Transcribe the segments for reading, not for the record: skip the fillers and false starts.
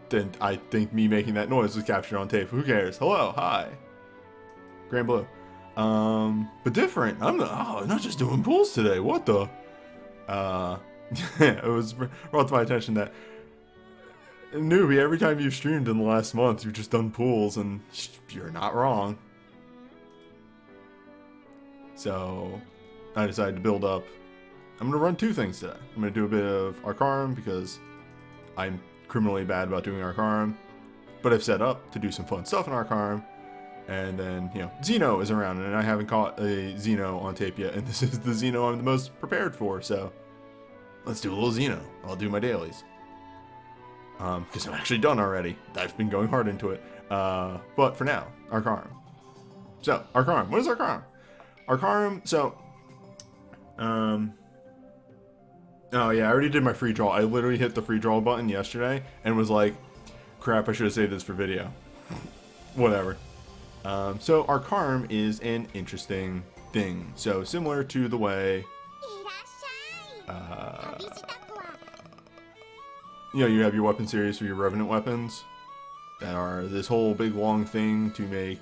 then I think me making that noise was captured on tape. Who cares? Hello, hi. Granblue. But different. I'm not just doing pools today. What the? It was brought to my attention that Newbie, every time you've streamed in the last month, you've just done pools, and you're not wrong. So I decided to build up. I'm going to run two things today. I'm going to do a bit of Arcarum because I'm criminally bad about doing Arcarum, but I've set up to do some fun stuff in Arcarum. And then, you know, Xeno is around, and I haven't caught a Xeno on tape yet, and this is the Xeno I'm the most prepared for, so let's do a little Xeno. I'll do my dailies. Because I'm actually done already. I've been going hard into it. But for now, Arcarum. So, Arcarum. What is Arcarum? Arcarum, so, oh yeah, I already did my free draw. I literally hit the free draw button yesterday and was like, crap, I should have saved this for video. Whatever. So Arcarum is an interesting thing. So similar to the way, you know, you have your weapon series for your Revenant weapons that are this whole big long thing to make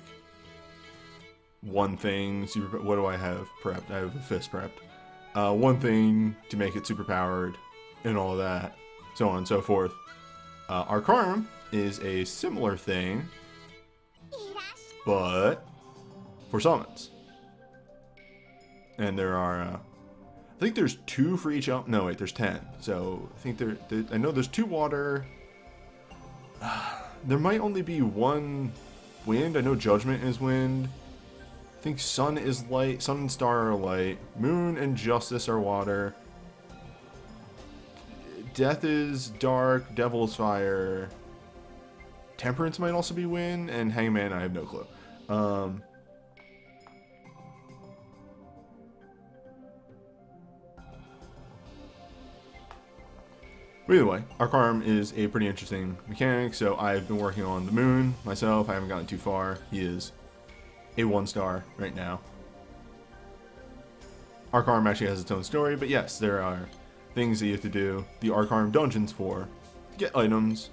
one thing super. What do I have prepped? I have a fist prepped. One thing to make it super powered and all of that, so on and so forth. Arcarum is a similar thing, but for summons. And there are, I think there's 2 for each. No, wait, there's 10. So I think I know there's 2 water. There might only be 1 wind. I know Judgment is wind. I think Sun is light. Sun and Star are light. Moon and Justice are water. Death is dark. Devil is fire. Temperance might also be wind. And Hangman, I have no clue. But either way, Arcarum is a pretty interesting mechanic. So I've been working on the Moon myself. I haven't gotten too far. He is a 1-star right now. Arcarum actually has its own story, but yes, there are things that you have to do the Arcarum dungeons for to get items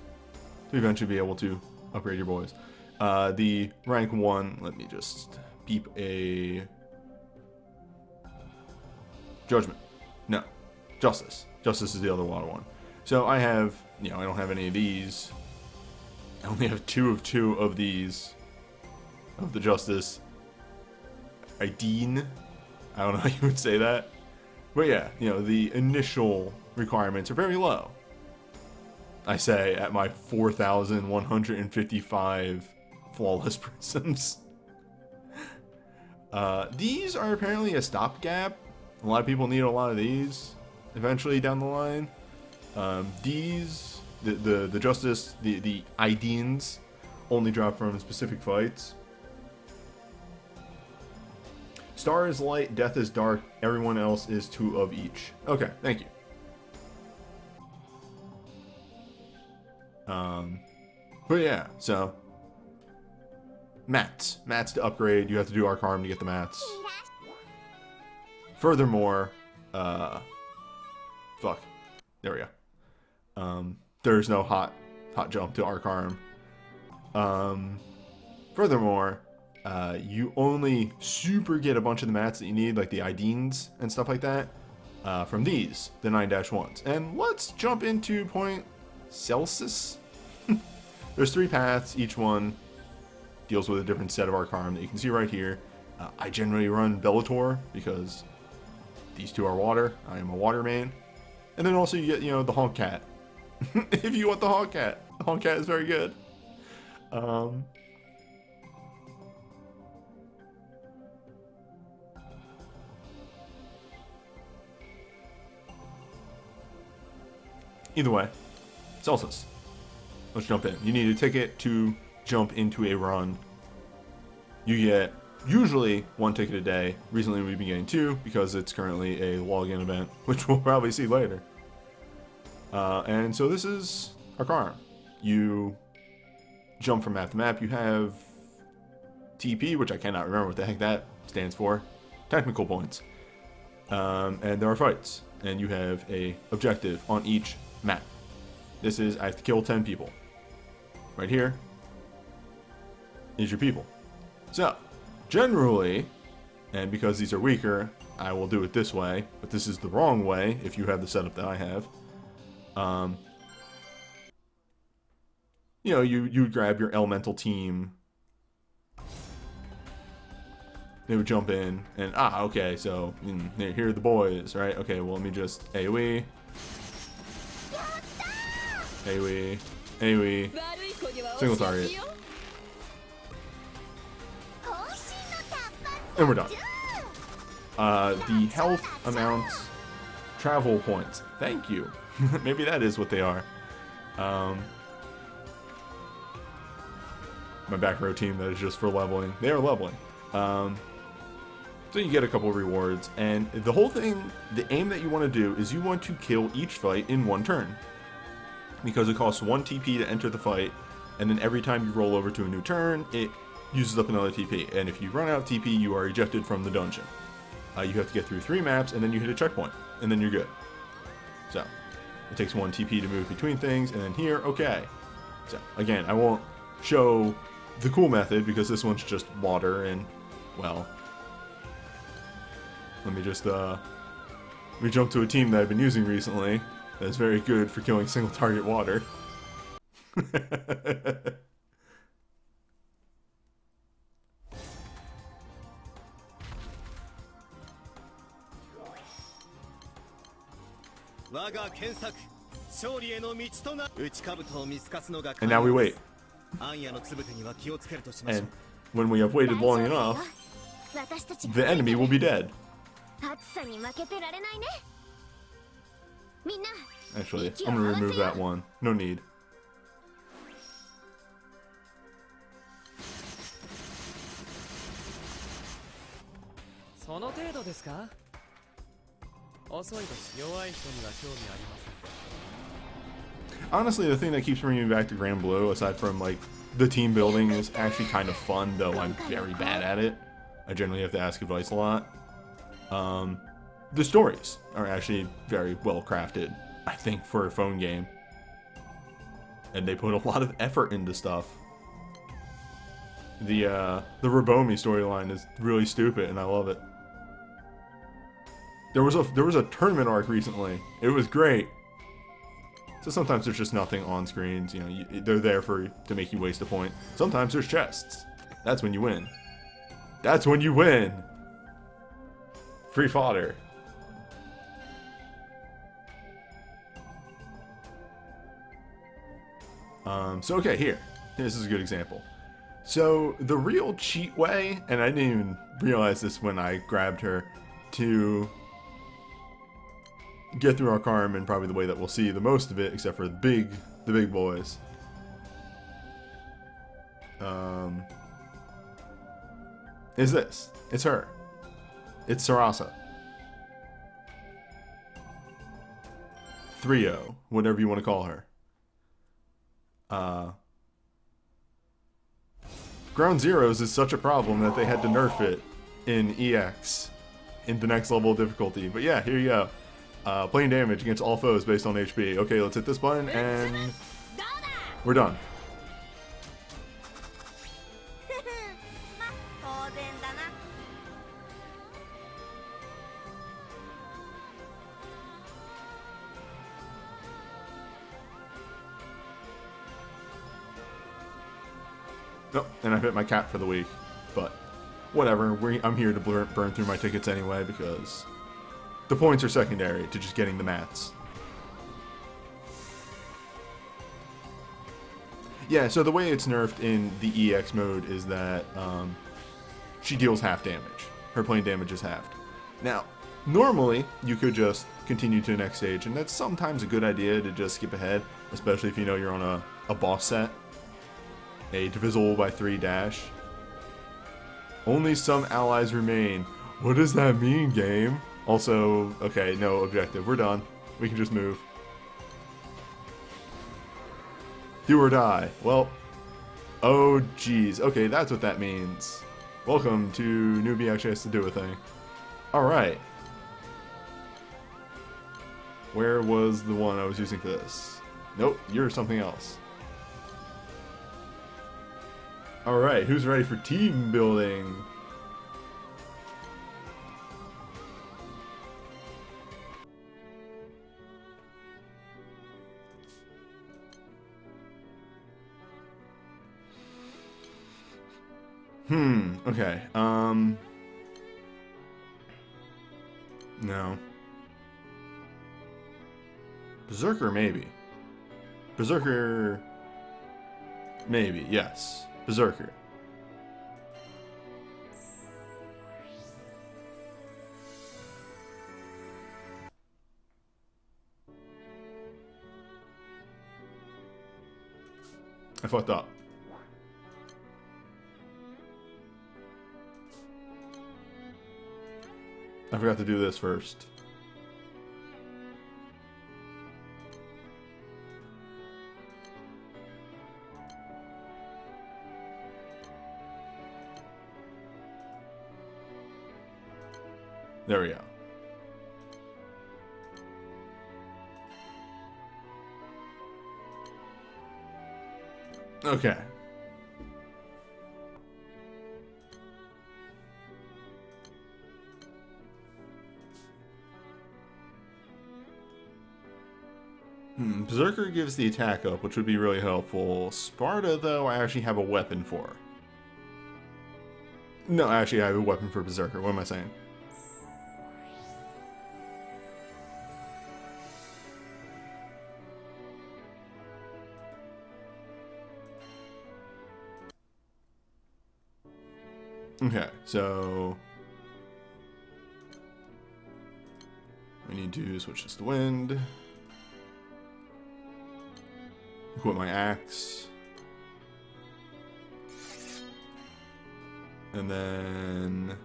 to eventually be able to upgrade your boys. The rank 1, let me just beep a Judgment. No, Justice. Justice is the other water one. So I have, you know, I don't have any of these. I only have 2 of these. Of the Justice Ideen. I don't know how you would say that. But yeah, you know, the initial requirements are very low. I say at my 4,155 flawless prisms. These are apparently a stopgap. A lot of people need a lot of these eventually down the line. These, the Justice, the Ideens only drop from specific fights. Star is light, Death is dark, everyone else is 2 of each. Okay, thank you. But yeah, so mats to upgrade. You have to do Arcarum to get the mats. Furthermore, fuck, there we go. There's no hot jump to Arcarum. Furthermore, you only super get a bunch of the mats that you need, like the Ideens and stuff like that, from these, the 9-1s. And let's jump into Point Celsius. There's 3 paths. Each one deals with a different set of Arcarum that you can see right here. I generally run Bellator because these 2 are water. I am a water man. And then also you get, you know, the Honk Cat. If you want the Honk Cat. The Honk Cat is very good. Either way, Celsius. Let's jump in. You need a ticket to jump into a run. You get usually 1 ticket a day. Recently we've been getting 2 because it's currently a login event, which we'll probably see later. And so this is Arcarum. You jump from map to map. You have TP, which I cannot remember what the heck that stands for. Technical points. And there are fights. And you have a objective on each map. This is, I have to kill 10 people. right here is your people. So, generally, and because these are weaker, I will do it this way, but this is the wrong way if you have the setup that I have. You know, you grab your elemental team. They would jump in, and okay, so here are the boys, right? Okay, well, let me just AoE. AoE. AoE. Single target. And we're done. The health amounts, travel points. Thank you. Maybe that is what they are. My back row team that is just for leveling. They are leveling. So you get a couple of rewards, and the whole thing, the aim that you want to do is you want to kill each fight in one turn. Because it costs 1 TP to enter the fight, and then every time you roll over to a new turn, it uses up another TP. And if you run out of TP, you are ejected from the dungeon. You have to get through 3 maps, and then you hit a checkpoint, and then you're good. So, it takes 1 TP to move between things, and then here, okay. So, again, I won't show the cool method, because this one's just water, and, well, let me just, we jump to a team that I've been using recently that is very good for killing single target water. And now we wait. And when we have waited long enough, the enemy will be dead. Actually, I'm gonna remove that one. No need. Honestly, the thing that keeps bringing me back to Granblue, aside from like the team building, is actually kind of fun, though I'm very bad at it. I generally have to ask advice a lot. The stories are actually very well crafted, I think, for a phone game. And they put a lot of effort into stuff. The Rabomi storyline is really stupid, and I love it. There was a tournament arc recently. It was great. So sometimes there's just nothing on screens. You know, they're there to make you waste a point. Sometimes there's chests. That's when you win. That's when you win. Free fodder. So okay, here. This is a good example. So the real cheat way, and I didn't even realize this when I grabbed her, to get through our Karm, and probably the way that we'll see the most of it, except for the big boys. Is this. It's her. It's Sarasa. 3-0, whatever you want to call her. Ground Zeroes is such a problem that they had to nerf it in EX, in the next level of difficulty. But yeah, here you go. Plain damage against all foes based on HP. Okay, let's hit this button, and we're done. Oh, and I've hit my cap for the week, but whatever. I'm here to burn through my tickets anyway, because the points are secondary to just getting the mats. Yeah, so the way it's nerfed in the EX mode is that she deals half damage. Her plain damage is halved. Now, normally, you could just continue to the next stage, and that's sometimes a good idea to just skip ahead, especially if you know you're on a boss set. A divisible by 3 dash. Only some allies remain. What does that mean, game? Also, okay, no objective. We're done. We can just move. Do or die. Well, oh geez. Okay, that's what that means. Welcome to Newbie actually has to do a thing. Alright. Where was the one I was using for this? Nope, you're something else. Alright, who's ready for team building? Okay, no. Berserker, maybe. Berserker, maybe, yes. Berserker. I fucked up. I forgot to do this first. There we go. Okay. Berserker gives the attack up, which would be really helpful. Sparta, though, I actually have a weapon for. No, actually, I have a weapon for Berserker. What am I saying? Okay, so we need to switch this to wind. Equip my axe. And then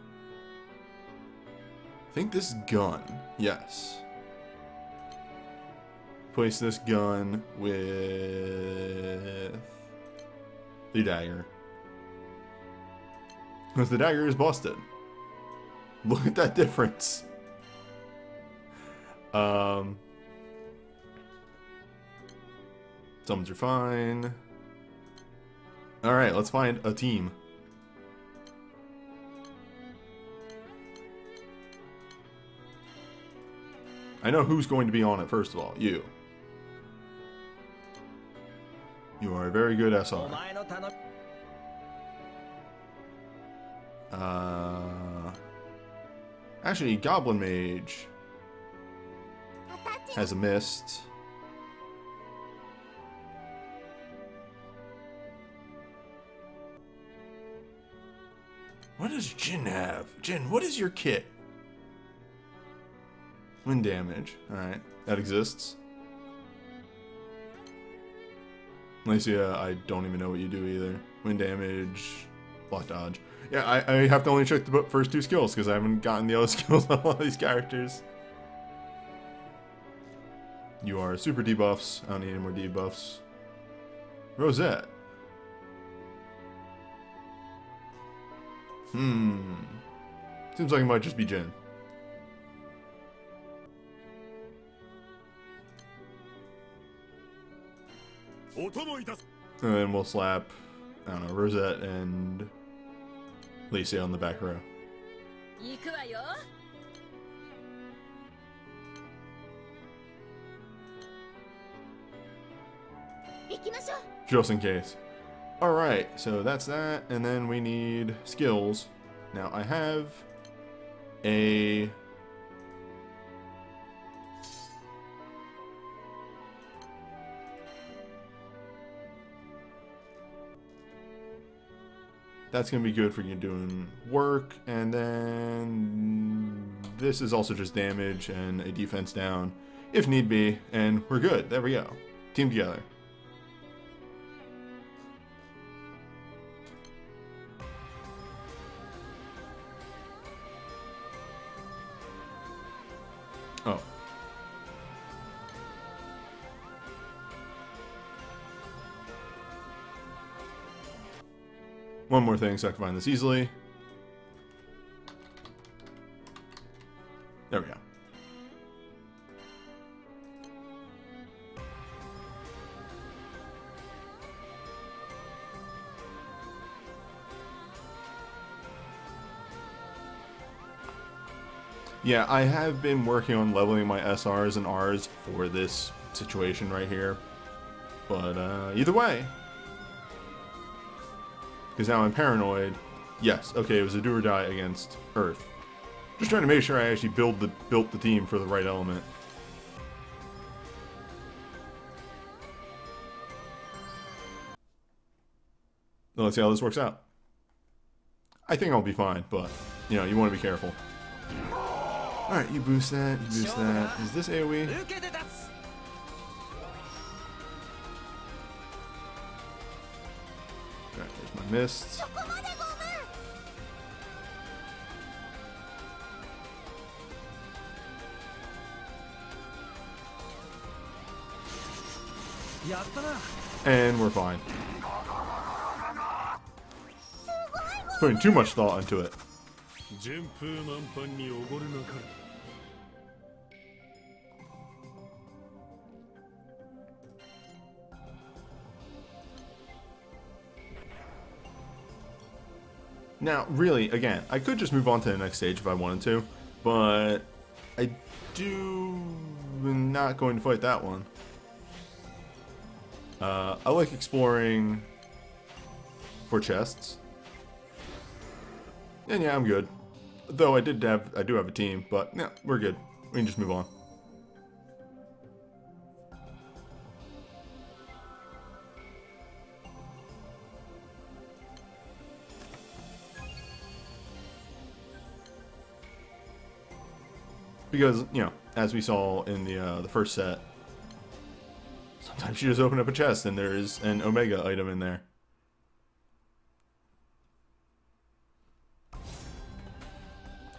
I think this gun. Yes. Place this gun with the dagger. Because the dagger is busted. Look at that difference. Summons are fine. Alright, let's find a team. I know who's going to be on it, first of all. You. You are a very good SR. Actually, Goblin Mage has a mist. What does Jin have? Jin, what is your kit? Wind damage. Alright, that exists. Lacia, I don't even know what you do either. Wind damage, block dodge. Yeah, I have to only check the first two skills because I haven't gotten the other skills on all these characters. You are super debuffs. I don't need any more debuffs. Rosette. Seems like it might just be Jin. And then we'll slap, I don't know, Rosette and Lacia on the back row. Just in case. Alright, so that's that, and then we need skills. Now I have a... That's going to be good for you doing work, and then this is also just damage and a defense down, if need be, and we're good. There we go. Team together. Oh. One more thing so I can find this easily. There we go. Yeah, I have been working on leveling my SRs and Rs for this situation right here. But either way, because now I'm paranoid. Yes, okay, it was a do or die against Earth. Just trying to make sure I actually built the team for the right element. So let's see how this works out. I think I'll be fine, but you know, you want to be careful. Alright, you boost that, you boost that. Is this AoE? Alright, there's my mists. And we're fine. Putting too much thought into it. Now, really, again, I could just move on to the next stage if I wanted to, but I'm not going to fight that one. I like exploring for chests. And yeah, I'm good. Though I do have a team, but yeah, we're good. We can just move on. Because, you know, as we saw in the first set, sometimes you just open up a chest and there's an Omega item in there.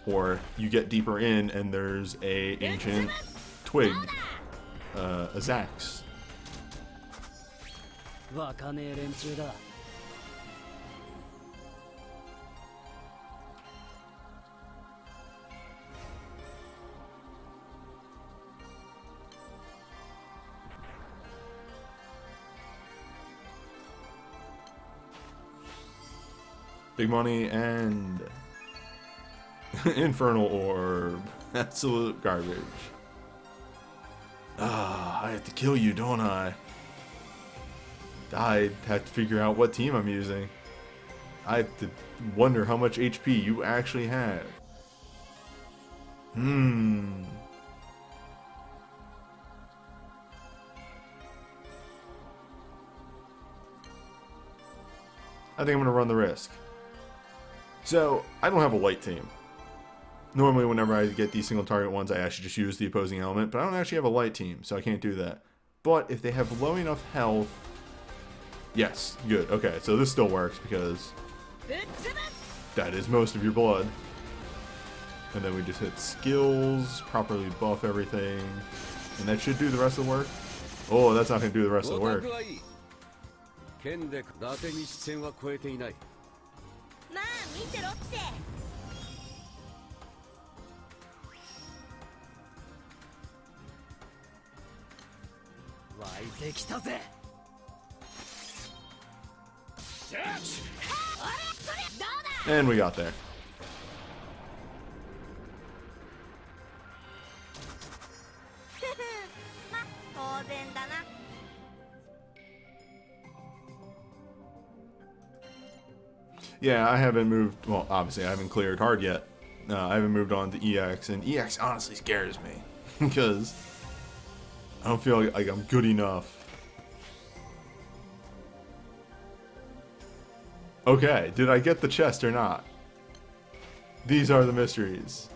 Or you get deeper in and there's a ancient twig, a Zax. Big money and Infernal Orb. Absolute garbage. Ah, I have to kill you, don't I? I have to figure out what team I'm using. I have to wonder how much HP you actually have. I think I'm going to run the risk. So, I don't have a light team. Normally, whenever I get these single target ones, I actually just use the opposing element, but I don't actually have a light team, so I can't do that. But if they have low enough health... Yes, good. Okay, so this still works because that is most of your blood. And then we just hit skills, properly buff everything, and that should do the rest of the work. Oh, that's not going to do the rest of the work. And we got there. Yeah, I haven't moved, well, obviously I haven't cleared hard yet. I haven't moved on to EX, and EX honestly scares me, because I don't feel like I'm good enough. Okay, did I get the chest or not? These are the mysteries.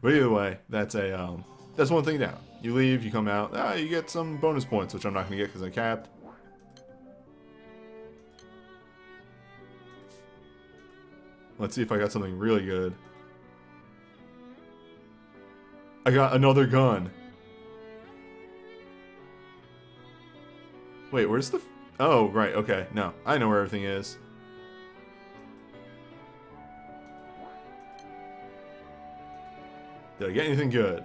But either way, that's one thing down. You leave, you come out, you get some bonus points, which I'm not going to get because I'm capped. Let's see if I got something really good. I got another gun. Wait, where's the... Oh, right, okay. No, I know where everything is. Did I get anything good?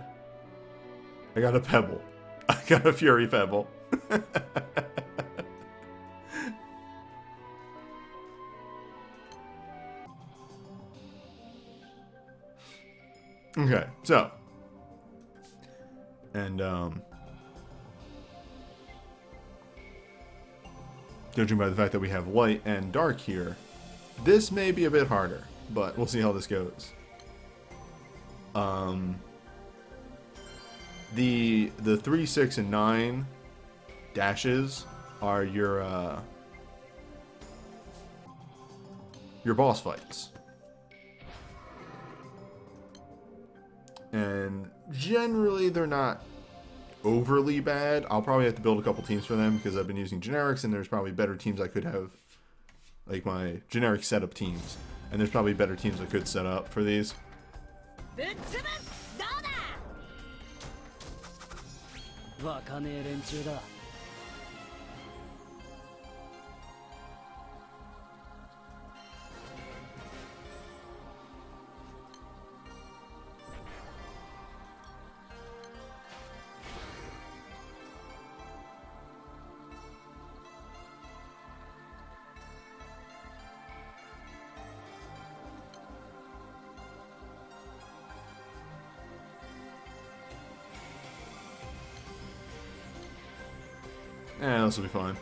I got a pebble. I got a fury pebble. Okay, so. And, judging by the fact that we have light and dark here, this may be a bit harder, but we'll see how this goes. The 3, 6, and 9 dashes are your boss fights. And generally they're not overly bad. I'll probably have to build a couple teams for them because I've been using generics, and there's probably better teams I could have, like my generic setup teams. And there's probably better teams I could set up for these. Yeah, this will be fine.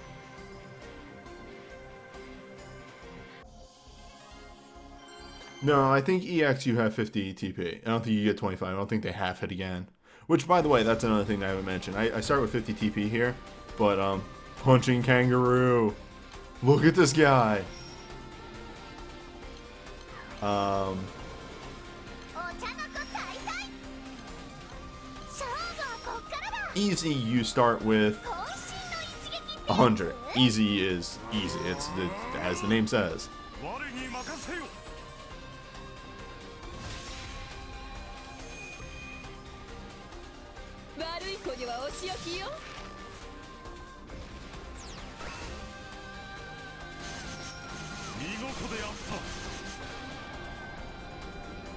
No, I think EX you have 50 TP. I don't think you get 25. I don't think they half it again. Which, by the way, that's another thing I haven't mentioned. I start with 50 TP here, but punching kangaroo. Look at this guy. Easy, you start with 100. Easy is easy. It's as the name says.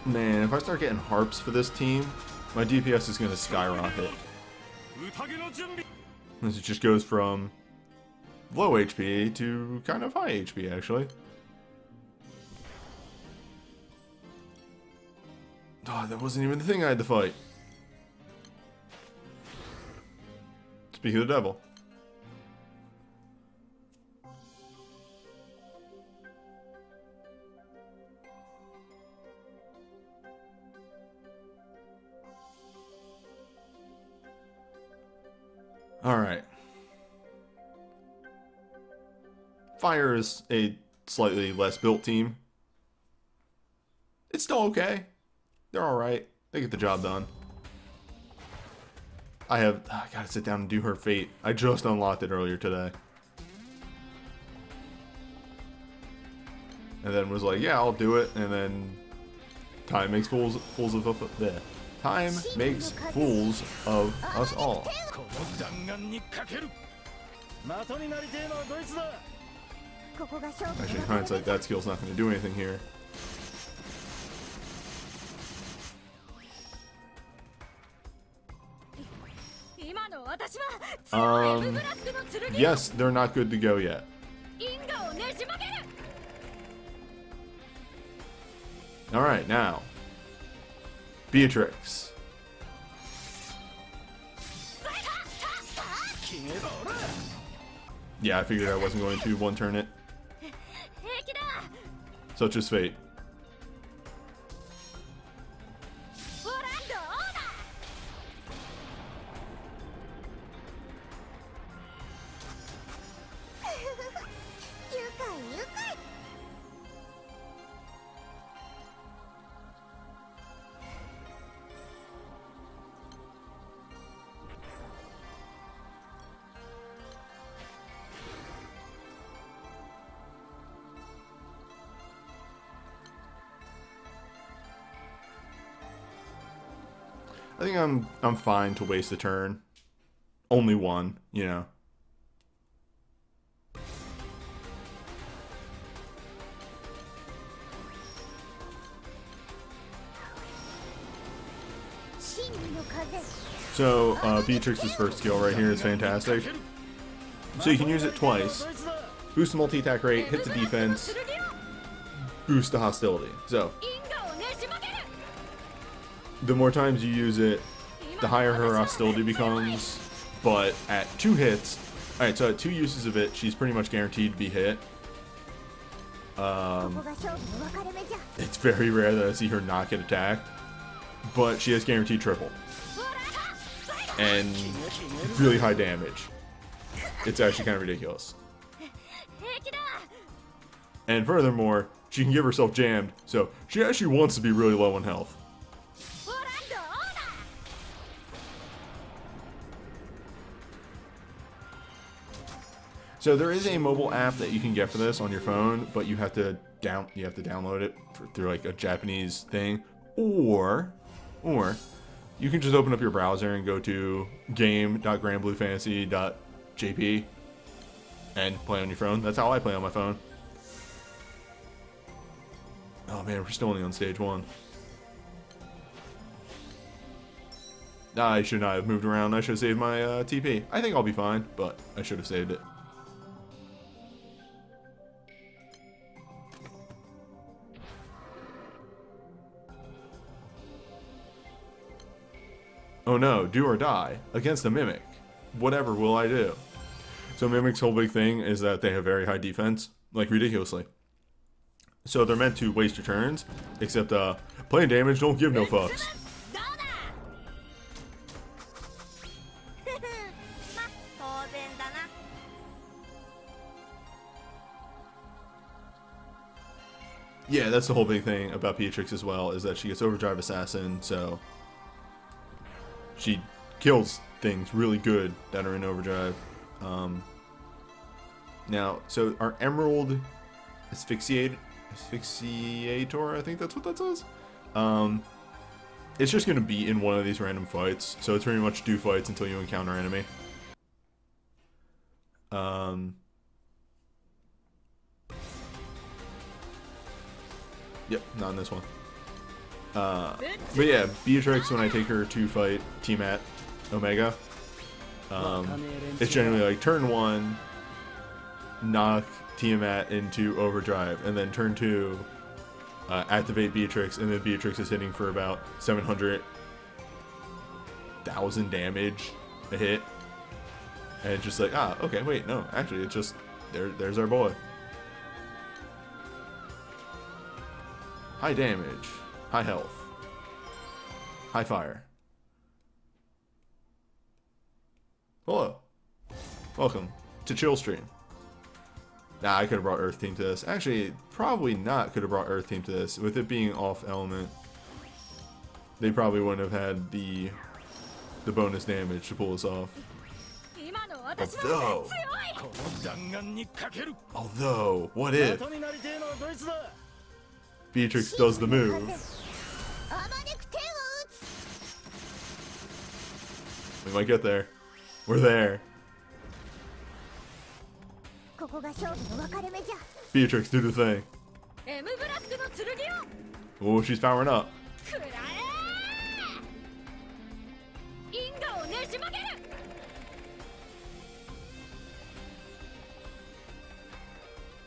Man, if I start getting harps for this team, my DPS is going to skyrocket. This just goes from low HP to kind of high HP, actually. Oh, that wasn't even the thing I had to fight. Speak of the devil. Alright. Fire is a slightly less built team. It's still okay. They're alright. They get the job done. I gotta sit down and do her fate. I just unlocked it earlier today. And then was like, yeah, I'll do it. And then time makes fools of there. Time makes fools of us all. Actually, in hindsight, that skill's not going to do anything here. Yes, they're not good to go yet. Alright, now. Beatrix. Yeah, I figured I wasn't going to one-turn it. Such is fate. I think I'm fine to waste a turn. Only one, you know. So, Beatrix's first skill right here is fantastic. So you can use it twice. Boost the multi-attack rate, hit the defense, boost the hostility. So, the more times you use it, the higher her hostility becomes. But at 2 hits, alright, so at 2 uses of it, she's pretty much guaranteed to be hit. It's very rare that I see her not get attacked, but she has guaranteed triple. And really high damage. It's actually kind of ridiculous. And furthermore, she can give herself jammed, so she actually wants to be really low on health. So there is a mobile app that you can get for this on your phone, but you have to download it through like a Japanese thing, or you can just open up your browser and go to game.granbluefantasy.jp and play on your phone. That's how I play on my phone. Oh man, we're still only on stage 1. I should not have moved around. I should have saved my TP. I think I'll be fine, but I should have saved it. Oh no, do or die against a Mimic. Whatever will I do? So Mimic's whole big thing is that they have very high defense, like ridiculously. So they're meant to waste your turns, except plain damage don't give no fucks. Yeah, that's the whole big thing about Beatrix as well, is that she gets Overdrive Assassin, so she kills things really good that are in Overdrive. Now, so our Emerald Asphyxiator, I think that's what that says. It's just going to be in one of these random fights, so it's pretty much do fights until you encounter enemy. Yep, not in this one. But yeah, Beatrix, when I take her to fight Tiamat Omega, it's generally like turn 1, knock Tiamat into Overdrive, and then turn 2, activate Beatrix, and then Beatrix is hitting for about 700,000 damage a hit. And it's just like, okay, wait, no, actually, it's just, there's our boy. High damage, high health, high fire. Hello. Welcome to Chill Stream. Nah, I could have brought Earth Team to this. Actually, probably not could have brought Earth Team to this. With it being off element, they probably wouldn't have had the bonus damage to pull this off. Although, what if Beatrix does the move? We might get there. We're there. Beatrix, do the thing. Oh, she's powering up.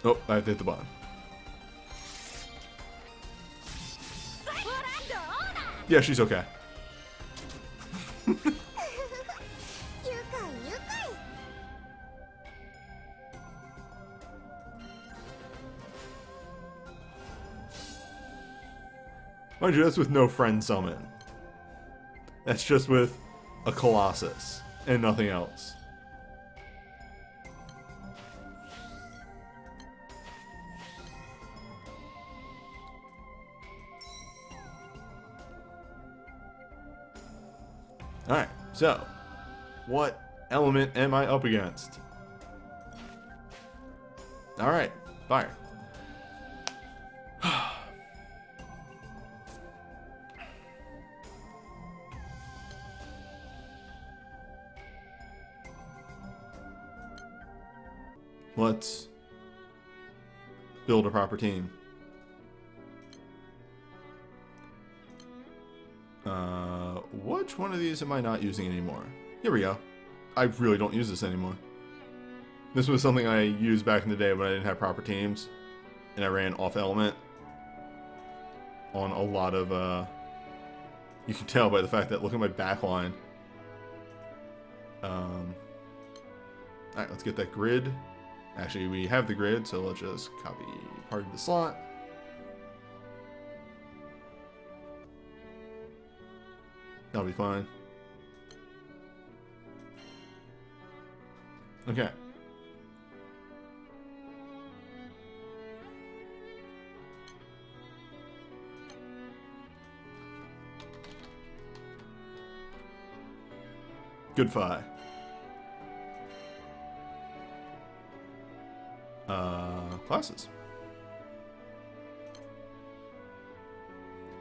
Oh, I have to hit the button. Yeah, she's okay. Mind you, that's with no friend summon. That's just with a Colossus and nothing else. Alright, so what element am I up against? Alright, fire. Let's build a proper team. Which one of these am I not using anymore? Here we go. I really don't use this anymore. This was something I used back in the day when I didn't have proper teams, and I ran off element on a lot of You can tell by the fact that look at my back line. Alright, let's get that grid. Actually, we have the grid, so let's just copy part of the slot. That'll be fine. Okay. Goodbye. Classes.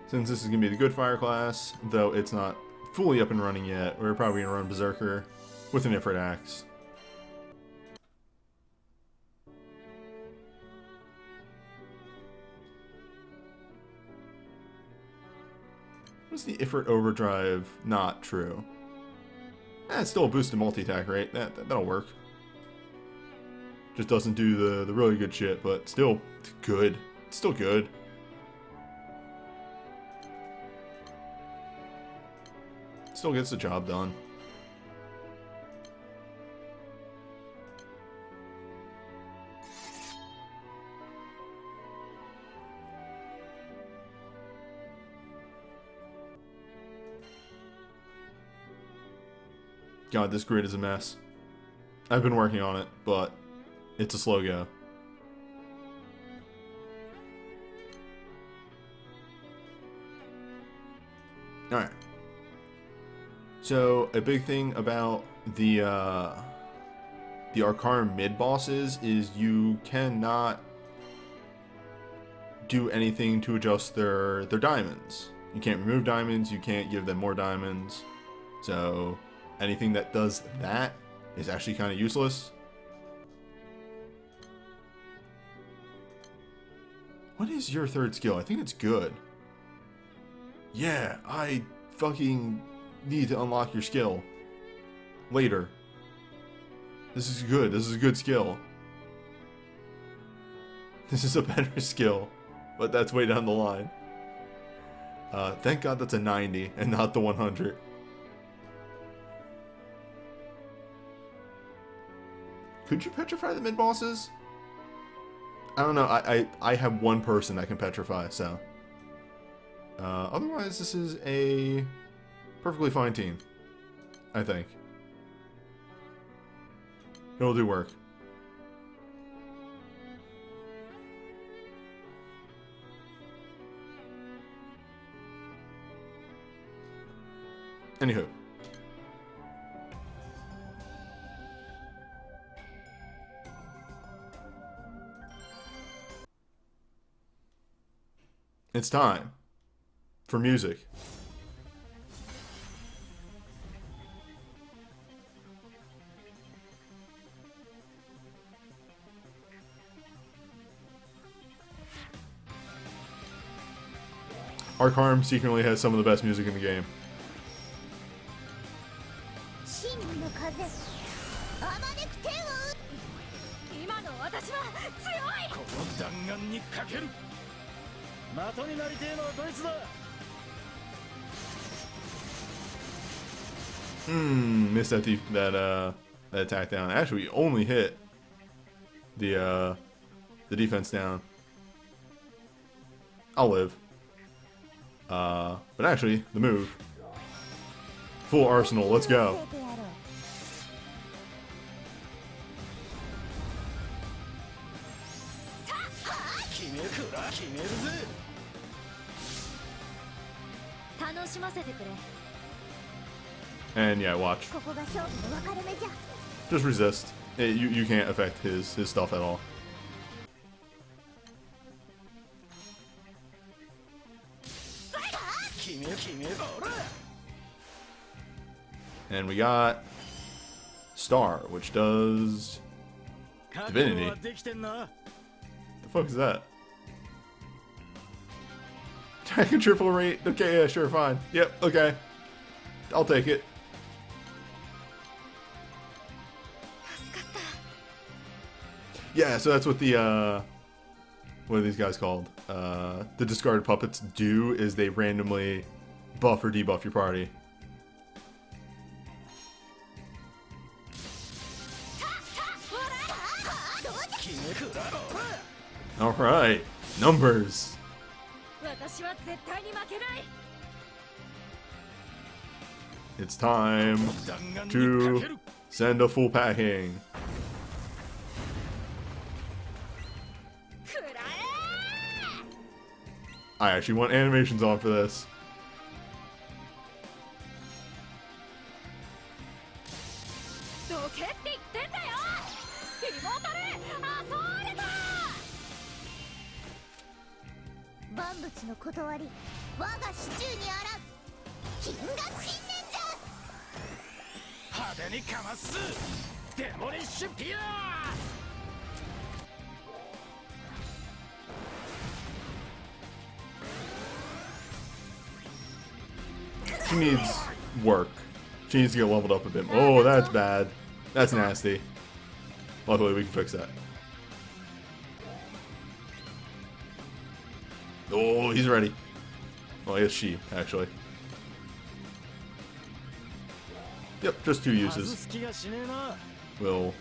Since this is going to be the good fire class, though it's not fully up and running yet, we're probably going to run Berserker with an Ifrit Axe. What's the Ifrit Overdrive not true? It's still a boosted multi-attack, right? That'll work. Just doesn't do the really good shit, but still good. It's still good. Still gets the job done. God, this grid is a mess. I've been working on it, but it's a slow go. Alright. So, a big thing about the Arcarm mid-bosses is you cannot do anything to adjust their diamonds. You can't remove diamonds, you can't give them more diamonds. So, anything that does that is actually kind of useless. What is your third skill? I think it's good. Yeah, I fucking need to unlock your skill. Later. This is good. This is a good skill. This is a better skill. But that's way down the line. Thank God that's a 90 and not the 100. Could you petrify the mid-bosses? I don't know. I have one person that can petrify, so. Otherwise, this is a perfectly fine team, I think. It'll do work. Anywho. It's time for music. Arcarm secretly has some of the best music in the game. Missed that attack down. Actually, we only hit the defense down. I'll live. But actually, the move. Full arsenal, let's go. And yeah, watch. Just resist. You can't affect his stuff at all. And we got Star, which does Divinity. The fuck is that? Attack and triple rate? Okay, yeah, sure, fine. Yep, okay. I'll take it. Yeah, so that's what the, what are these guys called? The discarded puppets do is they randomly buff or debuff your party. Alright, numbers. It's time to send a full packing. I actually want animations on for this. She needs work. She needs to get leveled up a bit. Oh, that's bad. That's nasty. Luckily, we can fix that. Oh, he's ready. Well, I guess she, actually. Yep, just 2 uses. Will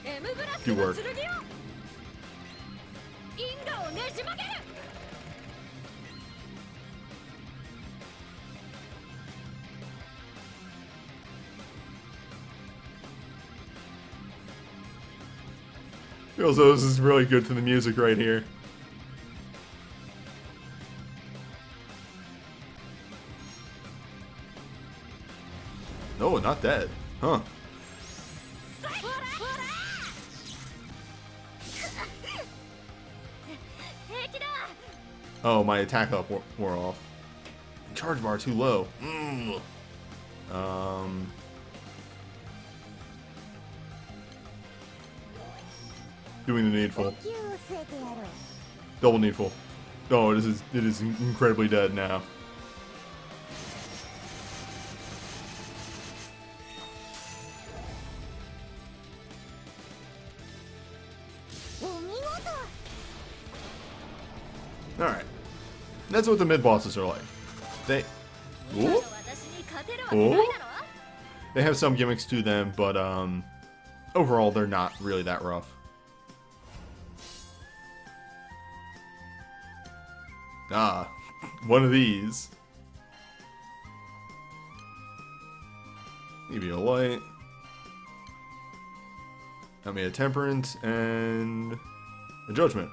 do work. Feels though this is really good to the music right here. No, not dead. Huh. Oh, my attack up wore off. Charge bar too low. Doing the needful. Double needful. Oh, it is incredibly dead now. Alright. That's what the mid-bosses are like. They... Ooh. Ooh. They have some gimmicks to them, but overall they're not really that rough. Ah, one of these. Give you a light. Got me a temperance and a judgment.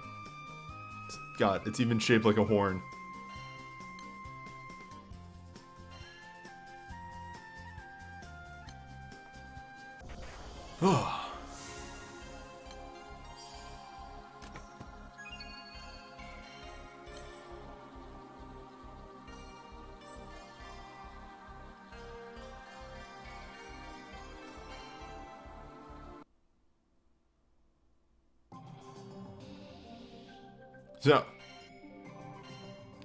God, it's even shaped like a horn. Oh. So,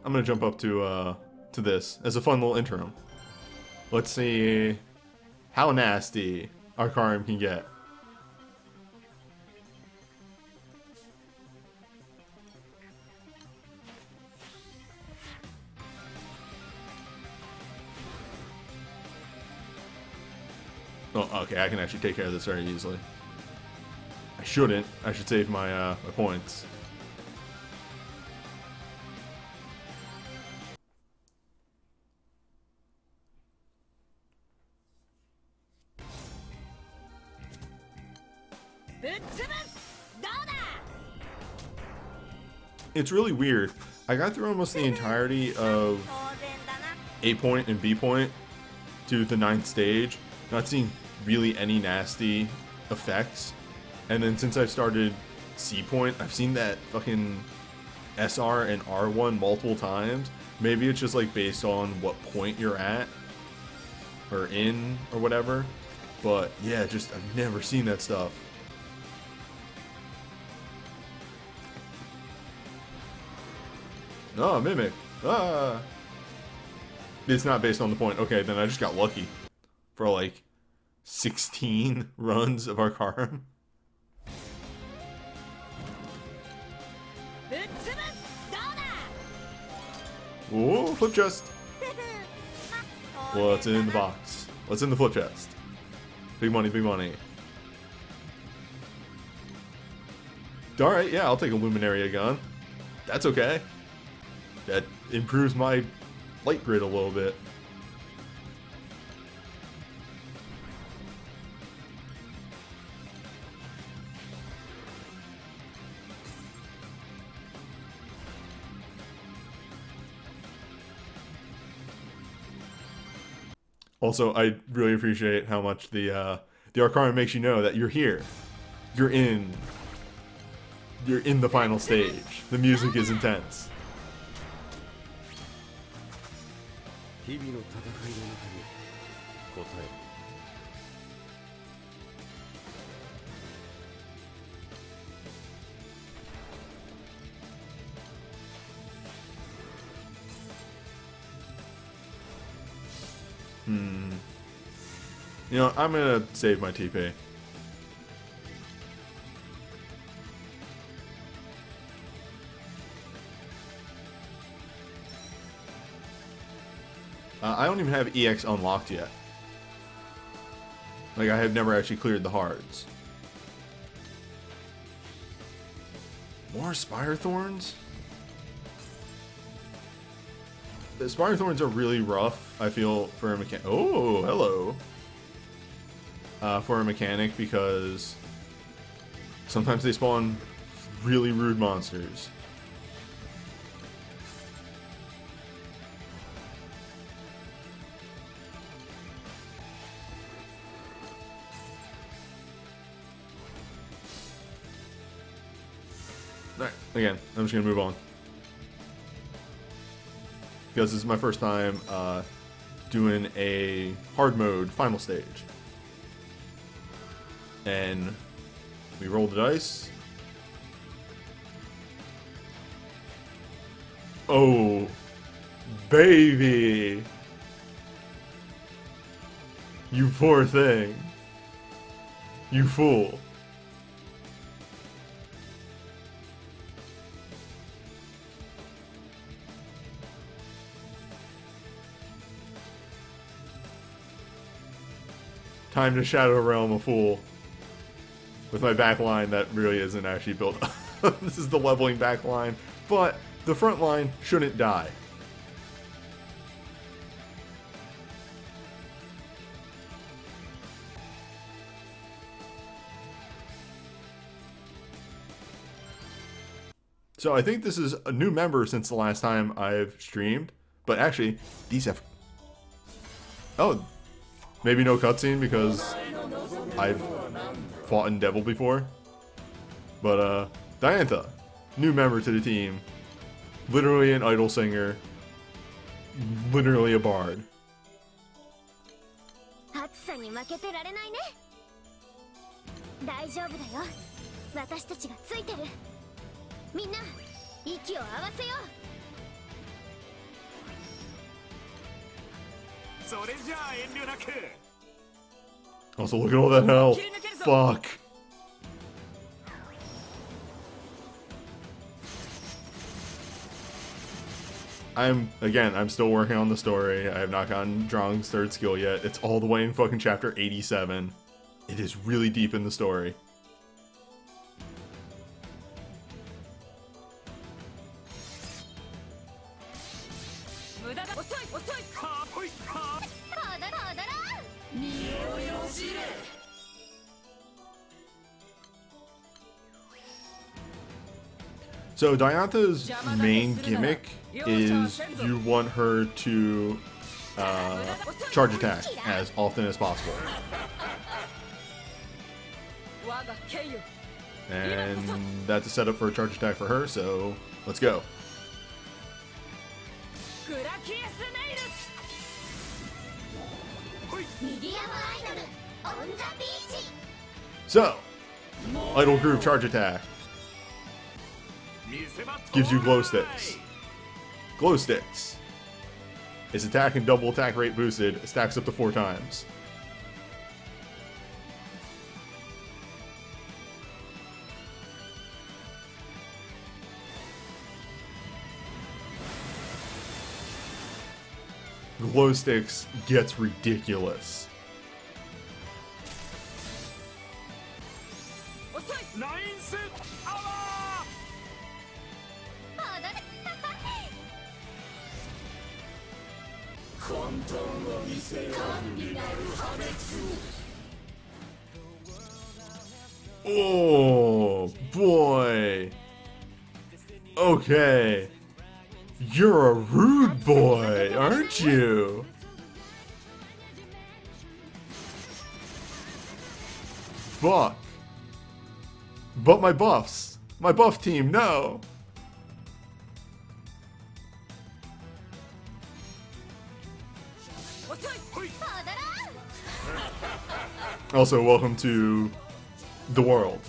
I'm gonna jump up to this as a fun little interim. Let's see how nasty our Karim can get. Oh, okay, I can actually take care of this very easily. I shouldn't. I should save my, my points. It's really weird. I got through almost the entirety of A point and B point to the 9th stage, not seeing really any nasty effects. And then since I've started C point, I've seen that fucking SR and R1 multiple times. Maybe it's just like based on what point you're at or in or whatever. But yeah, just I've never seen that stuff. Oh, Mimic. Ah. It's not based on the point. Okay, then I just got lucky for like 16 runs of Arcarum. Ooh, flip chest. What's in the box? What's in the flip chest? Big money, big money. Alright, yeah, I'll take a Luminaria gun. That's okay. That improves my light grid a little bit. Also, I really appreciate how much the Arcana makes you know that you're here. You're in the final stage. The music is intense. You know, I'm gonna save my TP. I don't even have EX unlocked yet. Like, I have never actually cleared the hards. More Spire Thorns? The Spire Thorns are really rough, I feel, for a mechanic. Oh, hello. For a mechanic, because sometimes they spawn really rude monsters. Alright, again, I'm just gonna move on. Because this is my first time doing a hard mode final stage. And we roll the dice. Oh, baby. You poor thing. You fool. Time to Shadow Realm a fool. With my back line that really isn't actually built up. This is the leveling back line, but the front line shouldn't die. So I think this is a new member since the last time I've streamed, but actually these have... Oh, maybe no cutscene because I've fought in Devil before. But Diantha, new member to the team, literally an idol singer, literally a bard. Also, look at all that health. Fuck. I'm still working on the story. I have not gotten Drong's third skill yet. It's all the way in fucking chapter 87. It is really deep in the story. So Diantha's main gimmick is you want her to charge attack as often as possible. And that's a setup for a charge attack for her, so let's go. So, Idol Group charge attack. Gives you glow sticks. Glow sticks. Its attack and double attack rate boosted. It stacks up to 4 times. glow sticks gets ridiculous. Oh boy. Okay. You're a rude boy, aren't you? Fuck. But my buffs. My buff team, no. Also, welcome to the world.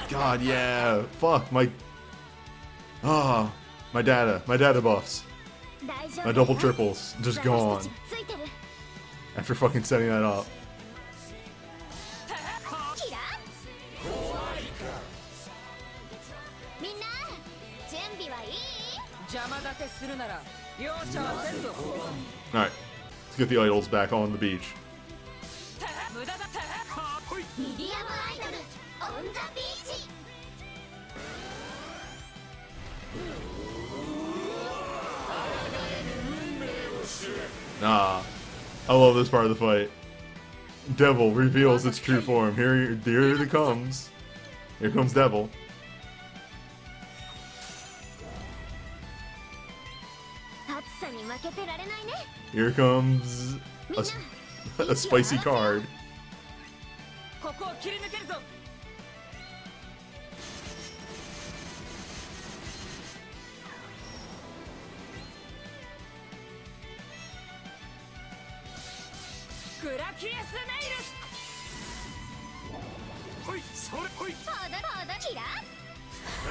God, yeah. Fuck, my data buffs. My double triples, just gone. After fucking setting that up. Alright, let's get the idols back on the beach. Nah, I love this part of the fight. Devil reveals its true form. Here it comes. Here comes Devil. Here comes a spicy card.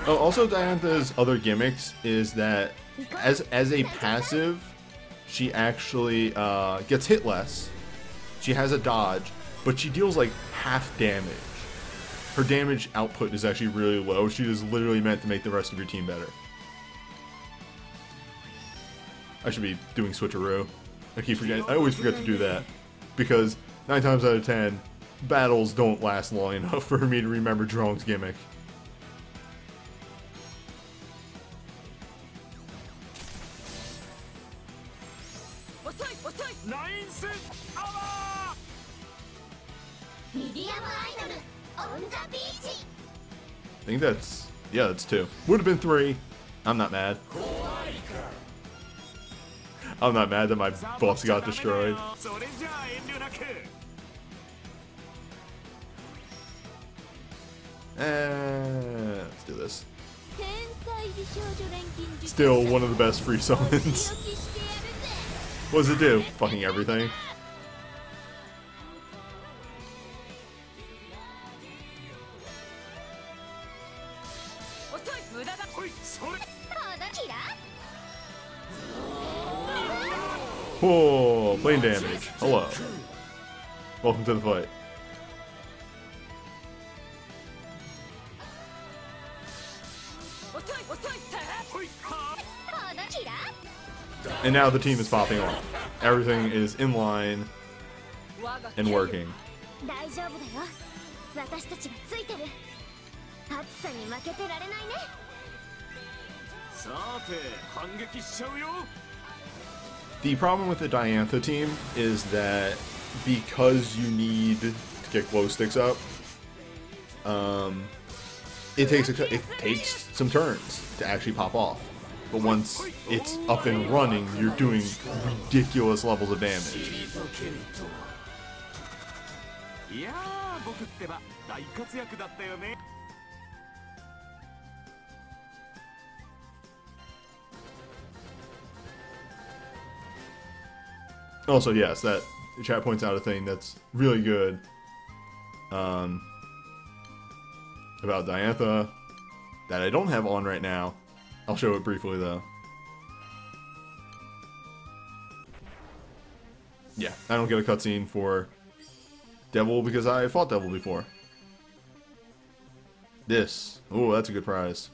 Oh, also Diantha's other gimmicks is that as a passive, she actually gets hit less. She has a dodge, but she deals like half damage. Her damage output is actually really low. She is literally meant to make the rest of your team better. I should be doing switcheroo. I keep forgetting. I always forget to do that because 9 times out of 10, battles don't last long enough for me to remember Drone's gimmick. I think that's, yeah, that's 2. Would have been 3. I'm not mad. I'm not mad that my buffs got destroyed. Let's do this. Still one of the best free summons. What does it do? Fucking everything. Oh, plane damage. Hello. Welcome to the fight. And now the team is popping off. Everything is in line and working. The problem with the Diantha team is that because you need to get glow sticks up, it takes some turns to actually pop off. But once it's up and running, you're doing ridiculous levels of damage. Also, yes, that the chat points out a thing that's really good about Diantha that I don't have on right now I'll show it briefly though. Yeah, I don't get a cutscene for Devil because I fought Devil before. This. Oh, that's a good prize.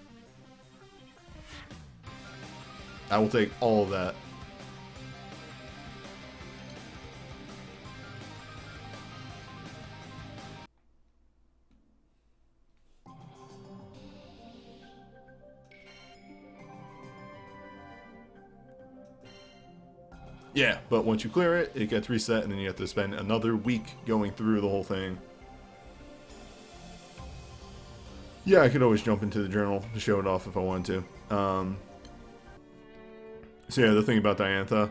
I will take all of that. Yeah, but once you clear it, it gets reset, and then you have to spend another week going through the whole thing. Yeah, I could always jump into the journal to show it off if I wanted to. So yeah, the thing about Diantha,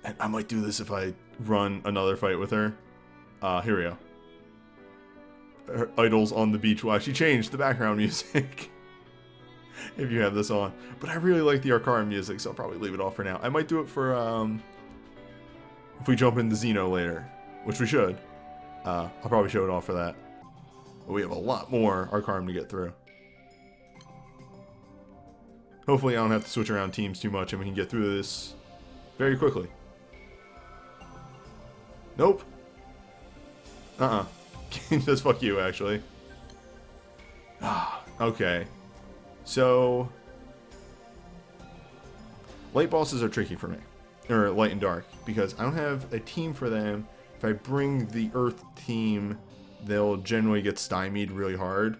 and I might do this if I run another fight with her. Here we go. Her idols on the beach will actually change the background music. If you have this on. But I really like the Arcana music, so I'll probably leave it off for now. I might do it for, if we jump into Xeno later, which we should. I'll probably show it off for that. But we have a lot more Arcana to get through. Hopefully I don't have to switch around teams too much and we can get through this very quickly. Nope. Just fuck you, actually. Okay. So, light bosses are tricky for me, or light and dark, because I don't have a team for them. If I bring the earth team, they'll generally get stymied really hard.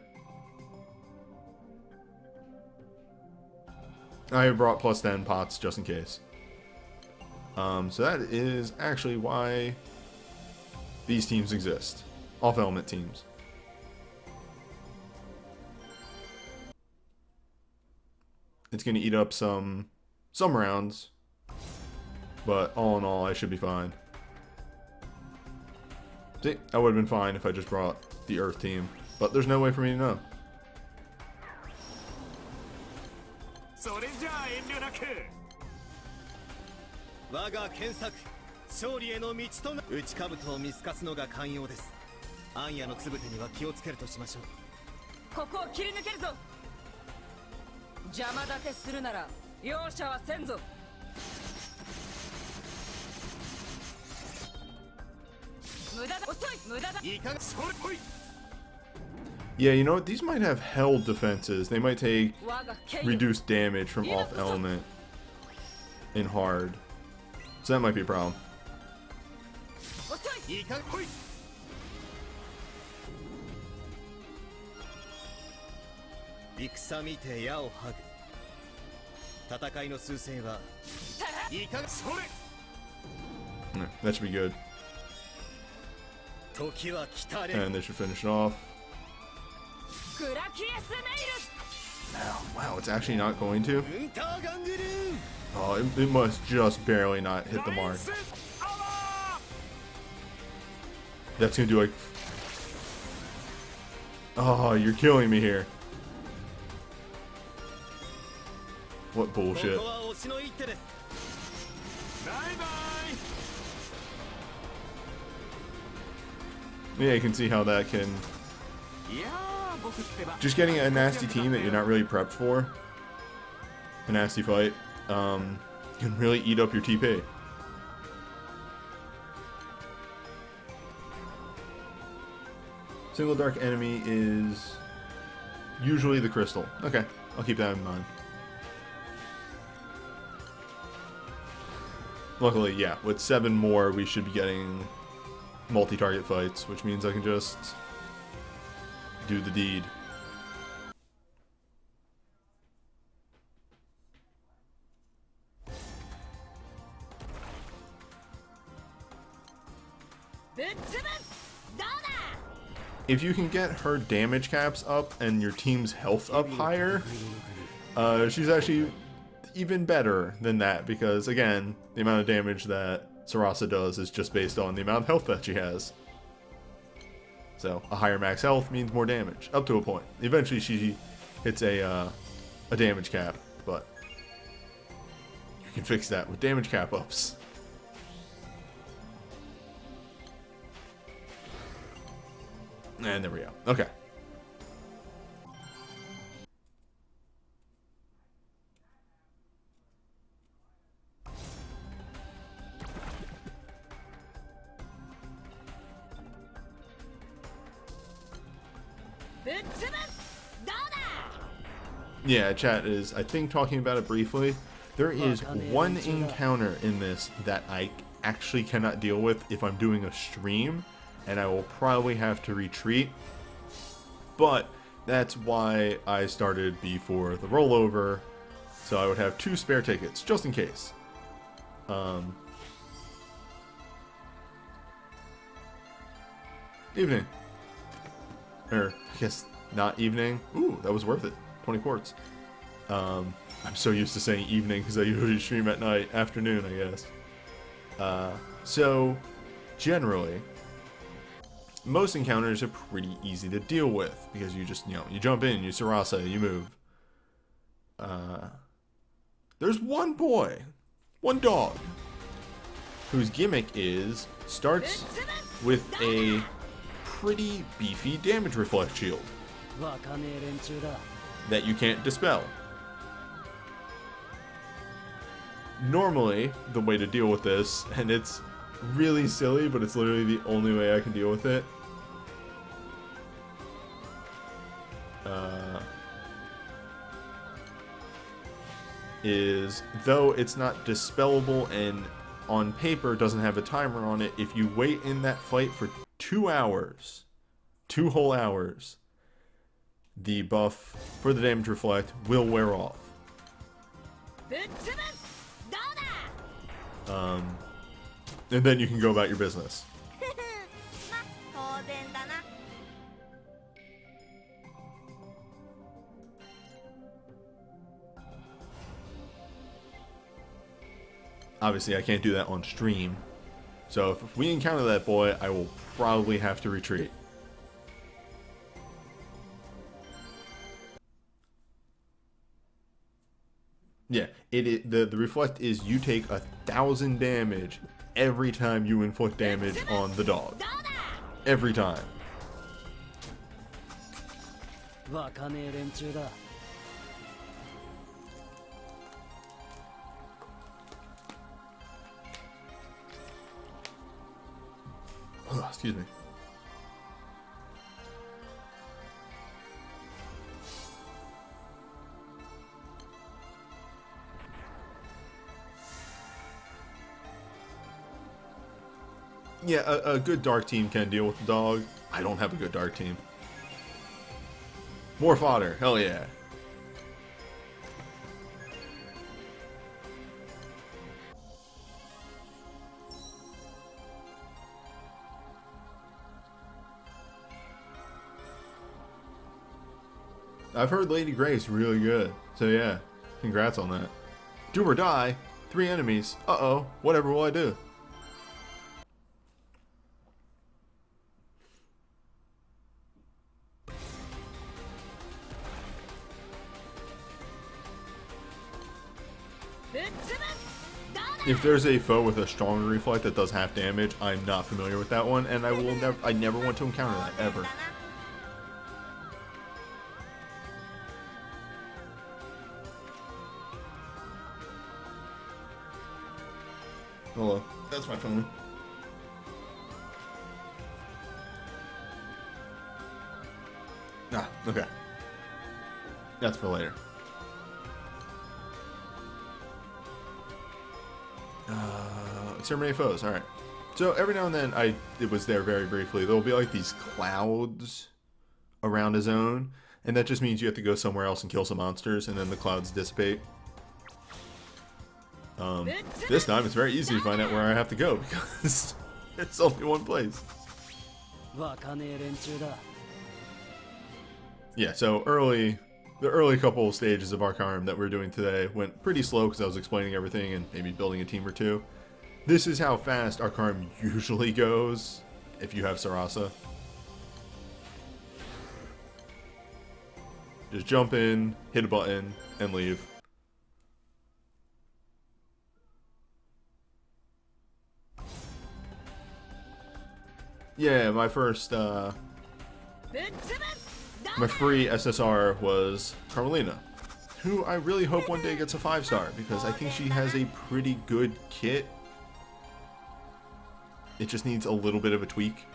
I brought plus 10 pots just in case. So that is actually why these teams exist. Off-element teams. It's going to eat up some rounds, but all in all, I should be fine. See, I would have been fine if I just brought the Earth team, but there's no way for me to know. Yeah, you know what? These might have held defenses. They might take reduced damage from off element in hard. So that might be a problem. That should be good. And they should finish it off. Wow, it's actually not going to? Oh, it must just barely not hit the mark. That's gonna do like... Oh, you're killing me here. What bullshit. Yeah, you can see how that can... Just getting a nasty team that you're not really prepped for, a nasty fight, can really eat up your TP. Single dark enemy is usually the crystal. Okay, I'll keep that in mind. Luckily, yeah, with 7 more, we should be getting multi-target fights, which means I can just do the deed. If you can get her damage caps up and your team's health up higher, she's actually even better than that, because again, the amount of damage that Sarasa does is just based on the amount of health that she has. So a higher max health means more damage, up to a point. Eventually she hits a damage cap, but you can fix that with damage cap ups. And there we go. Okay. Yeah, chat is, I think, talking about it briefly. There is one encounter in this that I actually cannot deal with if I'm doing a stream, and I will probably have to retreat. But that's why I started before the rollover, so I would have 2 spare tickets, just in case. Evening. Or, I guess, not evening. Ooh, that was worth it. 20 quartz. I'm so used to saying evening because I usually stream at night. Afternoon, I guess. So, generally, most encounters are pretty easy to deal with because you just, you jump in, you Sarasa, you move. There's one boy, one dog, whose gimmick is starts with a pretty beefy damage reflect shield that you can't dispel. Normally, the way to deal with this, and it's really silly, but it's literally the only way I can deal with it, is, though it's not dispellable and on paper doesn't have a timer on it, if you wait in that fight for 2 hours, 2 whole hours, the buff for the damage reflect will wear off. And then you can go about your business. Obviously, I can't do that on stream. So if we encounter that boy, I will probably have to retreat. Yeah, the reflect is you take 1,000 damage every time you inflict damage on the dog. Every time. Oh, excuse me. Yeah, a good dark team can deal with the dog. I don't have a good dark team. More fodder, hell yeah. I've heard Lady Grace really good, so yeah, congrats on that. Do or die, 3 enemies, uh-oh, whatever will I do? If there's a foe with a stronger reflect that does half damage, I'm not familiar with that one, and I never want to encounter that, ever. Hello, that's my phone. Ah, okay. That's for later. Exterminate foes, alright. So every now and then, it was there very briefly, there'll be like these clouds around a zone, and that just means you have to go somewhere else and kill some monsters, and then the clouds dissipate. This time it's very easy to find out where I have to go, because it's only one place. Yeah, so the early couple of stages of Arcanum that we're doing today went pretty slow because I was explaining everything and maybe building a team or two. This is how fast Arcanum usually goes if you have Sarasa. Just jump in, hit a button, and leave. Yeah, my first, my free SSR was Carmelina, who I really hope one day gets a 5-star, because I think she has a pretty good kit. It just needs a little bit of a tweak.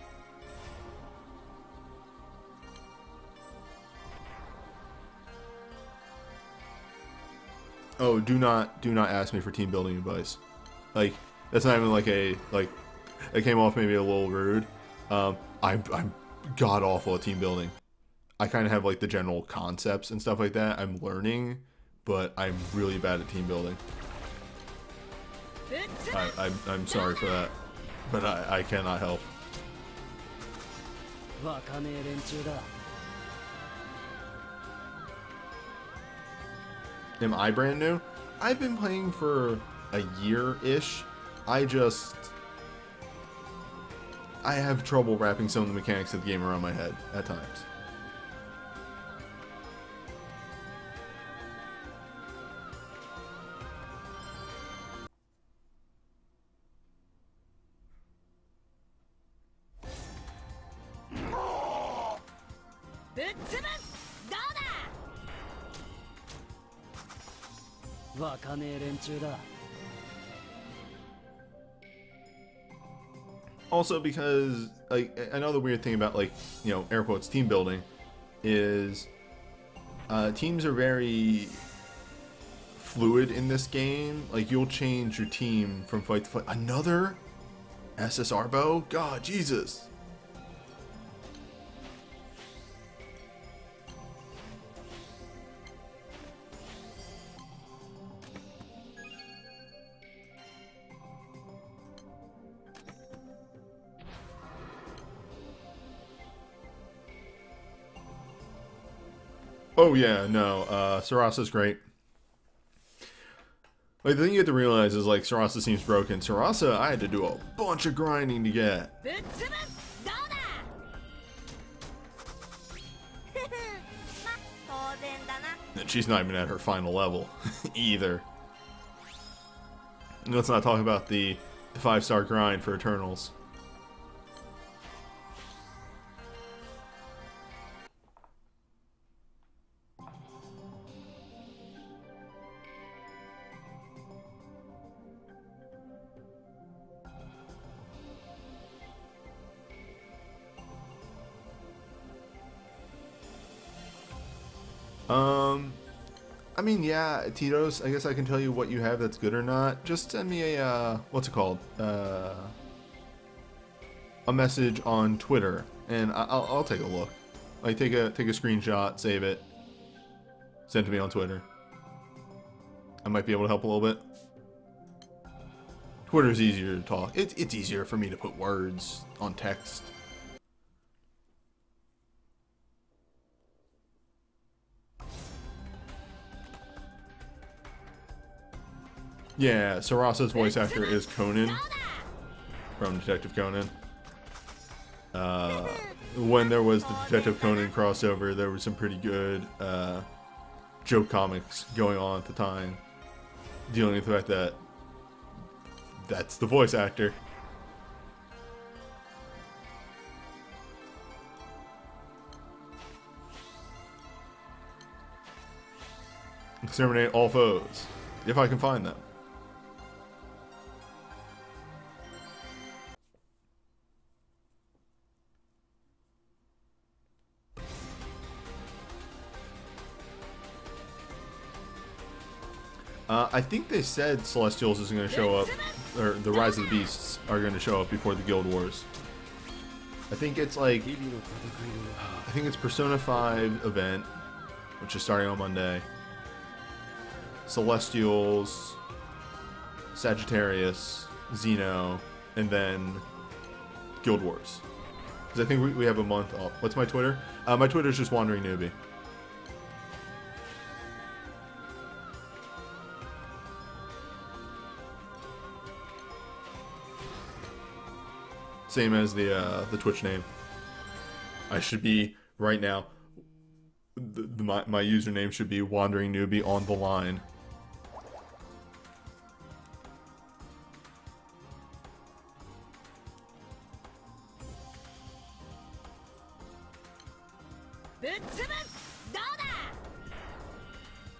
Oh, do not ask me for team building advice. Like, that's not even like a, like, it came off maybe a little rude. I'm god awful at team building. I kind of have like the general concepts and stuff like that. I'm learning, but I'm really bad at team building. I'm sorry for that, but I cannot help. Am I brand new? I've been playing for a year-ish. I have trouble wrapping some of the mechanics of the game around my head at times. Also because, like, another weird thing about, like, you know, air quotes, team building is teams are very fluid in this game. Like, you'll change your team from fight to fight. Another SSR bow? God, Jesus. Oh yeah, no, Sarasa's great. Like, the thing you have to realize is, like, Sarasa seems broken. Sarasa, I had to do a bunch of grinding to get. And she's not even at her final level, either. And let's not talk about the 5-star grind for Eternals. I mean, yeah, Tito's, I guess I can tell you what you have that's good or not. Just send me a, what's it called? A message on Twitter, and I'll take a look. Like, take a screenshot, save it, send it to me on Twitter. I might be able to help a little bit. Twitter's easier to talk. It's easier for me to put words on text. Yeah, Sarasa's voice actor is Conan from Detective Conan. When there was the Detective Conan crossover, there was some pretty good joke comics going on at the time, dealing with the fact that that's the voice actor. Exterminate all foes, if I can find them. I think they said Celestials isn't going to show up, or the Rise of the Beasts are going to show up before the Guild Wars. I think it's like, I think it's Persona 5 event, which is starting on Monday. Celestials, Sagittarius, Xeno, and then Guild Wars. Because I think we have a month off. What's my Twitter? My Twitter is just WanderingNewbie. Same as the Twitch name. I should be right now. My username should be WanderingNewbie on the line.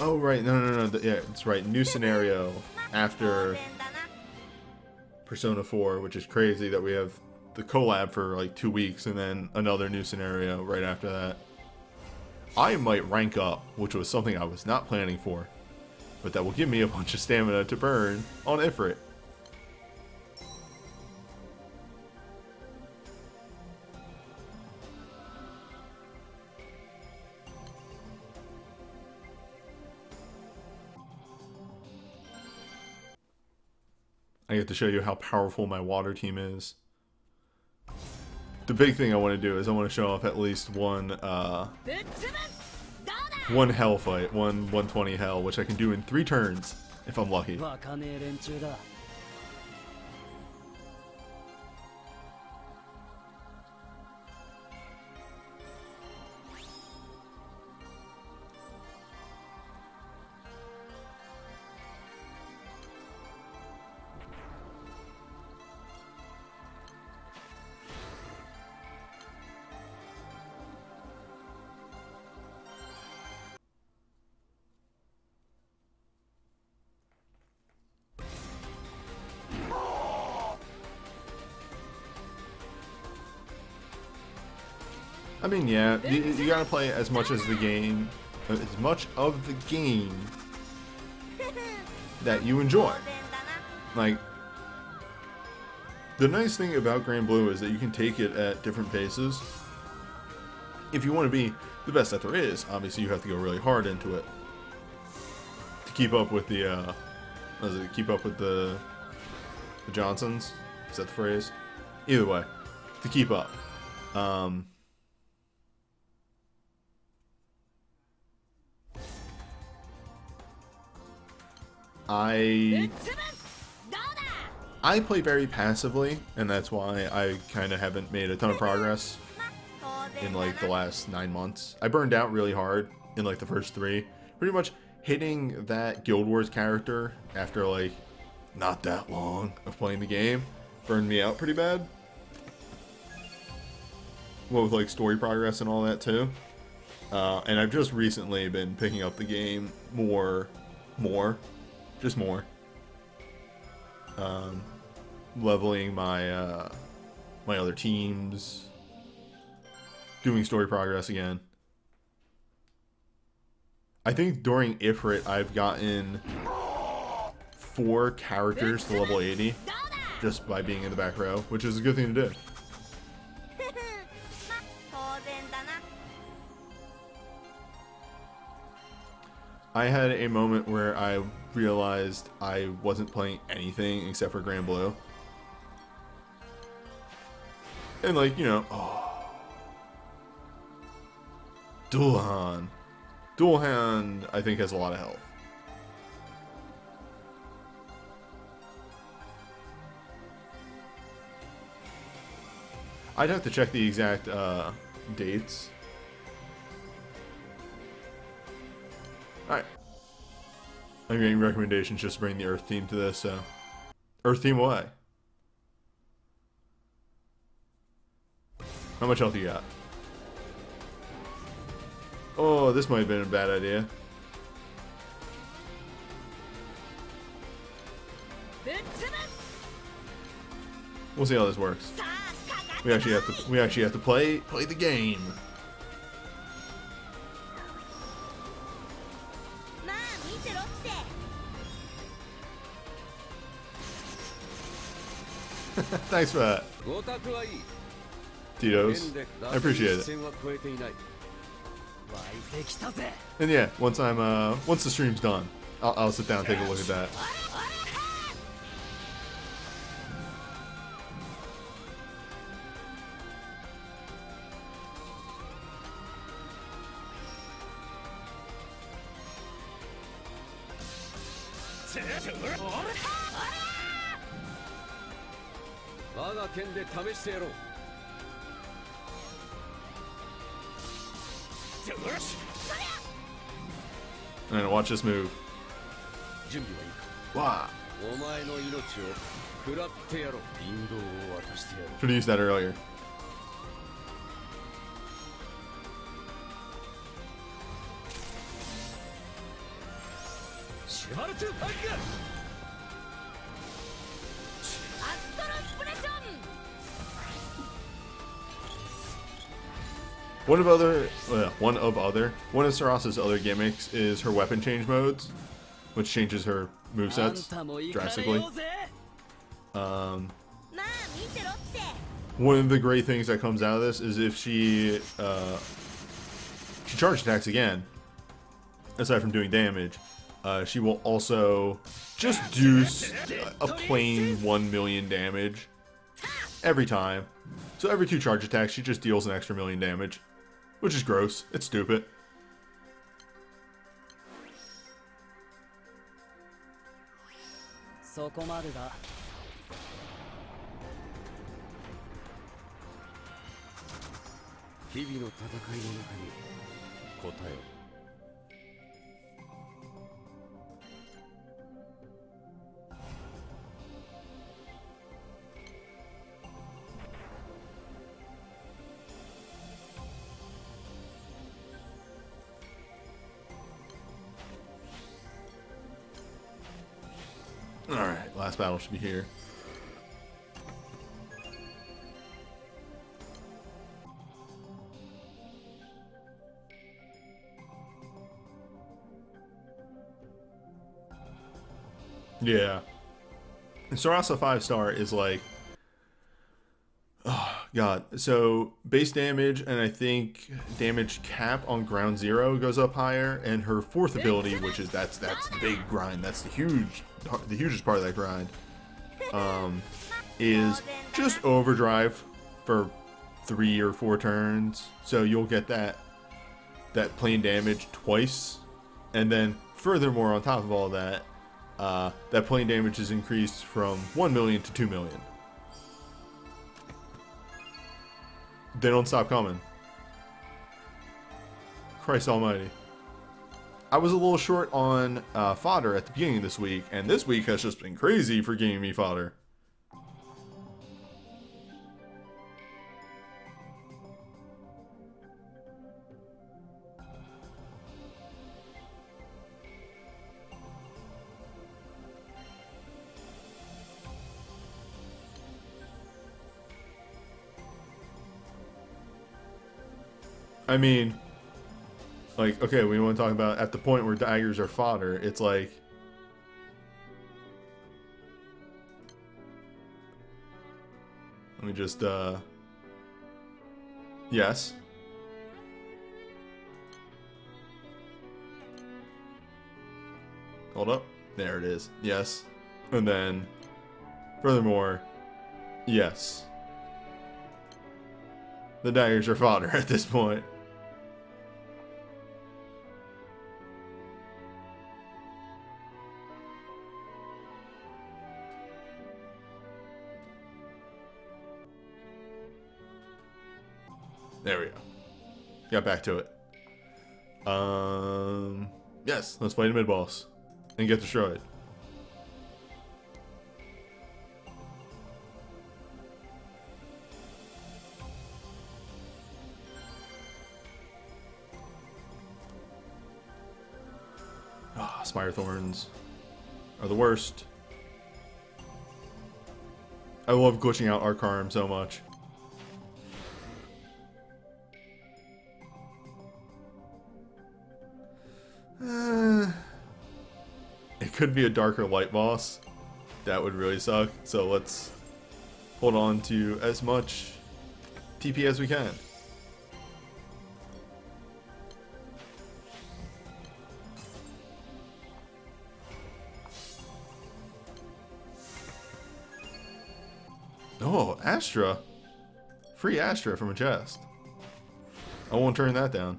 Oh right, no. Yeah, it's right. New scenario after Persona 4, which is crazy that we have the collab for like 2 weeks and then another new scenario right after that. I might rank up, which was something I was not planning for. but that will give me a bunch of stamina to burn on Ifrit. I get to show you how powerful my water team is. The big thing I want to do is I want to show off at least one hell fight, one 120 hell, which I can do in 3 turns if I'm lucky. I mean, yeah, you gotta play as much of the game that you enjoy. Like, the nice thing about Granblue is that you can take it at different paces. If you want to be the best that there is, obviously you have to go really hard into it to keep up with the the Johnsons. Is that the phrase? Either way, to keep up. I play very passively, and that's why I kind of haven't made a ton of progress in like the last 9 months. I burned out really hard in like the first 3. Pretty much hitting that Guild Wars character after like not that long of playing the game burned me out pretty bad. Well, with like story progress and all that too. And I've just recently been picking up the game more. Leveling my my other teams, doing story progress again. I think during Ifrit I've gotten 4 characters to level 80 just by being in the back row, which is a good thing to do. I had a moment where I realized I wasn't playing anything except for Granblue. And like, you know, Dual Hand. Dual Hand, I think, has a lot of health. I'd have to check the exact dates. Alright. I'm getting recommendations just to bring the Earth theme to this, so. Earth theme away. How much health you got? Oh, this might have been a bad idea. We'll see how this works. We actually have to play the game. Thanks for that, Tito's. I appreciate it. And yeah, once the stream's done, I'll sit down and take a look at that. And watch this move. Wow. Should have used that earlier. One of Sarasa's other gimmicks is her weapon change modes. which changes her movesets drastically. One of the great things that comes out of this is if she charge attacks again, aside from doing damage, she will also just do a plain 1 million damage every time. So every 2 charge attacks, she just deals an extra 1 million damage, which is gross. It's stupid. Alright, last battle should be here. Yeah. And Sarasa 5-star is like, oh god. So base damage and I think damage cap on ground 0 goes up higher, and her 4th ability, which is that's the big grind, that's the hugest part of that grind, is just overdrive for 3 or 4 turns. So you'll get that plain damage twice, and then furthermore on top of all that, that plain damage is increased from 1 million to 2 million. They don't stop coming. Christ almighty. I was a little short on fodder at the beginning of this week, and this week has just been crazy for giving me fodder. I mean, like, okay, we want to talk about at the point where daggers are fodder. It's like, let me just, yes. Hold up. There it is. Yes. And then, furthermore, yes. The daggers are fodder at this point. There we go. Got back to it. Yes, let's fight a mid-boss and get destroyed. Ah, Spire Thorns are the worst. I love glitching out Arcarm so much. It could be a darker light boss. That would really suck. So let's hold on to as much TP as we can. Oh, Astra. Free Astra from a chest. I won't turn that down.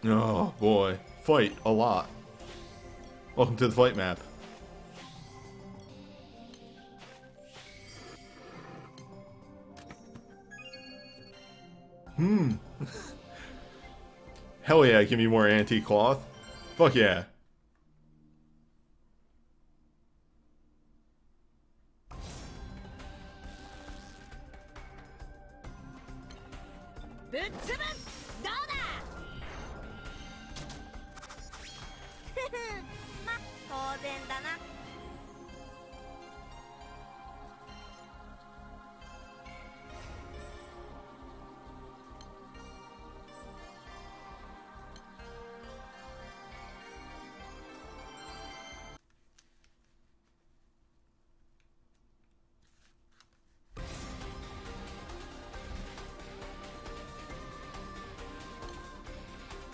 Oh boy, fight a lot. Welcome to the fight map. Hell yeah, give me more antique cloth. Fuck yeah. ま、当然だな。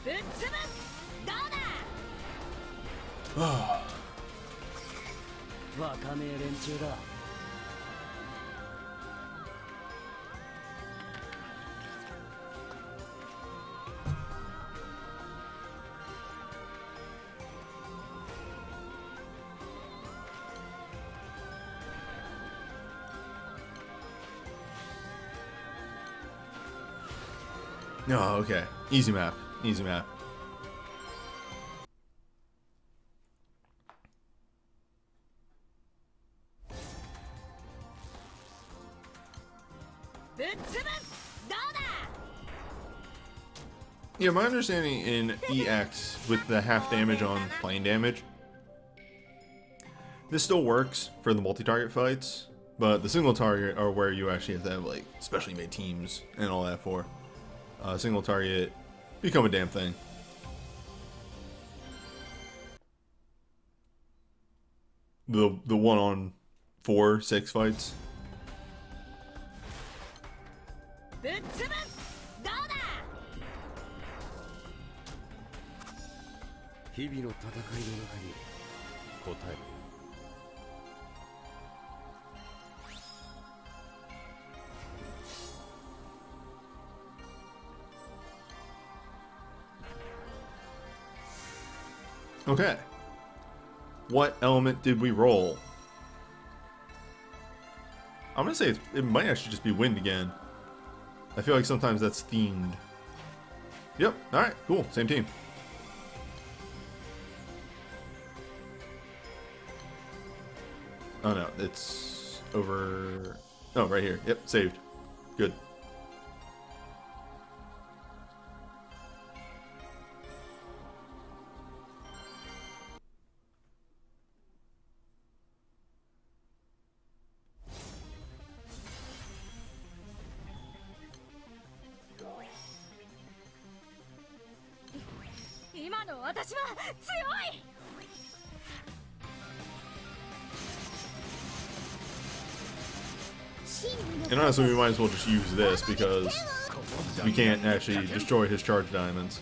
ぶっ潰す。どうだ。わかめえ連中だ。Oh, okay. Easy map. Easy map. Yeah, my understanding in EX with the half damage on plane damage, this still works for the multi-target fights, but the single target are where you actually have to have like specially made teams and all that for. Single target become a damn thing. The 1-on-4-6 fights. Okay. What element did we roll? I'm gonna say it might actually just be wind again. I feel like sometimes that's themed. Yep, alright, cool, same team. Oh no, it's over... Oh, right here. Yep, saved. Good. And honestly, we might as well just use this because we can't actually destroy his charge diamonds.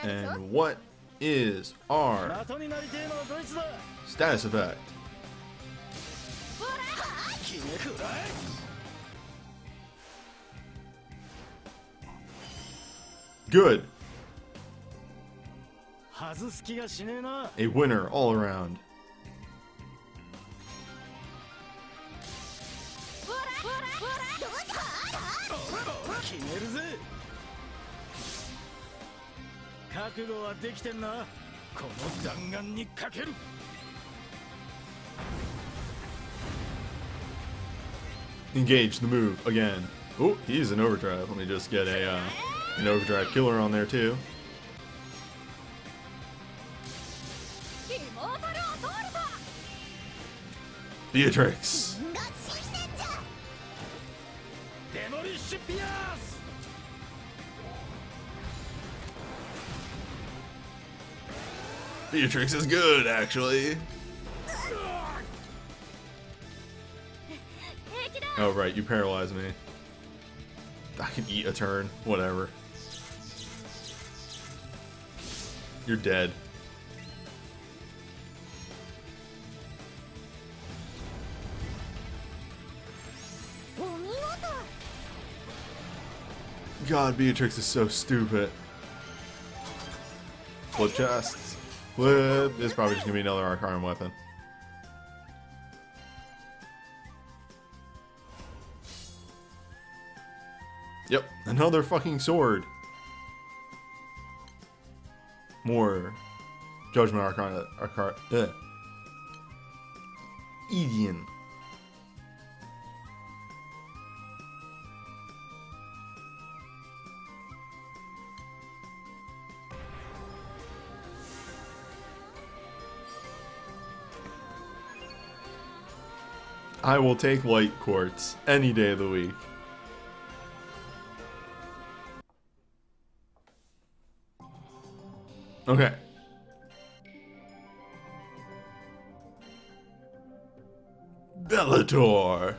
And what is our status effect? Good. A winner all around. Engage the move again. Oh, he's an overdrive. Let me just get a an overdrive killer on there too. Beatrix. Beatrix is good, actually. Oh, right, you paralyze me. I can eat a turn, whatever. You're dead. God, Beatrix is so stupid. Flip chests. Flip. This is probably just gonna be another Arcane weapon. Yep, another fucking sword. More Judgment Arcana. Edian. I will take light quartz any day of the week. Okay. Bellator.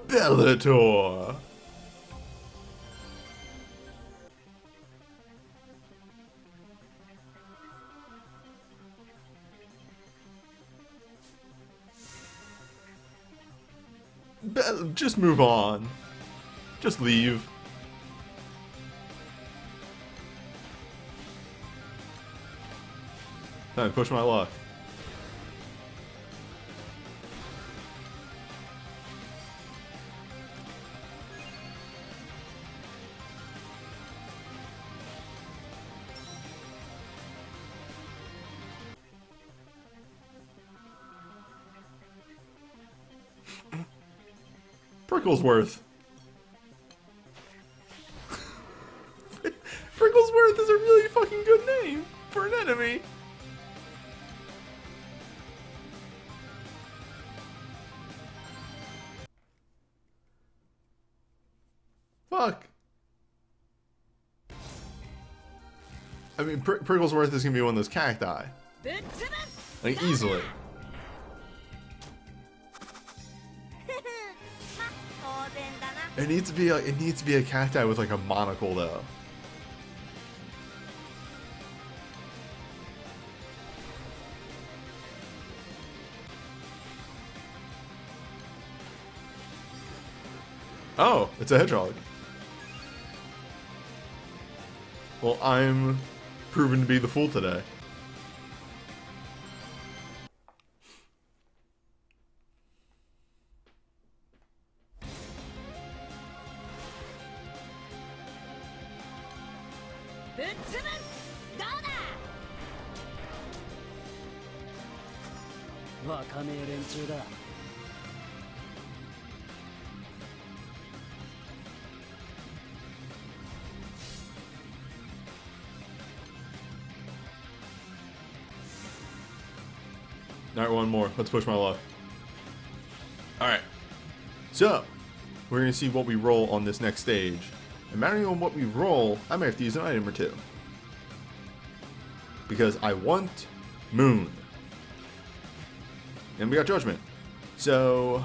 Bellator. Just move on. Just leave. Time to push my luck. Pricklesworth. Pricklesworth is a really fucking good name for an enemy. Fuck. I mean, Pricklesworth is gonna be one of those cacti. Like, easily. It needs to be a cacti with like a monocle though. Oh, it's a hedgehog. Well, I'm proven to be the fool today. Alright, one more. Let's push my luck. Alright. So, we're going to see what we roll on this next stage. And depending on what we roll, I might have to use an item or two. Because I want Moon. And we got Judgment. So,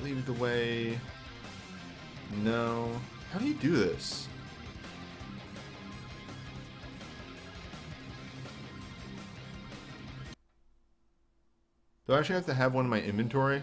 leave it the way... No. How do you do this? Do I actually have to have one in my inventory?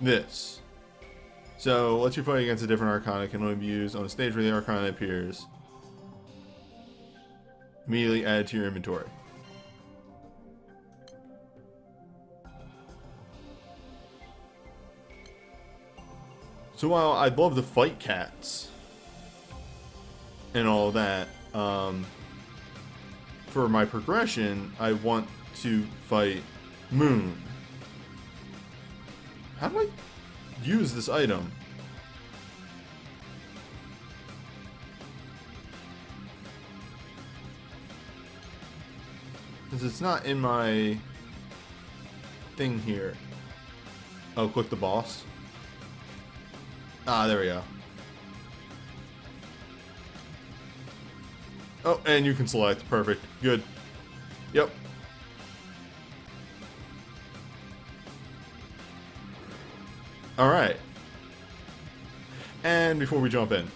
This. So, let's you fight against a different Arcana can only be used on a stage where the Arcana appears. Immediately add to your inventory. So while I'd love to fight cats and all that, for my progression, I want to fight Moon. How do I use this item? Because it's not in my thing here. Oh, click the boss. Ah, there we go. Oh, and you can select. Perfect. Good. Yep. Alright. And before we jump in.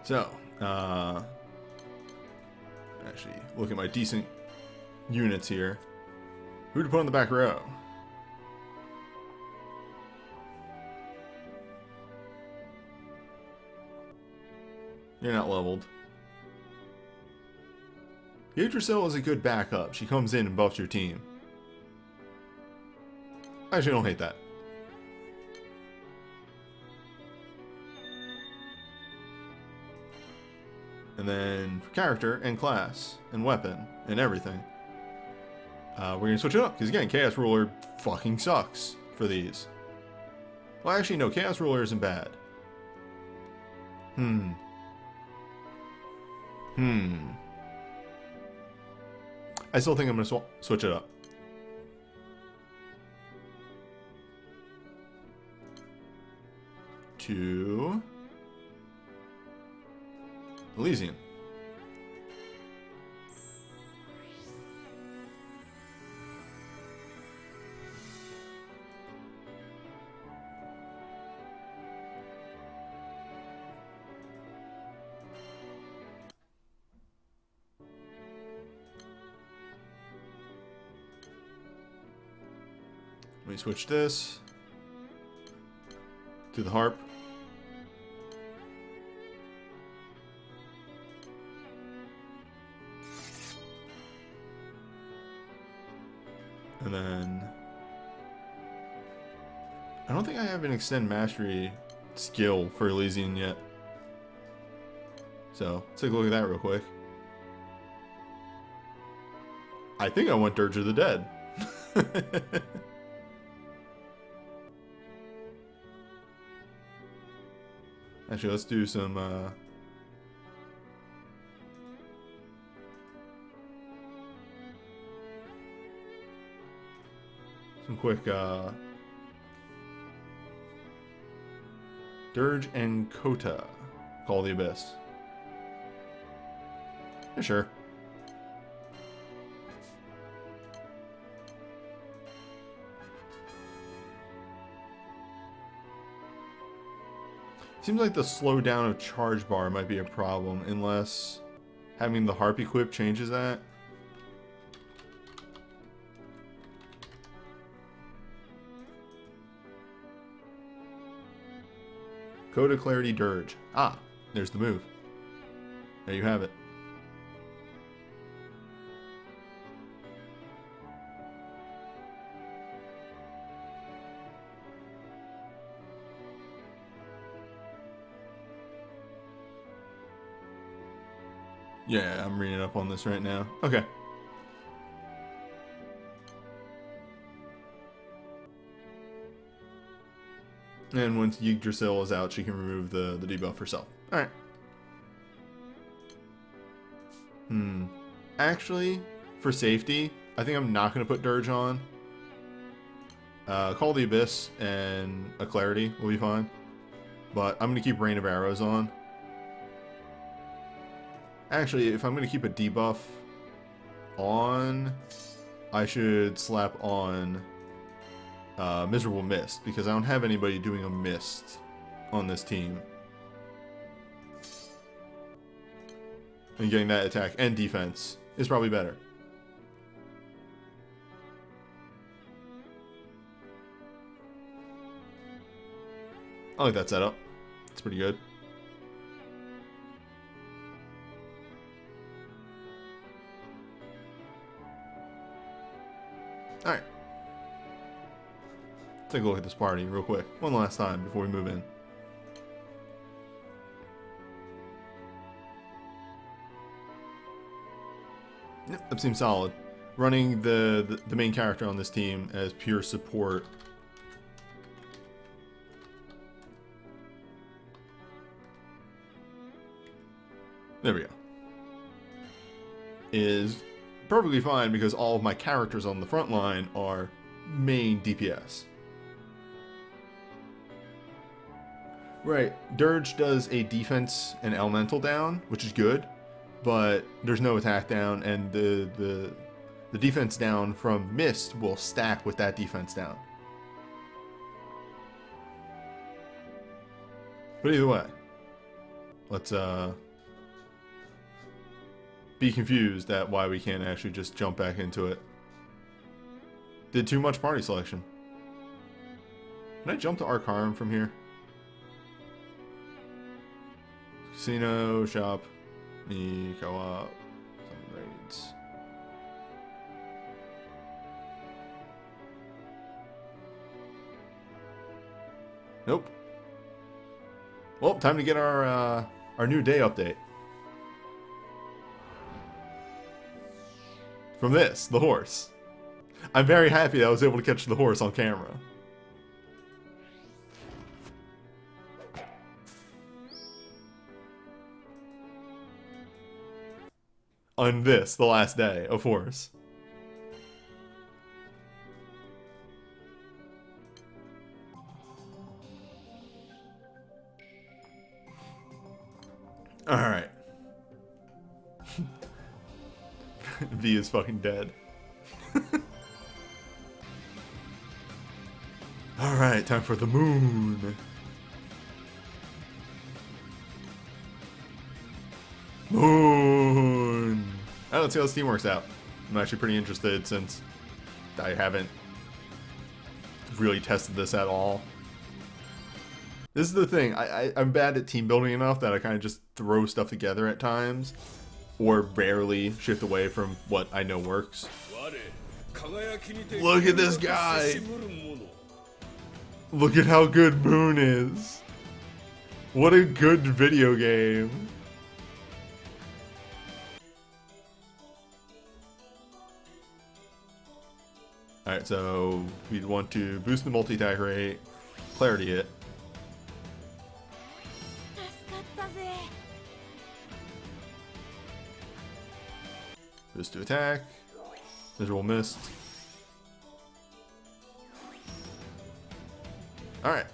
So, actually, look at my decent units here. Who to put on the back row? You're not leveled. Yggdrasil is a good backup. She comes in and buffs your team. I actually don't hate that. And then for character and class and weapon and everything, we're going to switch it up. Because again, Chaos Ruler fucking sucks for these. Well, actually, no. Chaos Ruler isn't bad. I still think I'm going to switch it up. To Elysian. Let me switch this to the harp. And then I don't think I have an extend mastery skill for Elysian yet. So let's take a look at that real quick. I think I want Dirge of the Dead. Actually, let's do some quick Dirge and Kota, Call of the Abyss. Yeah, sure. Seems like the slowdown of charge bar might be a problem, unless having the harp equipped changes that. Coda Clarity Dirge. Ah, there's the move. There you have it. Yeah, I'm reading up on this right now. Okay. And once Yggdrasil is out, she can remove the debuff herself. Alright. Actually, for safety, I think I'm not going to put Dirge on. Call the Abyss and a Clarity will be fine. But I'm going to keep Rain of Arrows on. Actually, if I'm going to keep a debuff on, I should slap on Miserable Mist, because I don't have anybody doing a mist on this team. And getting that attack and defense is probably better. I like that setup. It's pretty good. Alright. Take a look at this party real quick. One last time before we move in. Yep, that seems solid. Running the main character on this team as pure support. There we go. Is perfectly fine because all of my characters on the front line are main DPS. Right, Dirge does a defense and elemental down, which is good, but there's no attack down, and the defense down from Mist will stack with that defense down. But either way, let's be confused at why we can't actually just jump back into it. Did too much party selection. Can I jump to Arcarum from here? Casino, shop, me, co-op, some raids. Nope. Well, time to get our new day update. From this, the horse. I'm very happy that I was able to catch the horse on camera. On this, the last day, of course. Alright. V is fucking dead. Alright, time for the moon. Moon! Alright, let's see how this team works out. I'm actually pretty interested since I haven't really tested this at all. This is the thing, I'm bad at team building enough that I kind of just throw stuff together at times, or rarely shift away from what I know works. Look at this guy! Look at how good Moon is! What a good video game! Alright, so we'd want to boost the multi-attack rate, clarity it. Boost to attack. Visual mist. Alright.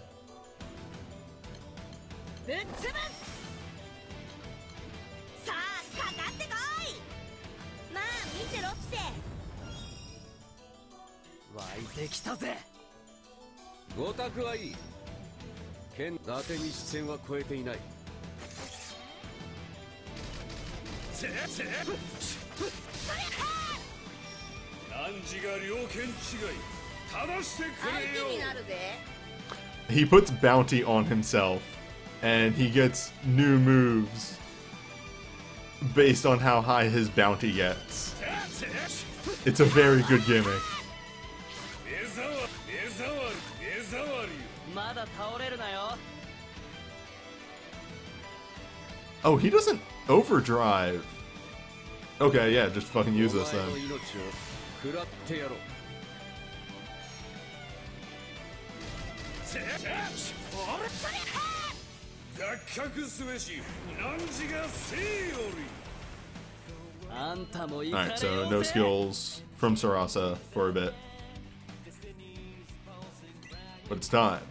He puts bounty on himself, and he gets new moves based on how high his bounty gets. It's a very good gimmick. Oh, he doesn't overdrive. Okay, yeah, just fucking use this then. Alright, so no skills from Sarasa for a bit. But it's time.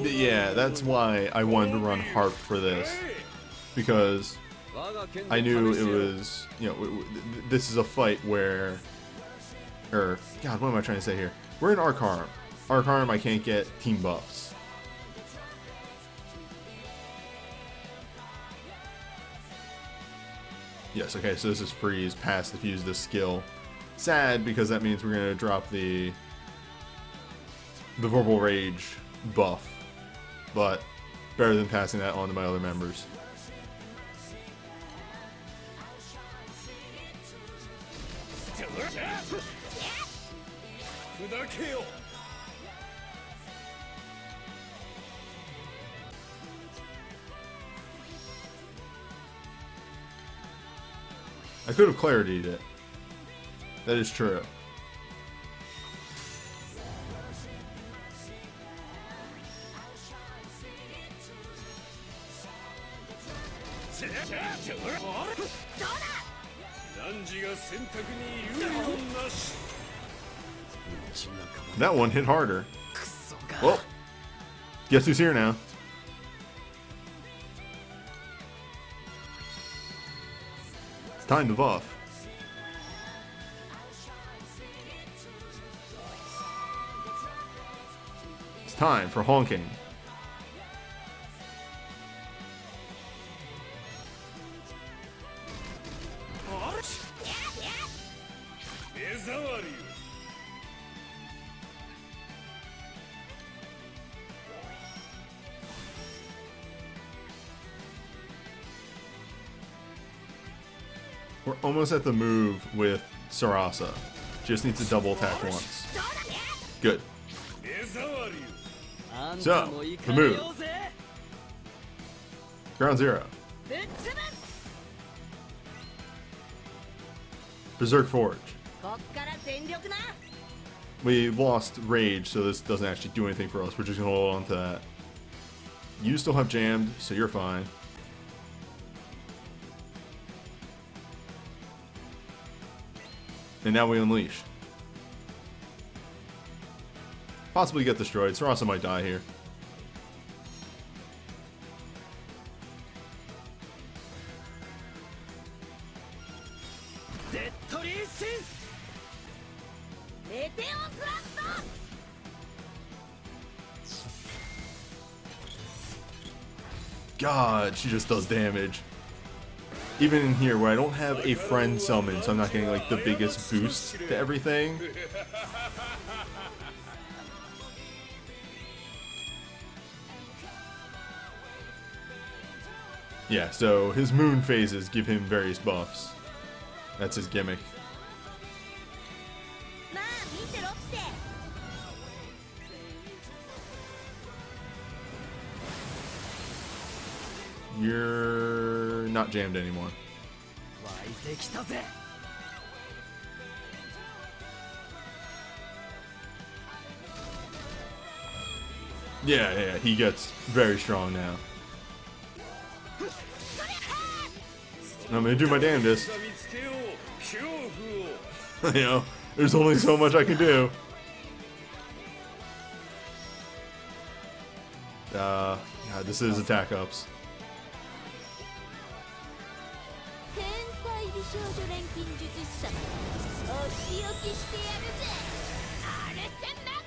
Yeah, that's why I wanted to run Harp for this, because I knew it was, you know, this is a fight where, or, God, what am I trying to say here? We're in Arcarum. Arcarum, I can't get team buffs. Yes, okay, so this is freeze, pass, diffuse this skill. Sad, because that means we're going to drop the verbal rage buff, but better than passing that on to my other members. I could have clarity'd it. That is true. That one hit harder. クソが Well, guess who's here now? It's time to buff. It's time for honking. We're almost at the move with Sarasa. Just needs to double attack once. Good. あん So, たも行 the かれ move. ようぜ Ground Zero. ぶっ潰す Berserk Forge. こっから全力な We lost Rage, so this doesn't actually do anything for us. We're just gonna hold on to that. You still have Jammed, so you're fine. And now we unleash. Possibly get destroyed. Sarasa might die here. God, she just does damage. Even in here where I don't have a friend summon, so I'm not getting like the biggest boost to everything. Yeah, so his moon phases give him various buffs. That's his gimmick. まあ見てろって You're not jammed anymore. 湧いてきたぜ Yeah, he gets very strong now. I'm gonna do my damnedest. You know, there's only so much I can do. God, this is attack ups. 天才美少女錬金術師様お仕置きしてやるぜアルセンマグ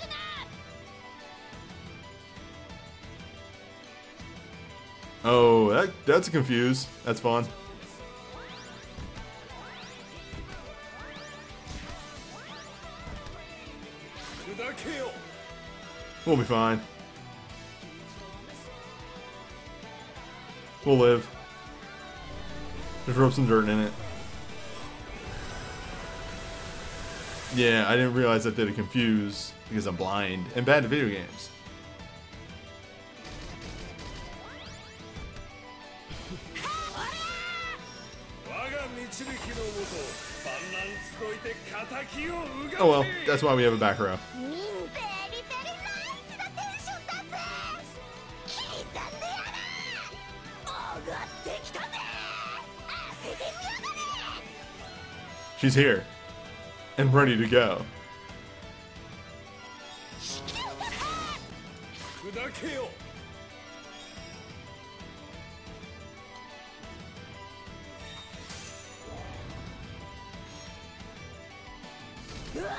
ナ Oh, that's a confuse. That's fun. We'll be fine. We'll live. Just rub some dirt in it. Yeah, I didn't realize that did a confuse because I'm blind and bad at video games. Oh well, that's why we have a back row. ミンベリベリナイスなテンションだぜ聞いたんだよな上がってきたぜアカデミアだね She's here and ready to go. うわ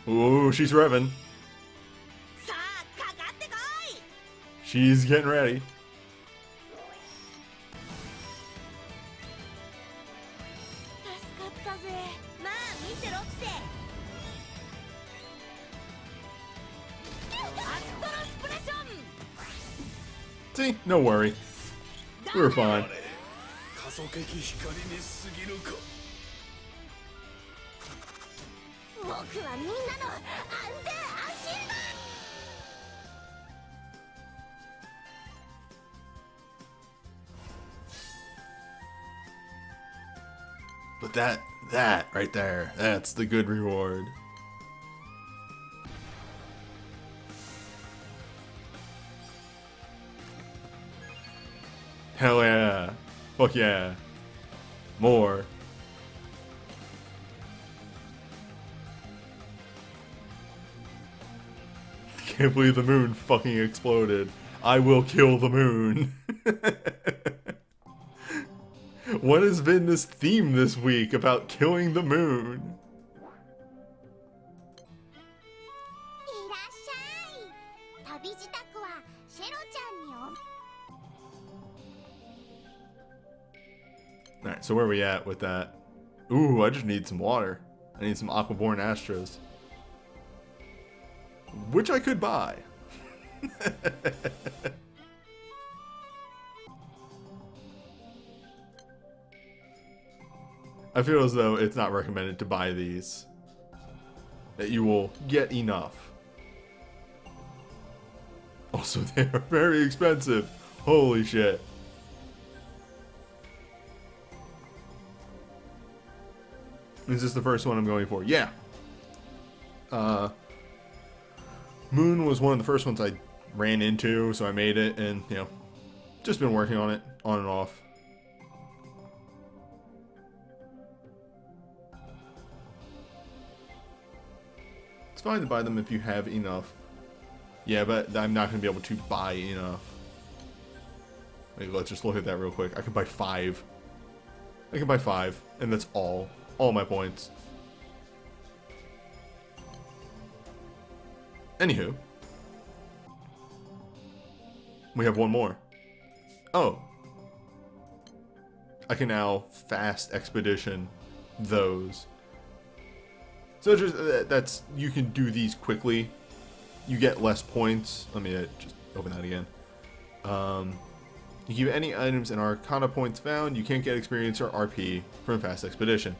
Ooh, she's revving. さあかかってこい She's getting ready. 助かったぜまあ見てろってアストロスプレッション See, no worry. We were fine. 加速的光に過ぎるか 僕はみんなの安全安心だ But that right there, that's the good reward. Hell yeah. Fuck yeah. More. can't believe the moon fucking exploded. I will kill the moon. What has been this theme this week about killing the moon? いらっしゃい。旅支度はシェロちゃんにお。 Alright, so where are we at with that? Ooh, I just need some water. I need some Aquaborn Astros. Which I could buy. I feel as though it's not recommended to buy these. That you will get enough. Also, they are very expensive. Holy shit. Is this the first one I'm going for? Yeah. Moon was one of the first ones I ran into, so I made it, and, you know, just been working on it, on and off. It's fine to buy them if you have enough. Yeah, but I'm not going to be able to buy enough. Wait, let's just look at that real quick. I can buy 5. I can buy 5, and that's all. All my points. Anywho. We have one more. Oh. I can now fast expedition those. So just that's, you can do these quickly. You get less points. Let me just open that again. You keep any items and Arcana points found. You can't get experience or RP from fast expedition.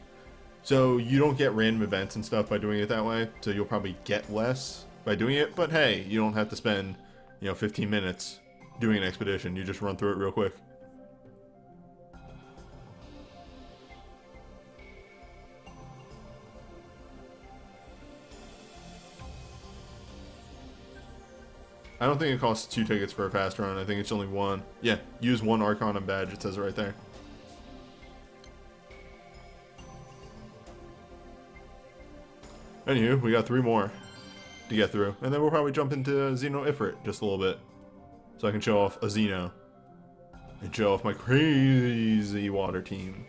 So you don't get random events and stuff by doing it that way. So you'll probably get less by doing it. But hey, you don't have to spend, 15 minutes doing an expedition. You just run through it real quick. I don't think it costs 2 tickets for a fast run. I think it's only 1. Yeah, use 1 Arcana badge. It says it right there. Anywho, we got 3 more to get through. And then we'll probably jump into Xeno Ifrit just a little bit. So I can show off a Xeno. And show off my crazy water team.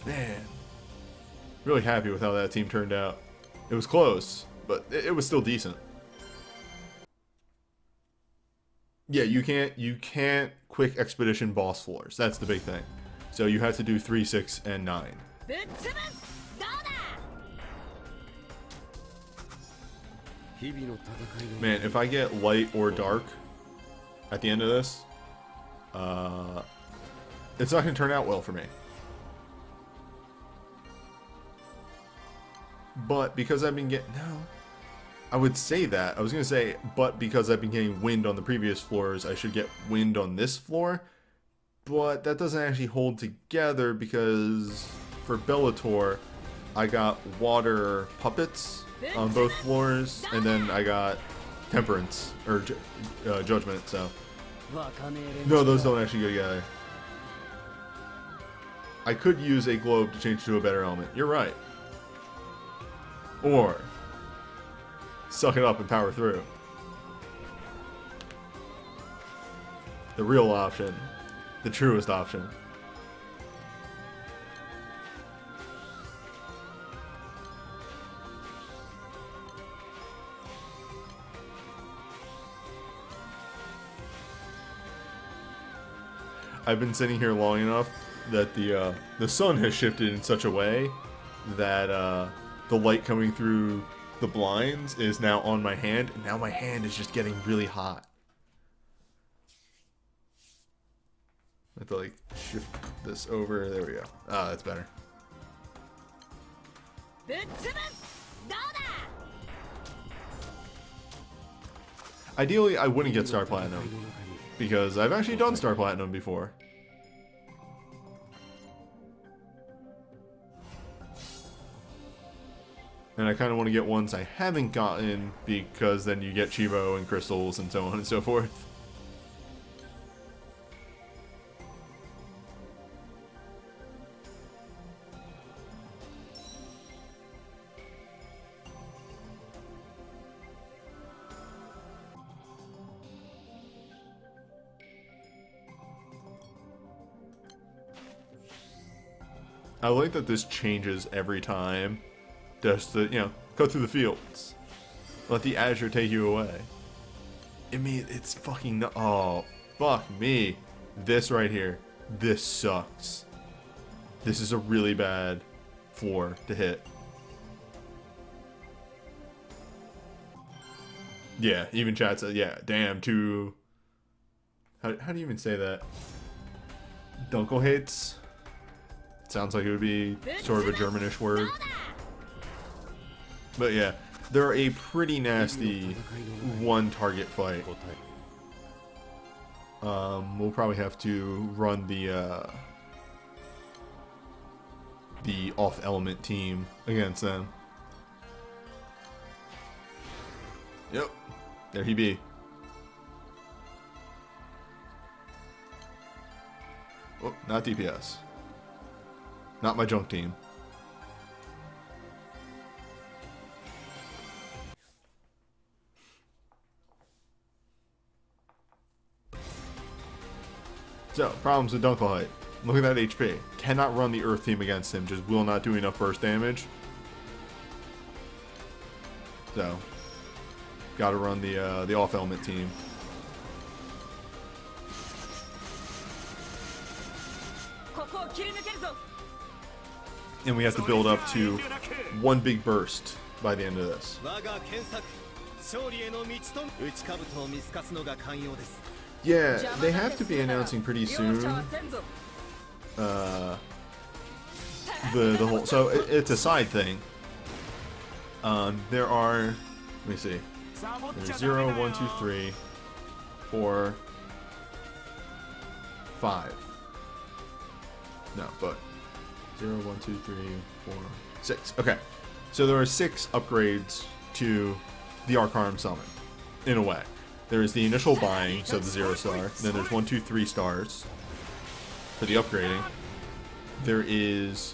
Man. Really happy with how that team turned out. It was close, but it was still decent. Yeah, you can't quick expedition boss floors. That's the big thing. So you have to do 3, 6, and 9. Man, if I get light or dark at the end of this, it's not going to turn out well for me. But because I've been getting... No. I would say that. I was going to say, but because I've been getting wind on the previous floors, I should get wind on this floor. But that doesn't actually hold together because for Bellator, I got water puppets on both floors, and then I got Temperance, or Judgment, so... No, those don't actually go together. I could use a globe to change to a better element. You're right. Or suck it up and power through. The real option. The truest option. I've been sitting here long enough that the sun has shifted in such a way that the light coming through the blinds is now on my hand, and now my hand is just getting really hot. I have to like shift this over. There we go. Ah, that's better. Ideally, I wouldn't get Star Platinum, because I've actually done Star Platinum before. And I kind of want to get ones I haven't gotten, because then you get Chivo and crystals and so on and so forth. I like that this changes every time. Just to, you know, go through the fields. Let the azure take you away. I mean, it's fucking... Oh, fuck me. This right here. This sucks. This is a really bad floor to hit. Yeah, even chat says, yeah, damn, too... How do you even say that? Dunkelhates? Sounds like it would be sort of a Germanish word. But yeah, they're a pretty nasty one-target fight. We'll probably have to run the off-element team against them. Yep, there he be. Oh, not DPS. Not my junk team. So, problems with Dunkelheit. Look at that HP. Cannot run the Earth team against him. Just will not do enough burst damage. So, gotta run the off-element team. And we have to build up to one big burst by the end of this. Yeah, they have to be announcing pretty soon. The whole, so it's a side thing. There are, let me see. There's 0, 1, 2, 3, 4, 5. No, but 0, 1, 2, 3, 4, 6. Okay, so there are 6 upgrades to the Arc Summon, in a way. There is the initial buying, so the 0 star. Then there's 1, 2, 3 stars for the upgrading. There is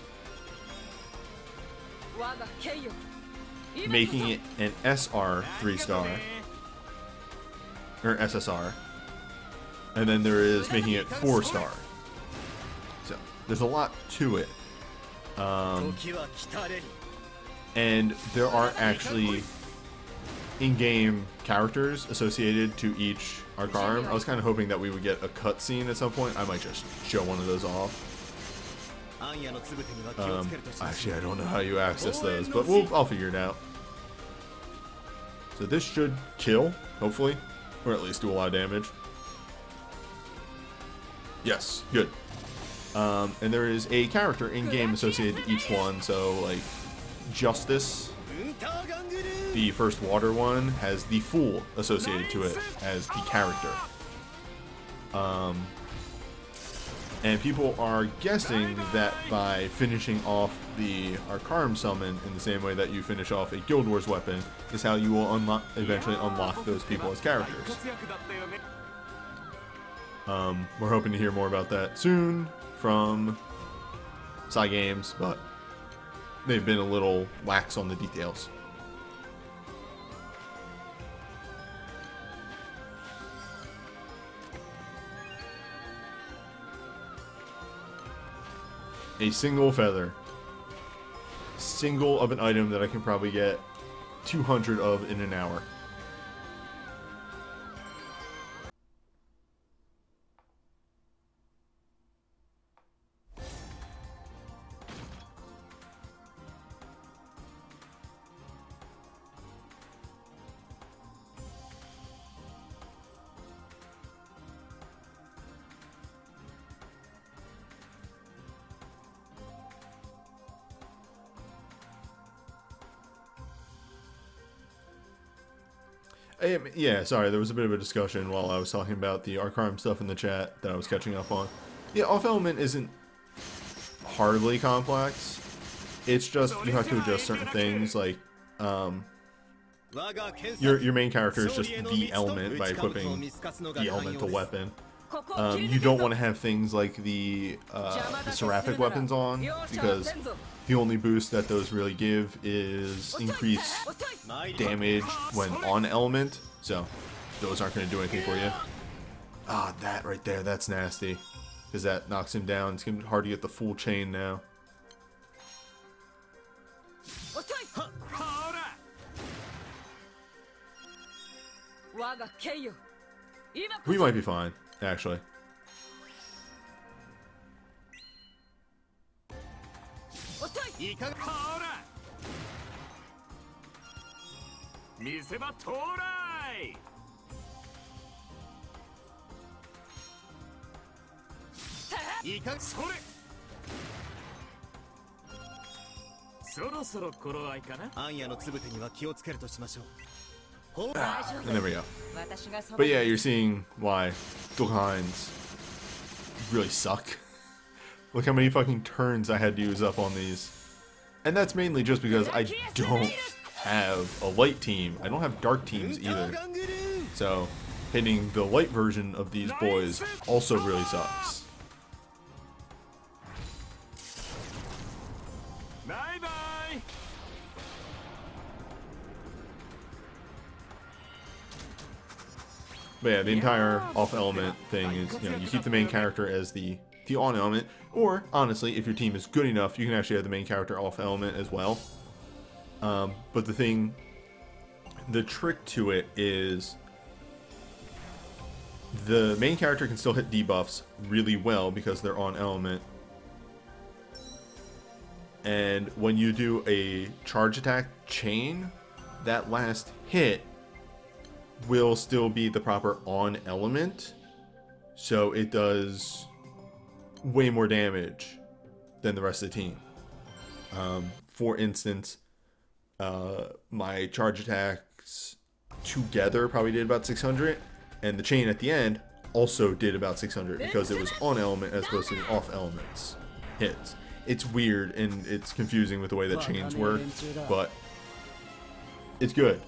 making it an SR 3 star, or SSR, and then there is making it 4 star. So there's a lot to it, and there are actually in-game characters associated to each Arcarm. I was kind of hoping that we would get a cutscene at some point. I might just show one of those off. Actually, I don't know how you access those, but I'll figure it out. So this should kill, hopefully, or at least do a lot of damage. Yes, good. And there is a character in-game associated to each one, so like Justice, the first water one, has the Fool associated to it as the character. And people are guessing that by finishing off the Arcarm summon in the same way that you finish off a Guild Wars weapon is how you will eventually unlock those people as characters. We're hoping to hear more about that soon from Cygames, but they've been a little lax on the details. A single feather. Single of an item that I can probably get 200 of in an hour. Yeah, sorry, there was a bit of a discussion while I was talking about the Arcarm stuff in the chat that I was catching up on. Yeah, off-element isn't hardly complex. It's just you have to adjust certain things, like your main character is just the element by equipping the elemental weapon. You don't want to have things like the seraphic weapons on, because the only boost that those really give is increase damage when on element, so those aren't going to do anything for you. Ah, that right there, that's nasty, because that knocks him down. It's going to be hard to get the full chain now. We might be fine, actually. And there we go. But yeah, you're seeing why Dokkan's really suck. Look how many fucking turns I had to use up on these. And that's mainly just because I don't have a light team. I don't have dark teams either. So hitting the light version of these boys also really sucks. But yeah, the entire off element thing is, you know, you keep the main character as the on element, or honestly, if your team is good enough, you can actually have the main character off element as well. But the trick to it is the main character can still hit debuffs really well because they're on element. And when you do a charge attack chain, that last hit will still be the proper on element, so it does way more damage than the rest of the team. For instance, my charge attacks together probably did about 600, and the chain at the end also did about 600 because it was on element as opposed to the off elements hits. It's weird and it's confusing with the way that chains work, but it's good.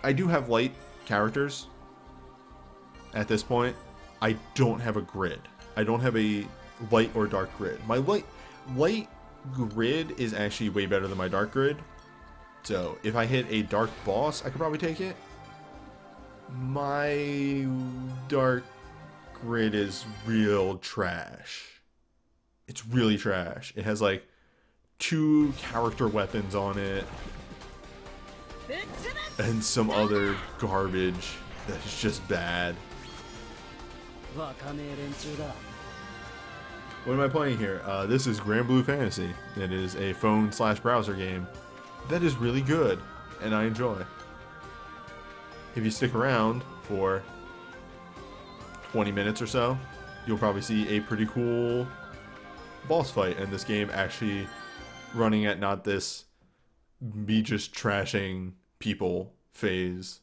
I do have light characters at this point. I don't have a grid. I don't have a light or dark grid. My light grid is actually way better than my dark grid. So if I hit a dark boss, I could probably take it. My dark grid is real trash. It's really trash. It has like 2 character weapons on it and some other garbage that's just bad. What am I playing here? This is Granblue Fantasy. It is a phone/browser game that is really good and I enjoy. If you stick around for 20 minutes or so, you'll probably see a pretty cool boss fight in this game actually running at not this me just trashing people phase.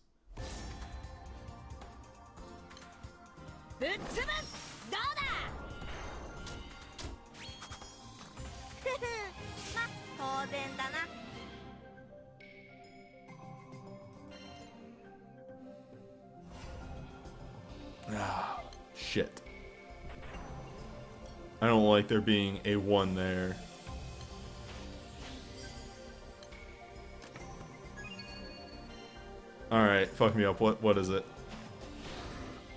Ah, shit. I don't like there being a 1 there. Alright, fuck me up. What is it?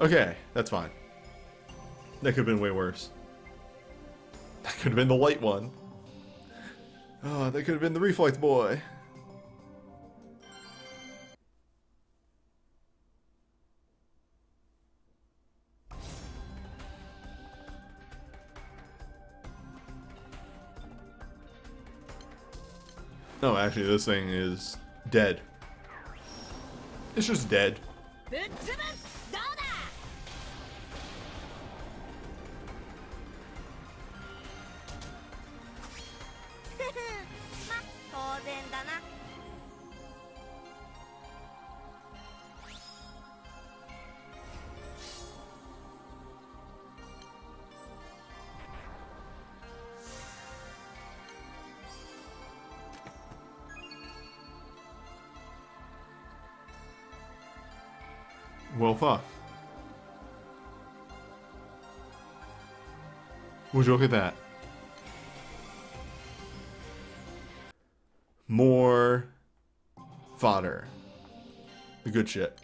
Okay, that's fine. That could have been way worse. That could have been the light one. Oh, that could have been the reflex boy. No, actually, this thing is dead. It's just dead. Well, fuck. Would you look at that? More fodder. The good shit.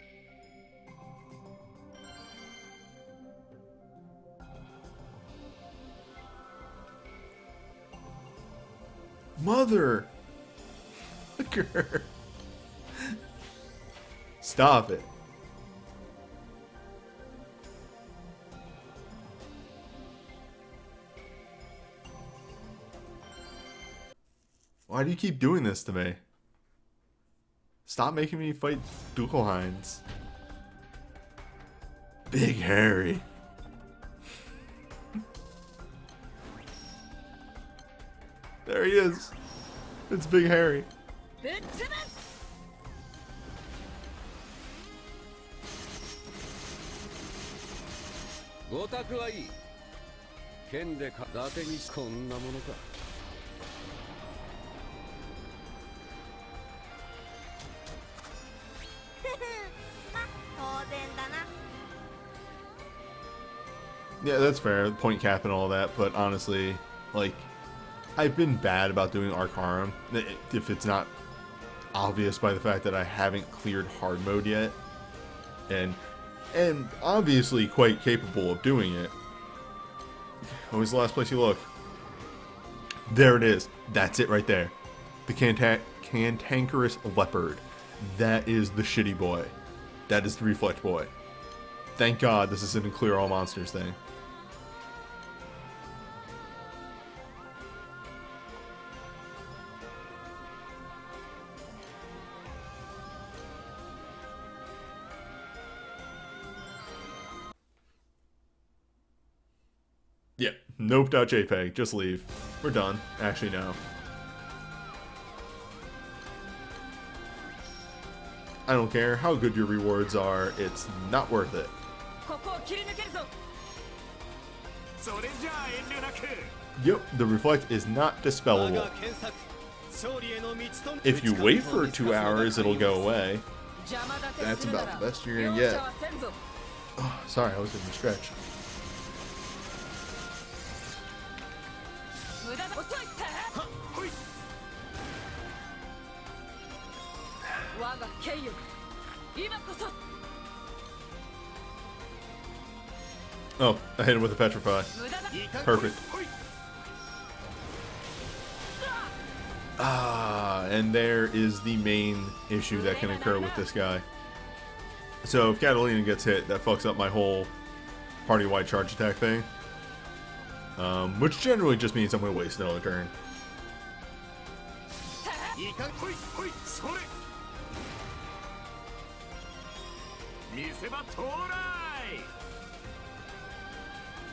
Mother! Look at her. Stop it. Why do you keep doing this to me? Stop making me fight Dukelheinz. Big Harry. There he is. It's Big Harry. ごたくはいい。剣でか伊達にこんなものか。ま、当然だな。 Yeah, that's fair. Point cap and all that, but honestly, like, I've been bad about doing Arcarum if it's not obvious by the fact that I haven't cleared hard mode yet, and obviously quite capable of doing it. Always the last place you look. There it is. That's it right there. The Cantankerous Leopard. That is the shitty boy. That is the Reflect boy. Thank God this isn't a clear all monsters thing. Yeah, nope.jpg, just leave. We're done. Actually, no. I don't care how good your rewards are, it's not worth it. Yep, the Reflect is not dispellable. If you wait for 2 hours, it'll go away. That's about the best you're gonna get. Oh, sorry, I was in the stretch. Oh, I hit him with a Petrify. Perfect. Ah, and there is the main issue that can occur with this guy. So if Catalina gets hit, that fucks up my whole party-wide charge attack thing. Which generally just means I'm going to waste another turn.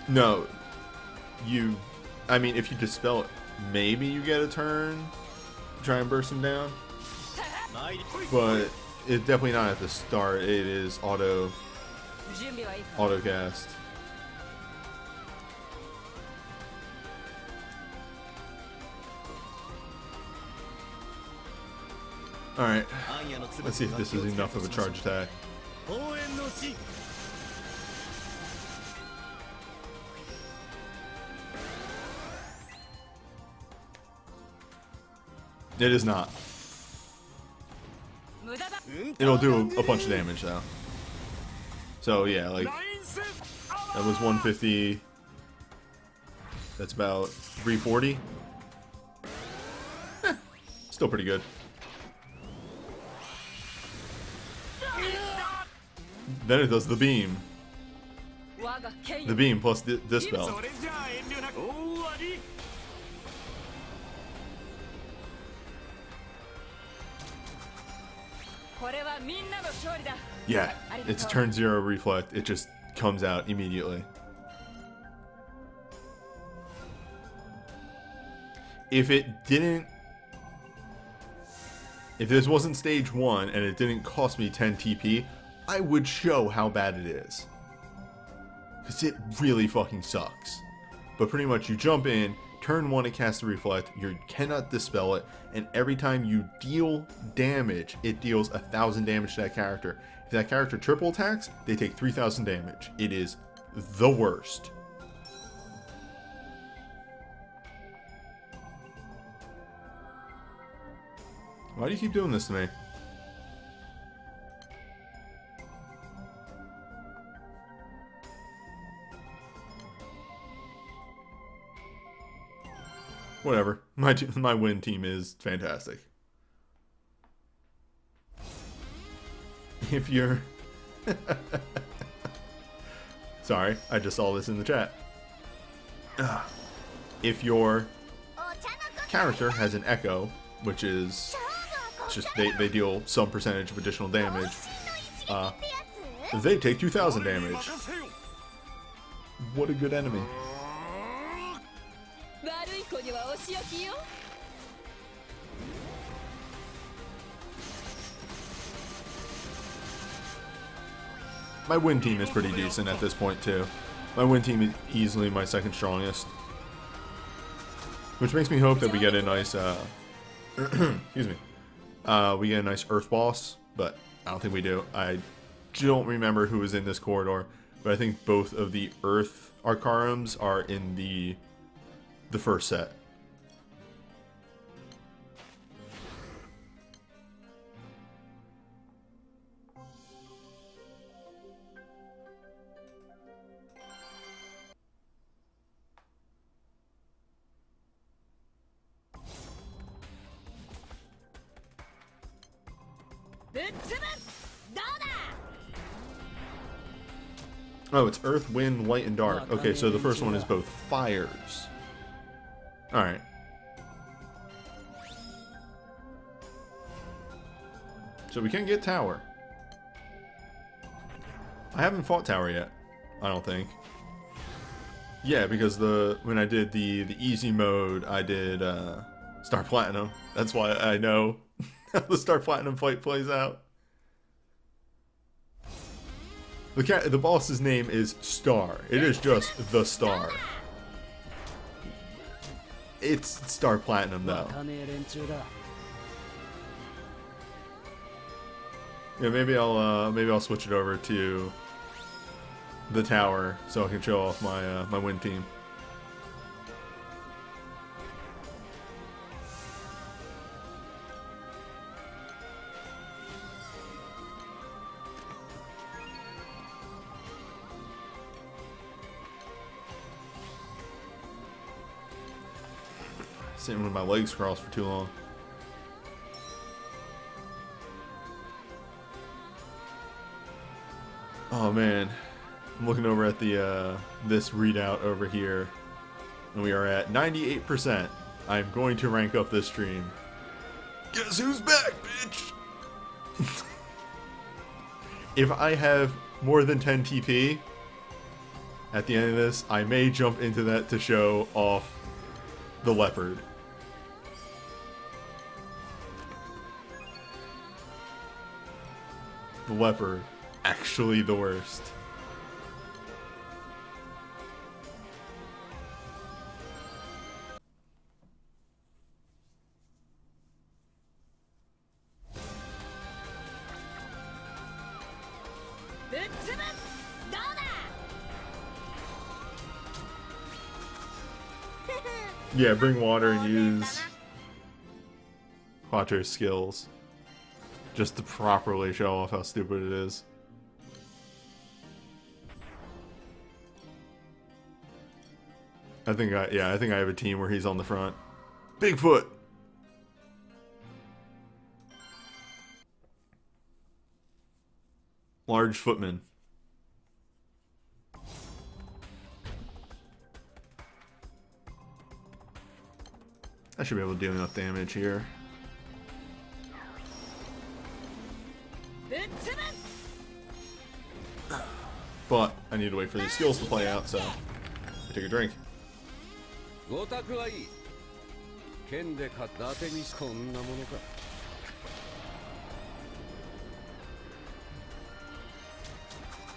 No, I mean, if you dispel it, maybe you get a turn to try and burst him down. But it's definitely not at the start. It is auto cast. Alright, let's see if this is enough of a charge attack. It is not. It'll do a bunch of damage though. So yeah, like, that was 150. That's about 340. Still pretty good. Then it does the beam. The beam plus dispel. Yeah, it's turn 0 reflect. It just comes out immediately. If this wasn't stage 1 and it didn't cost me 10 TP, I would show how bad it is. Because it really fucking sucks. But pretty much you jump in, turn 1 it casts the reflect, you cannot dispel it, and every time you deal damage, it deals 1,000 damage to that character. If that character triple attacks, they take 3,000 damage. It is the worst. Why do you keep doing this to me? Whatever. My win team is fantastic. If you're... Sorry, I just saw this in the chat. If your character has an echo, which is just they deal some percentage of additional damage, they take 2,000 damage. What a good enemy. My win team is pretty decent at this point too. My win team is easily my second strongest, which makes me hope that we get a nice excuse me, we get a nice earth boss, but I don't think we do. I don't remember who was in this corridor, but I think both of the earth Arcarums are in the first set. Oh, it's Earth, Wind, Light, and Dark. Okay, so the first one is both fires. Alright. So we can get Tower. I haven't fought Tower yet, I don't think. Yeah, because when I did the easy mode, I did Star Platinum. That's why I know how the Star Platinum fight plays out. The boss's name is Star. It is just the Star. It's Star Platinum though. Yeah, maybe I'll switch it over to the Tower so I can show off my my win team. Sitting with my legs crossed for too long. Oh man, I'm looking over at the this readout over here, and we are at 98%. I'm going to rank up this stream. Guess who's back, bitch? If I have more than 10 TP at the end of this, I may jump into that to show off the leopard. The leopard, actually the worst. Yeah, bring water and use Quattro's skills. Just to properly show off how stupid it is. I think I have a team where he's on the front. Bigfoot! Large footman. I should be able to do enough damage here. But I need to wait for these skills to play out, so I take a drink.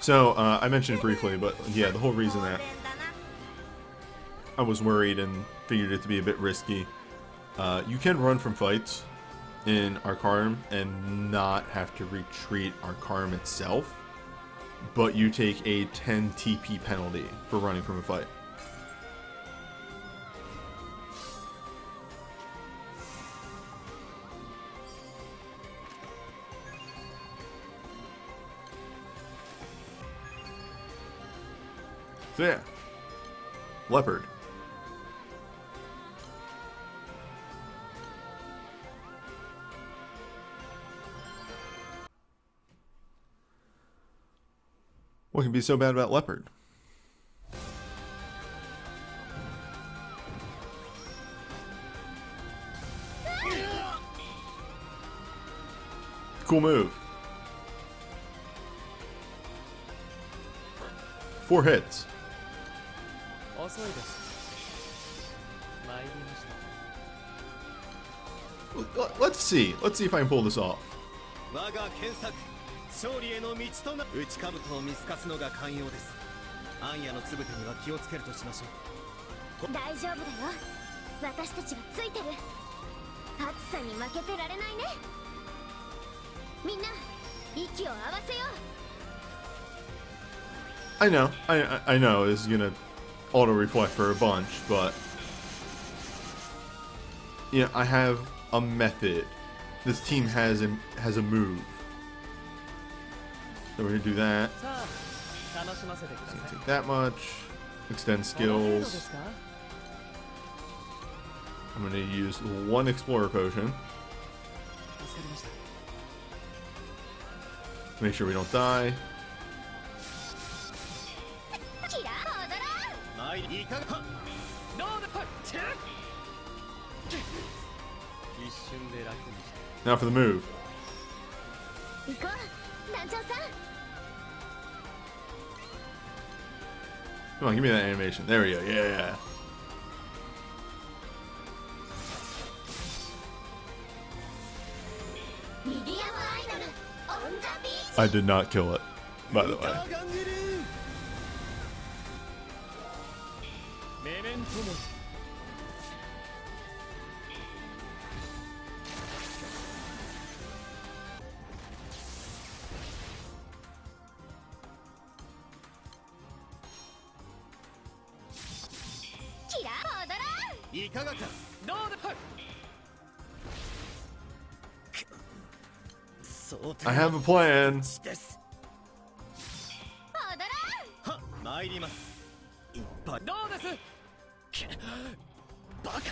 So I mentioned it briefly, but yeah, the whole reason that I was worried and figured it to be a bit risky, you can run from fights in Arcarm and not have to retreat Arcarm itself, but you take a 10 TP penalty for running from a fight. So yeah, leopard. What can be so bad about Leopard? Cool move. 4 hits. Let's see. Let's see if I can pull this off. 我が検索勝利への道とな内兜を見透かすのが寛容です。暗夜のつぶてには気をつけるとしましょう。大丈夫だよ。私たちがついてる。暑さに負けてられないね。みんな息を合わせよう。 I know. I know this is gonna auto reflect for a bunch, but yeah, I have a method. This team has a move. So we're gonna do that. Doesn't take that much. Extend skills. I'm gonna use 1 explorer potion. Make sure we don't die. キラー踊ろう。参りいかがどうだ一瞬で楽にして Now for the move. 行こう、団長さん。 Come on, give me that animation. There we go. Yeah. ミディアムアイドル、オンザビーチ。 I did not kill it, by the way. メメントモリ キラー踊ろう。いかがかどうだ I have a plan. です踊ろう。は参りますいっぱいどうですバカな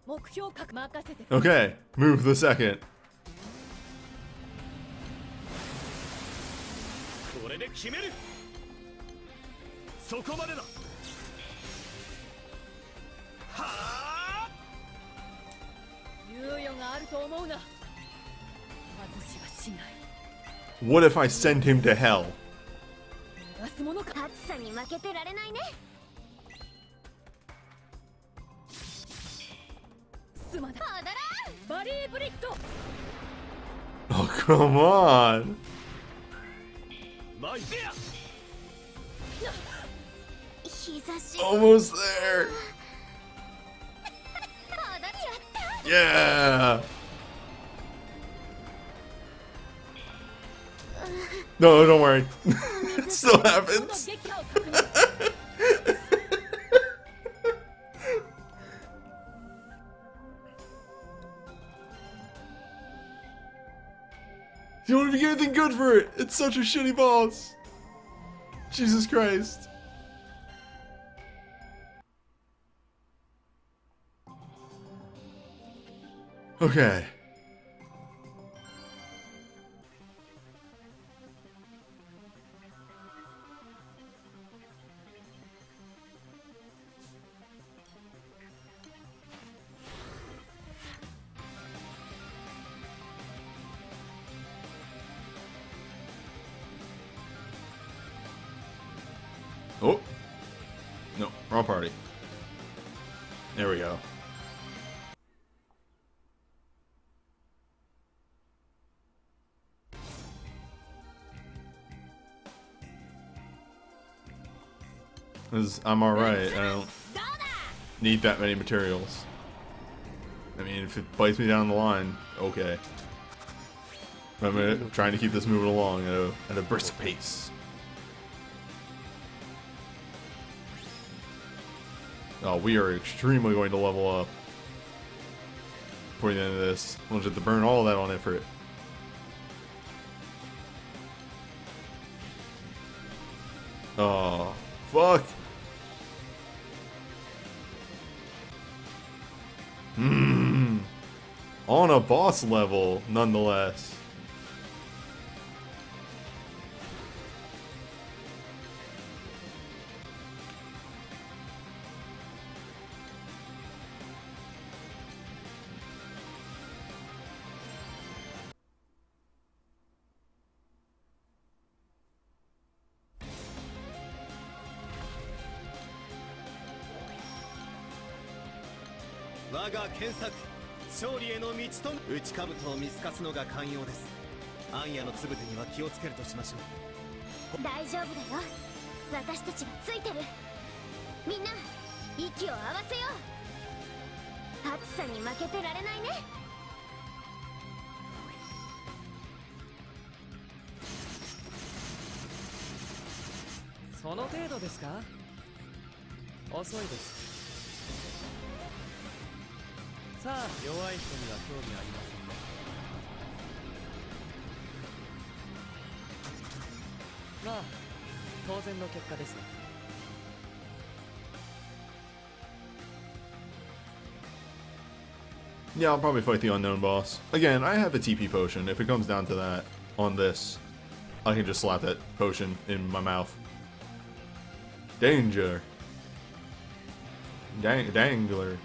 目標角任せて。 Okay, move the second. これで決めるそこまでだはあ猶予があると思うな。私はしない。 What if I send him to hell? 逃すものか。暑さに負けてられないね。すまない。踊ろう。バリーブリッド。 Oh, come on. マイデア日差し。 Almost there. 踊り Yeah. No, don't worry. It still happens. You don't even get anything good for it. It's such a shitty boss. Jesus Christ. Okay. Oh. No, wrong party. There we go. I'm alright. I don't need that many materials. I mean, if it bites me down the line, okay. I'm trying to keep this moving along at a brisk pace. Oh, we are extremely going to level up before the end of this. We'll just have to burn all of that on Ifrit. Oh, fuck. On a boss level, nonetheless. 我が検索勝利への道と内兜を見透かすのが寛容です。暗夜のつぶてには気をつけるとしましょう。大丈夫だよ、私たちがついてる。みんな息を合わせよう。暑さに負けてられないね。その程度ですか？遅いです。さあ、弱い人には興味ありませんね。まあ当然の結果ですね。Yeah, I'll probably fight the unknown boss. Again, I have a TP potion. If it comes down to that, on this, I can just slap that potion in my mouth. Danger. Dangler.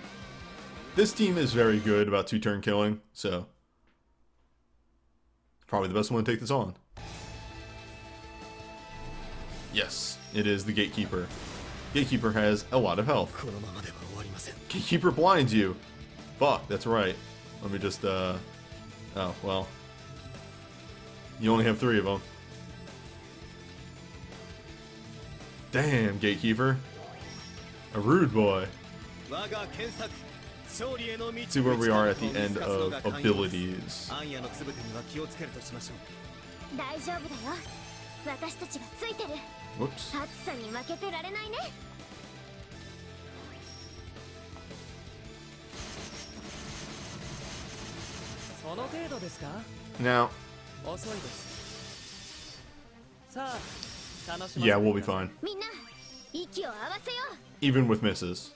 This team is very good about 2-turn killing, so probably the best one to take this on. Yes, it is the Gatekeeper. Gatekeeper has a lot of health. Gatekeeper blinds you. Fuck, that's right. Let me just, oh, well. You only have 3 of them. Damn, Gatekeeper. A rude boy. See where we are at the end of abilities. 大丈夫だよ、私たちがついてる。 Whoops. 暑さに負けてられないね。その程度ですか？ Now, 遅いです。さあ、楽しませてください。 yeah, we'll be fine. みんな息を合わせよう。 Even with misses.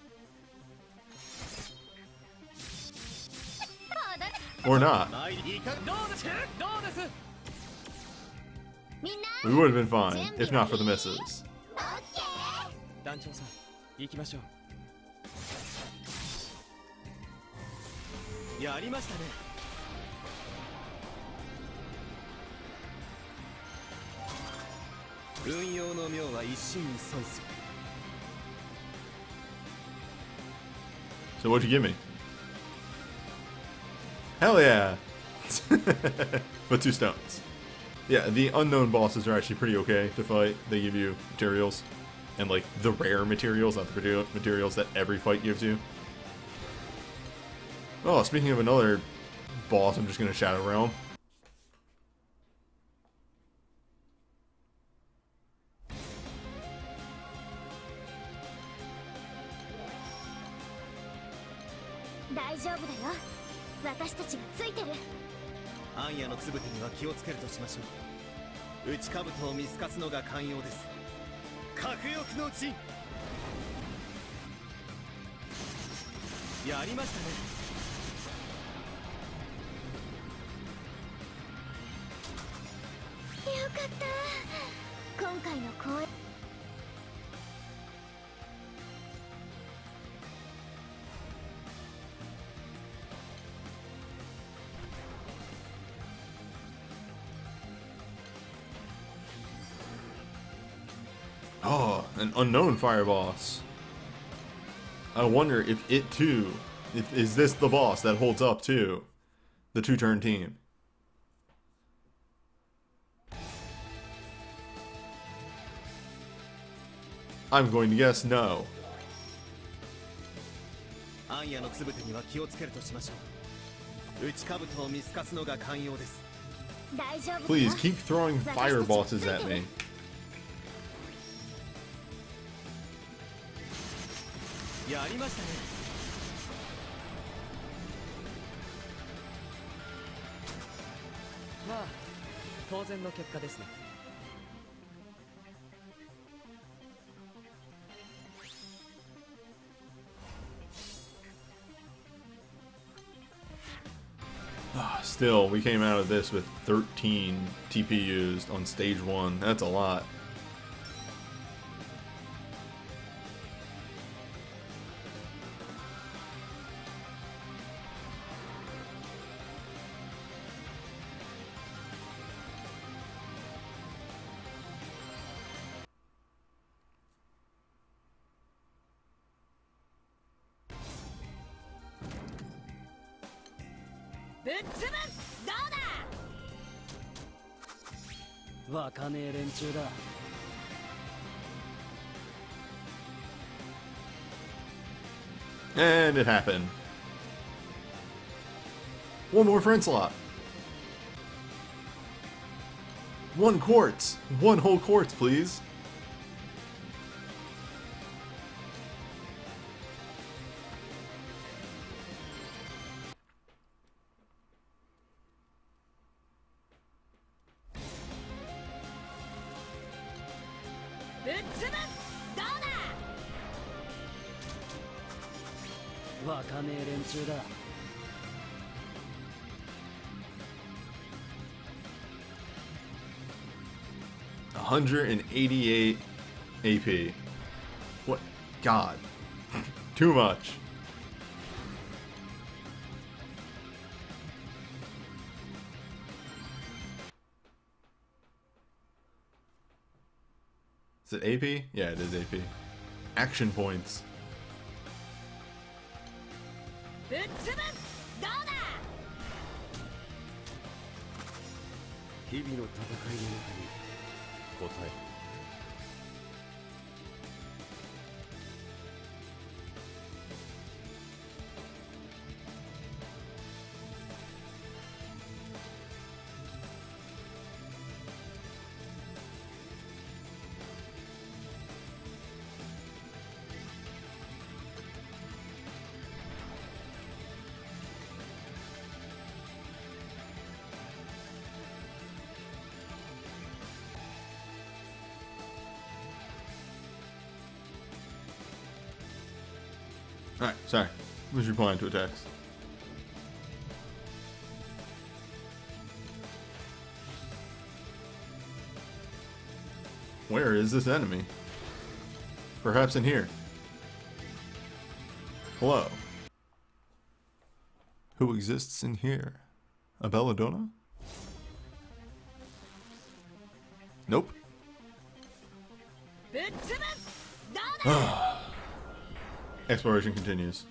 Or not. どうです？ みんな We would have been fine, if not for the misses. オッケー。団長さん、行きましょう。やりましたね。運用の妙は一心に相す。 So what'd you give me? Hell yeah! But 2 stones. Yeah, the unknown bosses are actually pretty okay to fight. They give you materials. And like the rare materials, not the materials that every fight gives you. Oh, speaking of another boss, I'm just gonna Shadow Realm.「暗夜のつぶてには気をつけるとしましょう。内兜を見透かすのが寛容です。核欲の陣。やりましたね。よかった。今回の公演。 Oh, an unknown fire boss. I wonder if it too, is this the boss that holds up to the 2-turn team? I'm going to guess no. Please keep throwing fire bosses at me. Still, we came out of this with 13 TP used on stage 1. That's a lot. ぶっ潰す。どうだ。わかねえ連中だ。And it happened. One more friend slot. One quartz. One whole quartz, please. Butsubu, わかねえ連中だ。$188 AP. What? God. Too much. Is it AP? Yeah, it is AP. Action points. ぶっ潰す。どうだ。日々の戦いの中に答える。Alright, sorry. Was replying to a text. Where is this enemy? Perhaps in here. Hello. Who exists in here? A belladonna? Nope. ぶっ潰す。どうだ。 Exploration continues.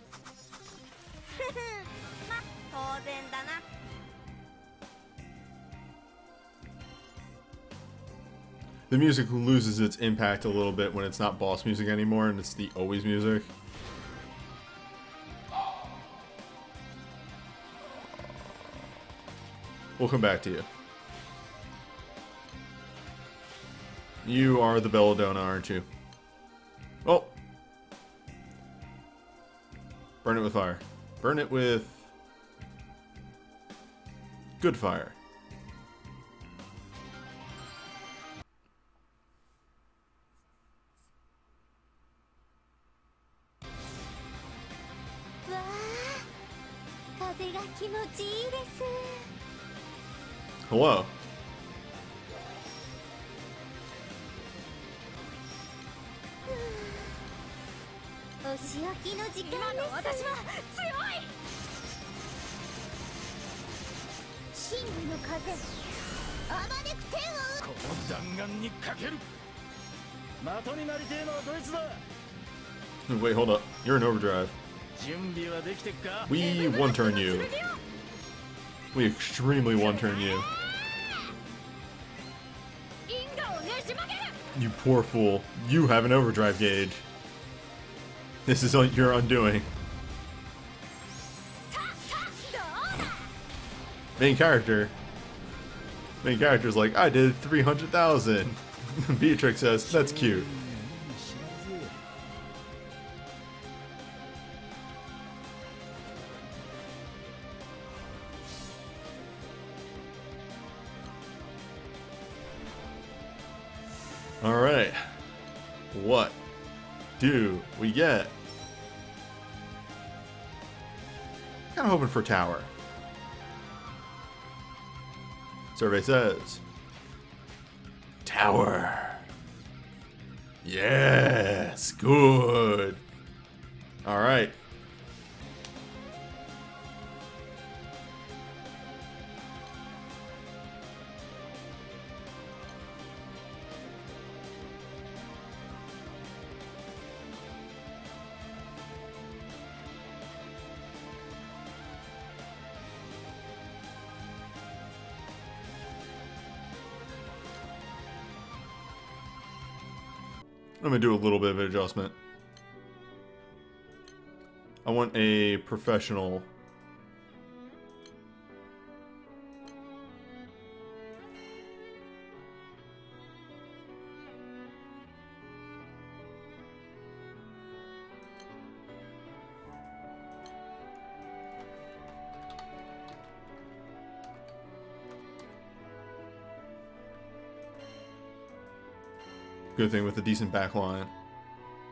ま、当然だな。 The music loses its impact a little bit when it's not boss music anymore and it's the always music. We'll come back to you. You are the belladonna, aren't you? Oh! Burn it with fire. Burn it with... good fire. Wow, 風が気持ちいいです。 Hello. お仕置きの時間です。今の私は強い。真理の風、あまねく天を。この弾丸にかける。的になりてえのはどいつだ。 Wait, hold up. You're in overdrive. 準備はできてっか。 We one-turn you. We extremely one-turn you. 因果をねじ曲げる。 You poor fool. You have an overdrive gauge. This is your undoing. たたどう。 Main character's like, I did 300,000. Beatrix says, that's cute. Alright. What do we get? Kinda hoping for tower. Survey says tower. Yes, good. Alright. I'm gonna do a little bit of an adjustment. I want a professional. Good thing with a decent back line.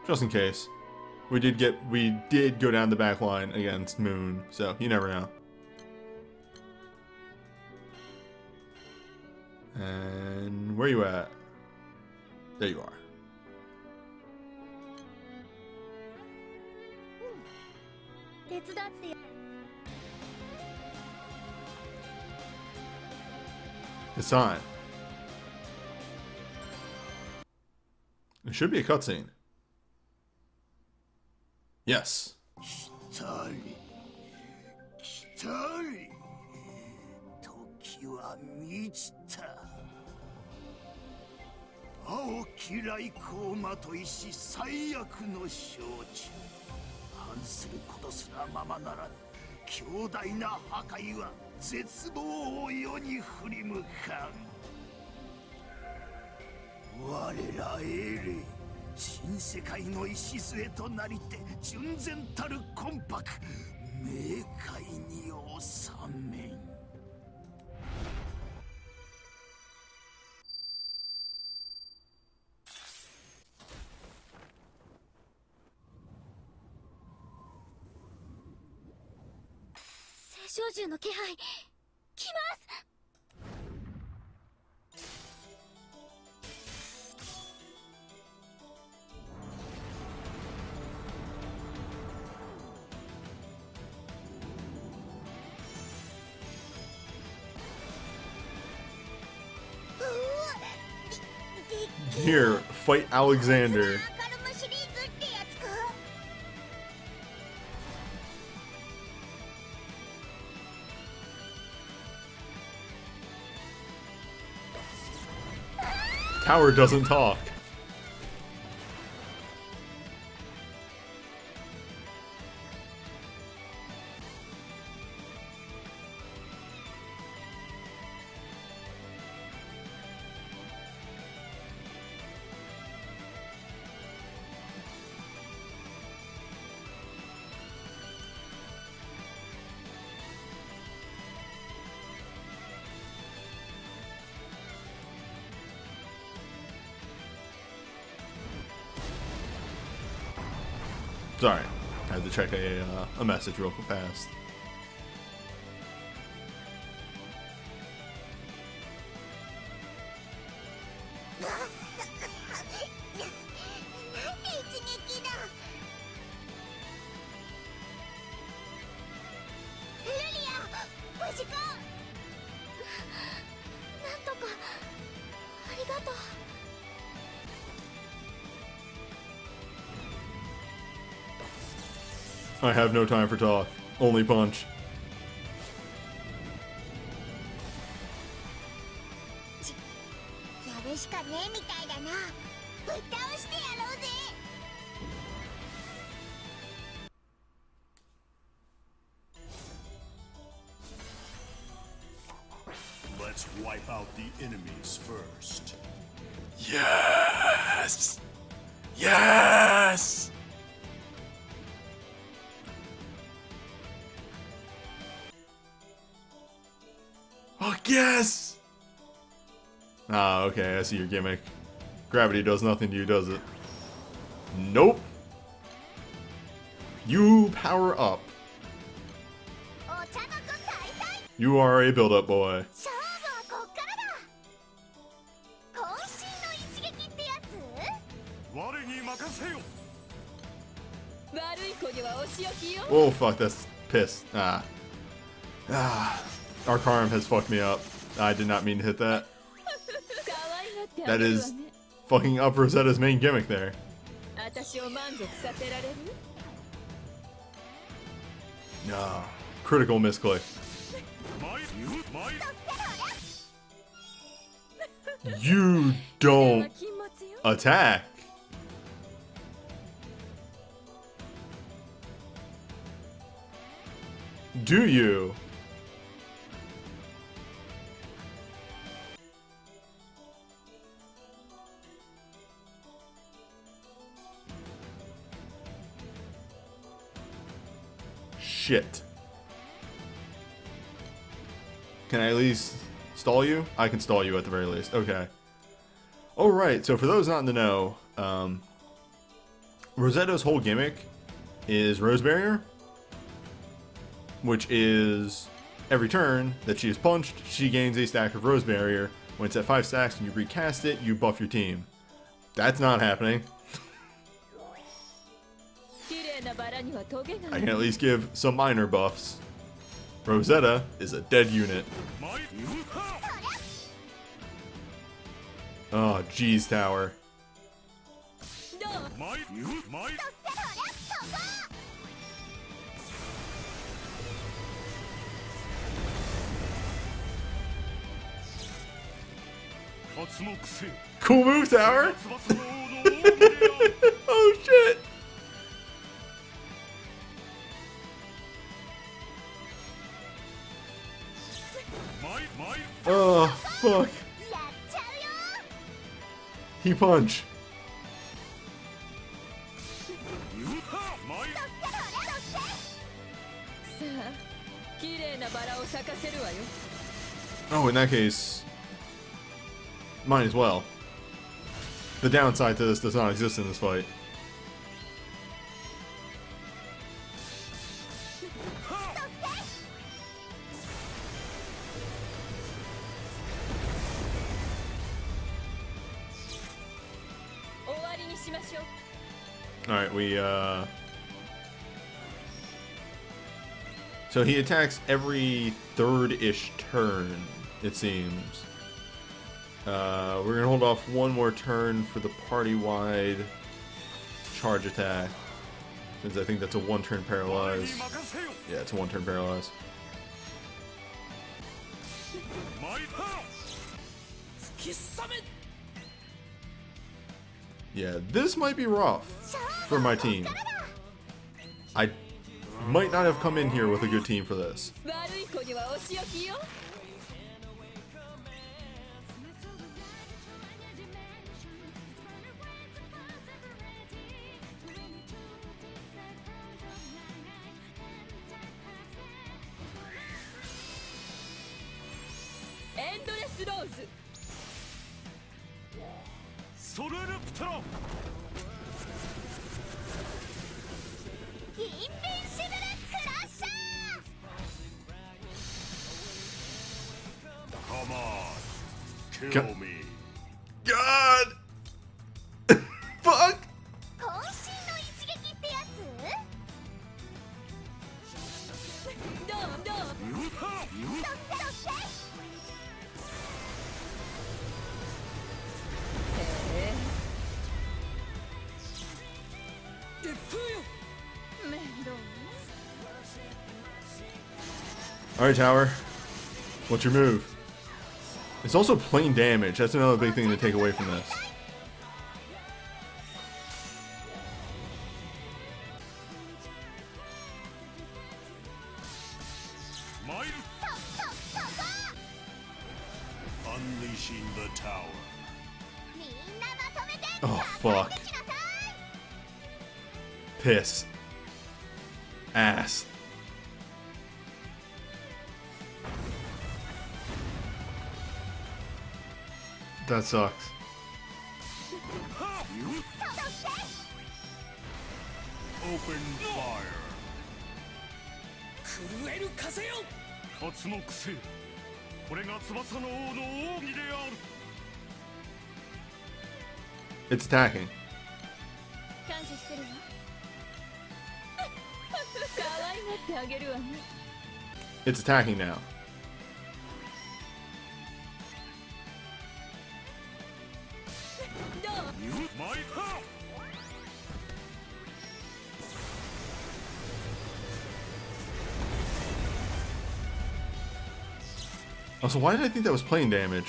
Just in case. We did go down the back line against Moon, so you never know. And where you at? There you are. It's time. It should be a cutscene. Yes. 来たり来たり時は満ちた青き来光をまといし最悪の象徴反することすらままならぬ強大な破壊は絶望を世に振り向かん我ら英霊新世界の礎となりて純然たる魂魄冥界に収めん聖少獣の気配来ます。Here, fight Alexander. Tower doesn't talk. Sorry, I had to check a message real fast. I have no time for talk. Only punch. Let's wipe out the enemies first. Yes! Yes! Fuck yes! Ah, okay, I see your gimmick. Gravity does nothing to you, does it? Nope. You power up. You are a build-up boy. Oh fuck, that's pissed. Our Arm has fucked me up. I did not mean to hit that. That is fucking up Rosetta's main gimmick there. No. Critical misclick. You don't attack. Do you? Shit. Can I at least stall you? I can stall you at the very least. Okay. Alright, so for those not in the know, Rosetta's whole gimmick is Rose Barrier, which is every turn that she is punched, she gains a stack of Rose Barrier. When it's at 5 stacks and you recast it, you buff your team. That's not happening. I can at least give some minor buffs. Rosetta is a dead unit. Oh, jeez, tower. Cool move, tower. Oh shit. Oh fuck. He punch. Oh, in that case, might as well. The downside to this does not exist in this fight. Alright, so he attacks every third-ish turn, it seems. We're gonna hold off one more turn for the party-wide charge attack, since I think that's a one-turn paralyze. Yeah, it's a one-turn paralyze. Yeah, this might be rough for my team. I might not have come in here with a good team for this. Come on, kill God. me. God! Fuck! Alright, tower. What's your move? It's also plain damage. That's another big thing to take away from this. Unleashing the tower. Oh, fuck. Piss. Ass. That sucks. Open fire. It's attacking. It's attacking now. Oh, so why did I think that was plain damage?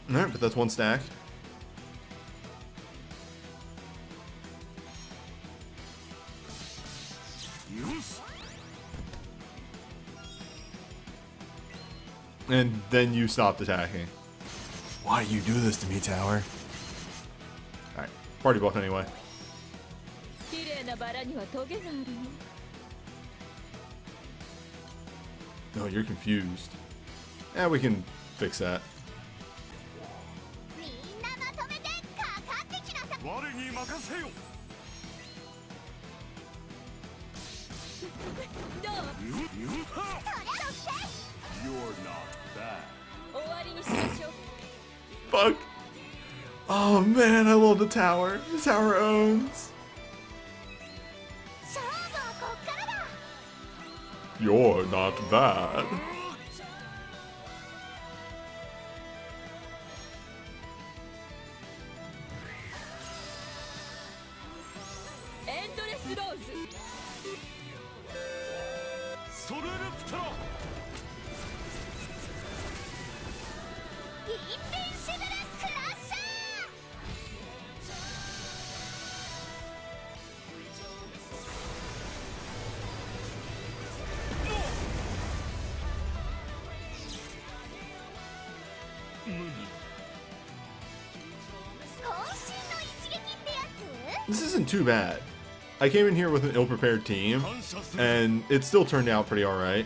Alright, but that's one stack. And then you stopped attacking. Why do you do this to me, Tower? Alright, party buff anyway. No, you're confused. Yeah, we can fix that. Fuck. Oh man, I love the tower. The tower owns. You're not bad. This isn't too bad. I came in here with an ill-prepared team, and it still turned out pretty alright.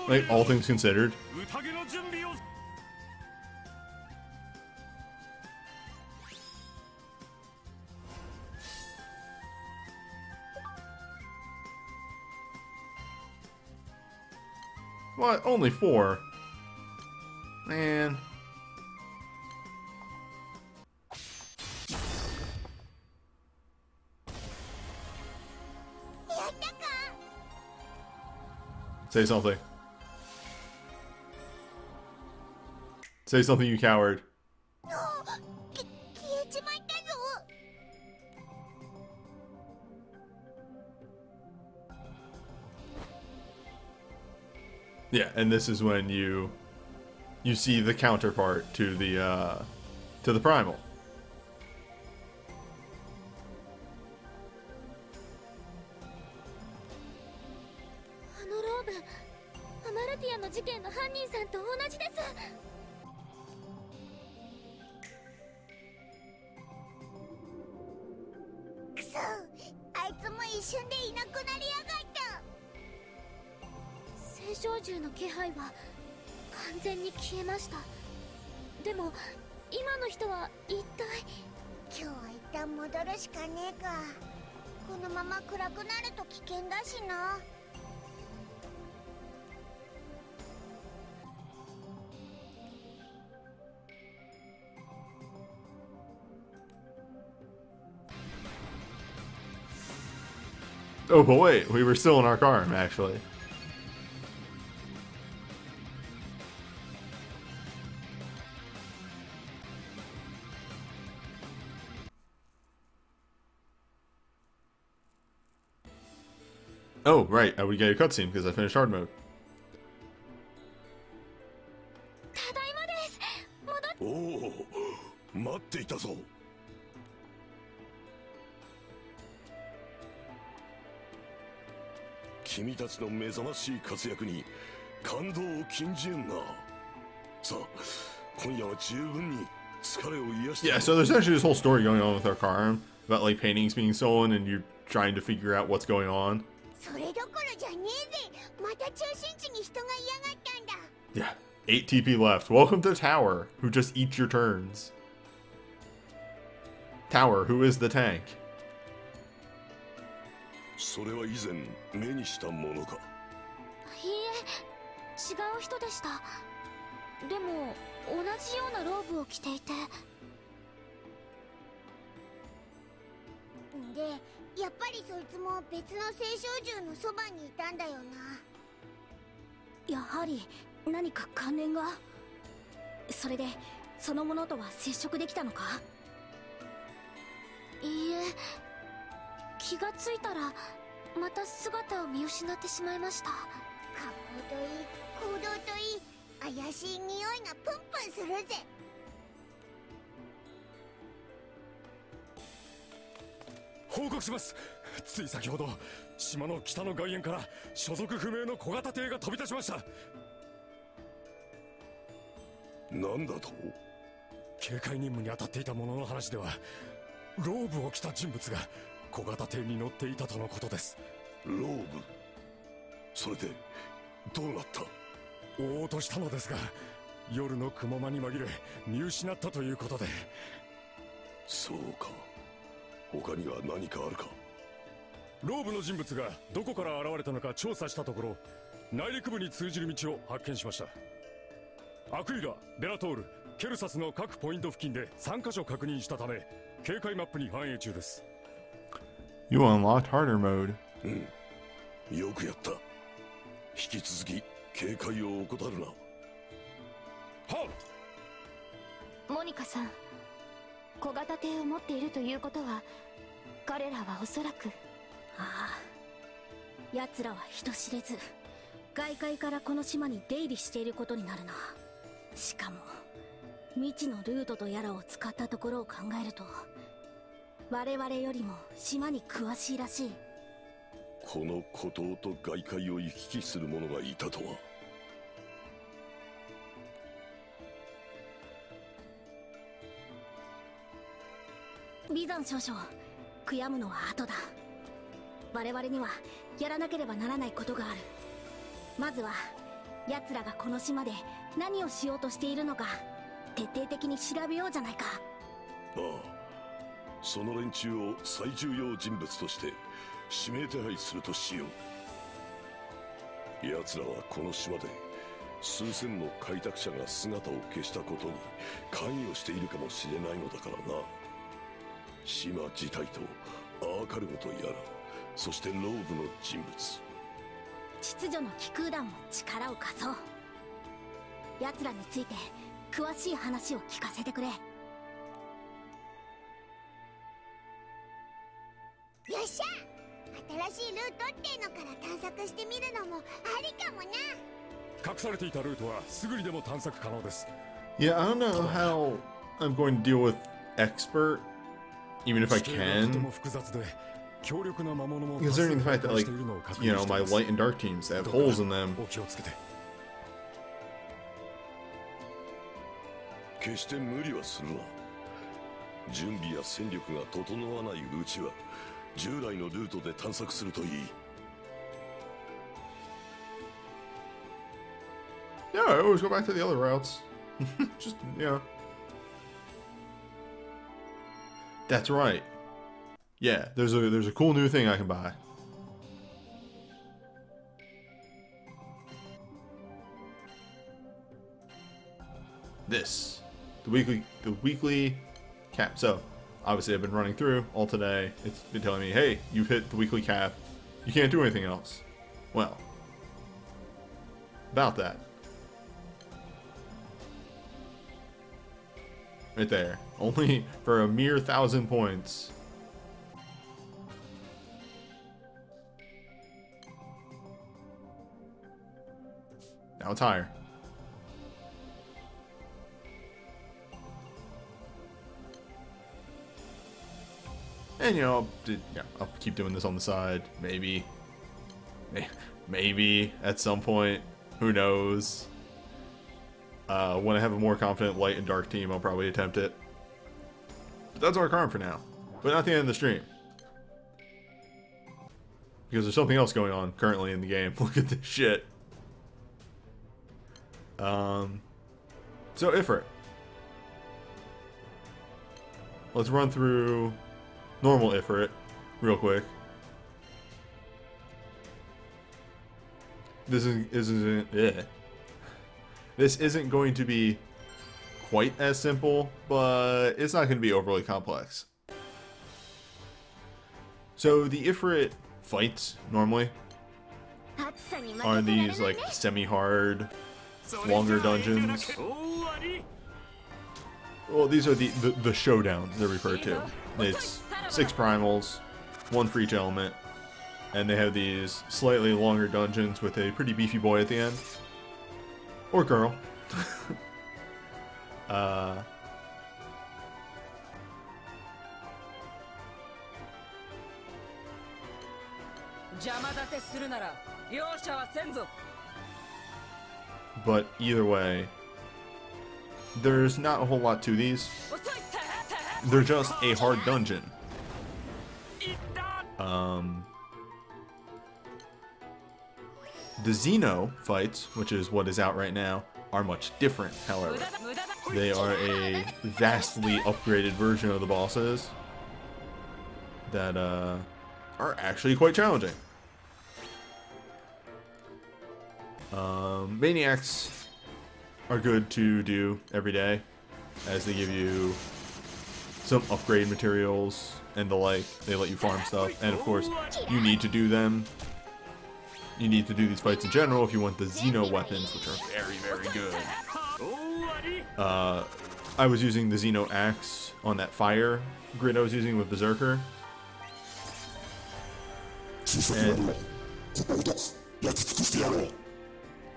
Like, all things considered. What? Only 4? Man. Say something. Say something, you coward. Yeah, and this is when you see the counterpart to the primal. Oh, but wait, we were still in our car, actually. Oh, right, I would get a cutscene because I finished hard mode. Oh, 待っていたぞ。君たちの目覚ましい活躍に感動を禁じんな。さあ、今夜は十分に疲れを癒して。 Yeah, so there's actually this whole story going on with our car about like paintings being stolen and you trying to figure out what's going on. それどころじゃねえぜ。また中心地に人が嫌がったんだ。 Yeah, 8 TP left. Welcome to Tower, who just eats your turns. Tower, who is the tank. それは以前目にしたものか。いいえ、違う人でした。でも同じようなローブを着ていて。で、やっぱりそいつも別の青少獣のそばにいたんだよな。やはり何か関連が。それでそのものとは接触できたのか。いいえ、気がついたらまた姿を見失ってしまいました。格好といい行動といい怪しい匂いがプンプンするぜ。報告します。つい先ほど島の北の外縁から所属不明の小型艇が飛び立ちました。なんだと？警戒任務に当たっていた者の話では、ローブを着た人物が小型艇に乗っていたとのことです。ローブ？それでどうなった？追おうとしたのですが、夜の雲間に紛れ見失ったということで。そうか。他には何かあるか？ローブの人物がどこから現れたのか調査したところ、内陸部に通じる道を発見しました。アクイラ、ベラトール、ケルサスの各ポイント付近で3カ所確認したため、警戒マップに反映中です。 You unlocked harder mode. よくやった。引き続き警戒を怠るな。はモニカさん、小型艇を持っているということは、彼らはおそらく。ああ、奴らは人知れず外界からこの島に出入りしていることになるな。しかも未知のルートとやらを使ったところを考えると、我々よりも島に詳しいらしい。この孤島と外界を行き来する者がいたとは。ビザン少将、悔やむのは後だ。我々にはやらなければならないことがある。まずは奴らがこの島で何をしようとしているのか徹底的に調べようじゃないか。ああ、その連中を最重要人物として指名手配するとしよう。奴らはこの島で数千の開拓者が姿を消したことに関与しているかもしれないのだからな。島自体とアーカルムとやら、そしてローブの人物、秩序の気空団も力を貸そう。奴らについて詳しい話を聞かせてくれ。よっしゃ、新しいルートっていうのから探索してみるのもありかもな。隠されていたルートはすぐにでも探索可能です。 Yeah, I don't know how I'm going to deal with expert, even if I 地形がとて can. も複雑で強力な魔物も Considering the fact that, 多 like, 数発生しているのを確認 you know, してい my ます。 light and dark teams, they have holes in them. お気をつけて。決して無理はするな。準備や戦力が整わないうちは従来のルートで探索するといい。Yeah, I always go back to the other routes. Just, yeah. That's right. Yeah, there's a cool new thing I can buy. This, the weekly cap. So, obviously, I've been running through all today. It's been telling me, hey, you've hit the weekly cap. You can't do anything else. Well, about that. Right there. Only for a mere 1,000 points. Now it's higher. And you know, I'll keep doing this on the side. Maybe at some point. Who knows? When I have a more confident light and dark team, I'll probably attempt it. But that's our card for now. But not the end of the stream. Because there's something else going on currently in the game. Look at this shit. So Ifrit. Let's run through normal Ifrit real quick. This isn't going to be quite as simple, but it's not going to be overly complex. So the Ifrit fights normally are these like semi-hard, longer dungeons. Well, these are the showdowns they're referred to. It's 6 primals, 1 for each element, and they have these slightly longer dungeons with a pretty beefy boy at the end. Or girl. But either way, there's not a whole lot to these. They're just a hard dungeon. The Xeno fights, which is what is out right now, are much different, however. They are a vastly upgraded version of the bosses that are actually quite challenging. Maniacs are good to do every day, as they give you some upgrade materials and the like. They let you farm stuff, and of course, you need to do them. You need to do these fights in general if you want the Xeno weapons, which are very, very good. I was using the Xeno axe on that fire grid I was using with Berserker. And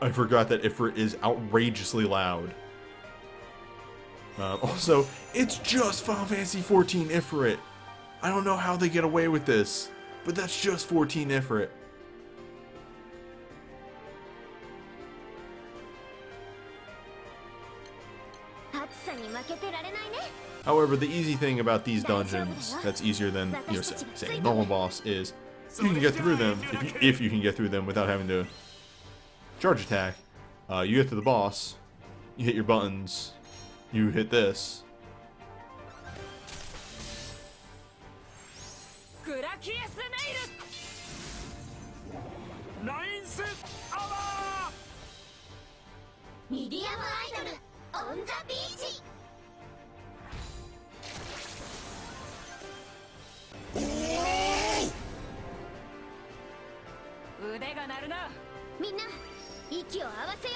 I forgot that Ifrit is outrageously loud. Also, it's just Final Fantasy XIV Ifrit. I don't know how they get away with this, but that's just 14 Ifrit. However, the easy thing about these dungeons that's easier than, you know, say a normal boss is you can get through them if you can get through them without having to charge attack. You get to the boss, you hit your buttons, you hit this.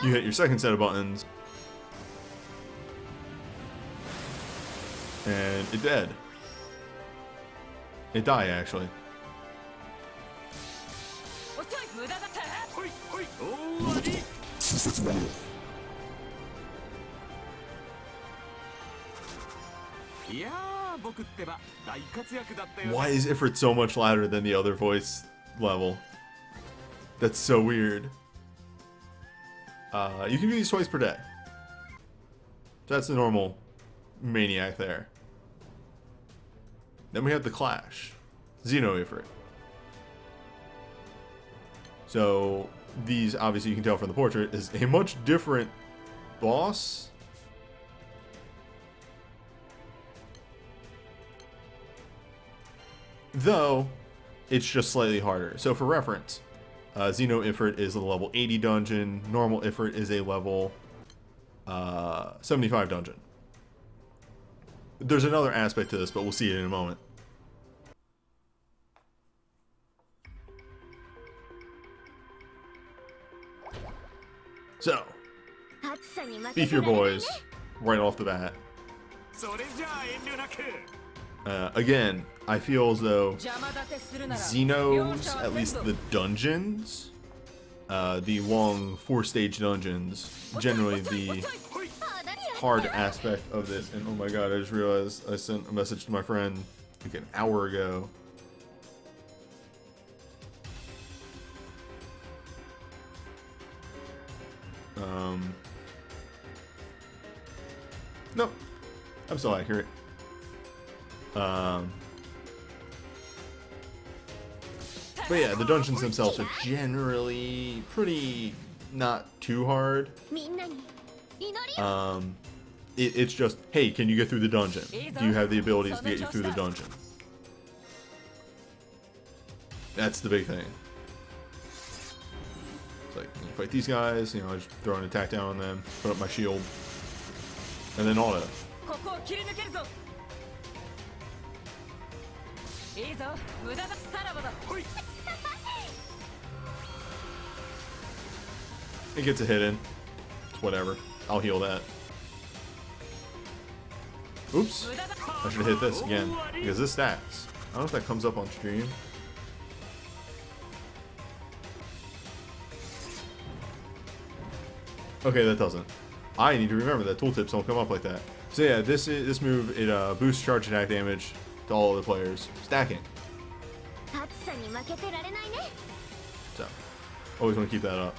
You hit your second set of buttons, and it dead. It died, actually. Why is Ifrit so much louder than the other voice level? That's so weird. You can do these twice per day. That's the normal Maniac there. Then we have the Clash. Xeno Ifrit. So, these, obviously you can tell from the portrait, is a much different boss. Though, it's just slightly harder. So for reference, Xeno Ifrit is a level 80 dungeon. Normal Ifrit is a level 75 dungeon. There's another aspect to this, but we'll see it in a moment. So, beef your boys right off the bat. Again, I feel as though Xeno's, at least the dungeons, the long 4-stage dungeons, generally the hard aspect of this. And oh my god, I just realized I sent a message to my friend like an hour ago. Nope, I'm still accurate. But yeah, the dungeons themselves are generally pretty not too hard. It's just, hey, can you get through the dungeon? Do you have the abilities to get you through the dungeon? That's the big thing. It's like, you fight these guys, you know, I just throw an attack down on them, put up my shield, and then auto. It gets a hit in. It's whatever. I'll heal that. Oops. I should have hit this again, because this stacks. don't know if that comes up on stream. Okay, that doesn't. I need to remember that tooltips don't come up like that. So yeah, this move, it boosts charge attack damage to all of the players. Stacking. So, always want to keep that up.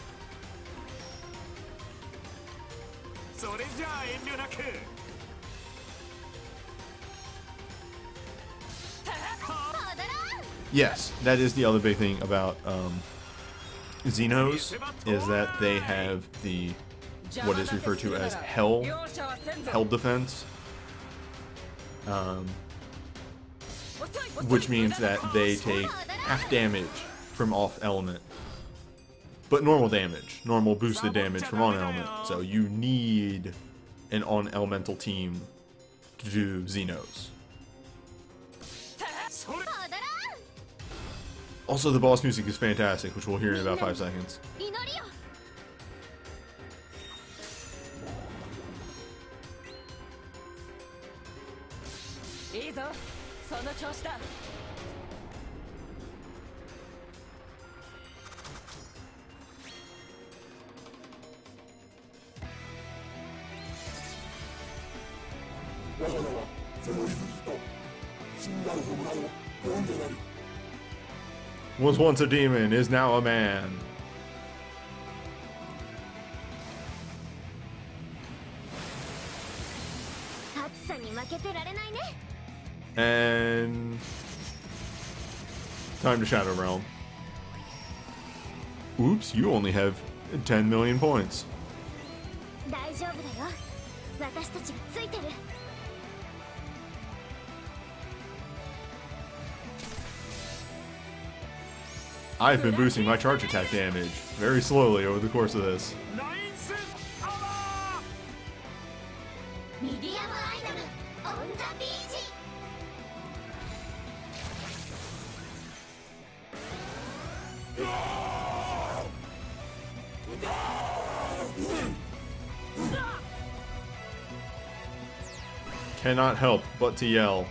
Yes, that is the other big thing about Xenos, is that they have the what is referred to as hell defense, which means that they take half damage from off element, but normal damage, normal boosted damage from on element. So you need an on elemental team to do Xenos. Also, the boss music is fantastic, which we'll hear in about 5 seconds. Was once a demon, is now a man. And time to Shadow Realm. Oops, you only have 10 million points. I've been boosting my charge attack damage very slowly over the course of this. Cannot help but to yell.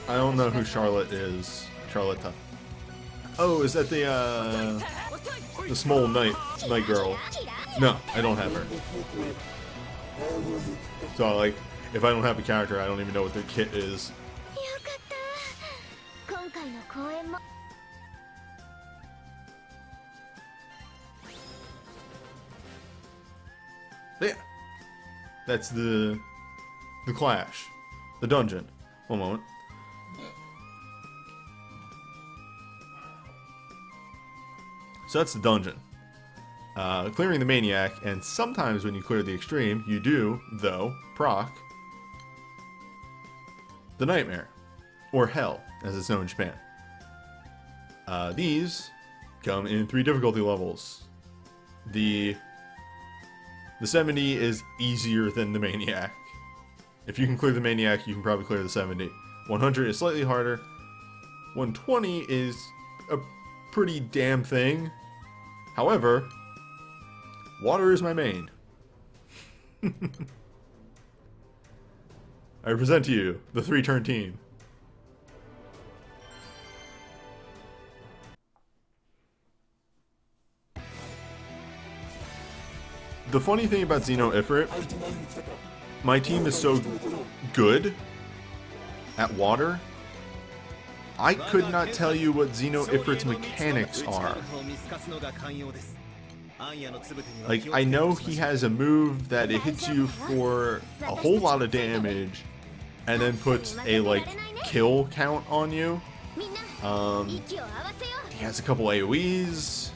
I don't know who Charlotte is. Charlotta. Oh, is that the small knight girl? No, I don't have her. So like, if I don't have a character, I don't even know what their kit is. Yeah, that's the clash, the dungeon. One moment. So that's the dungeon. Clearing the Maniac, and sometimes when you clear the Extreme, you do, though, proc the Nightmare, or Hell, as it's known in Japan. These come in 3 difficulty levels. The 70 is easier than the Maniac. If you can clear the Maniac, you can probably clear the 70. 100 is slightly harder. 120 is a pretty damn thing. However, water is my main. I present to you the 3-turn team. The funny thing about Xeno Ifrit, my team is so good at water, I could not tell you what Xeno Ifrit's mechanics are. Like, I know he has a move that it hits you for a whole lot of damage and then puts a, like, kill count on you. He has a couple AoEs.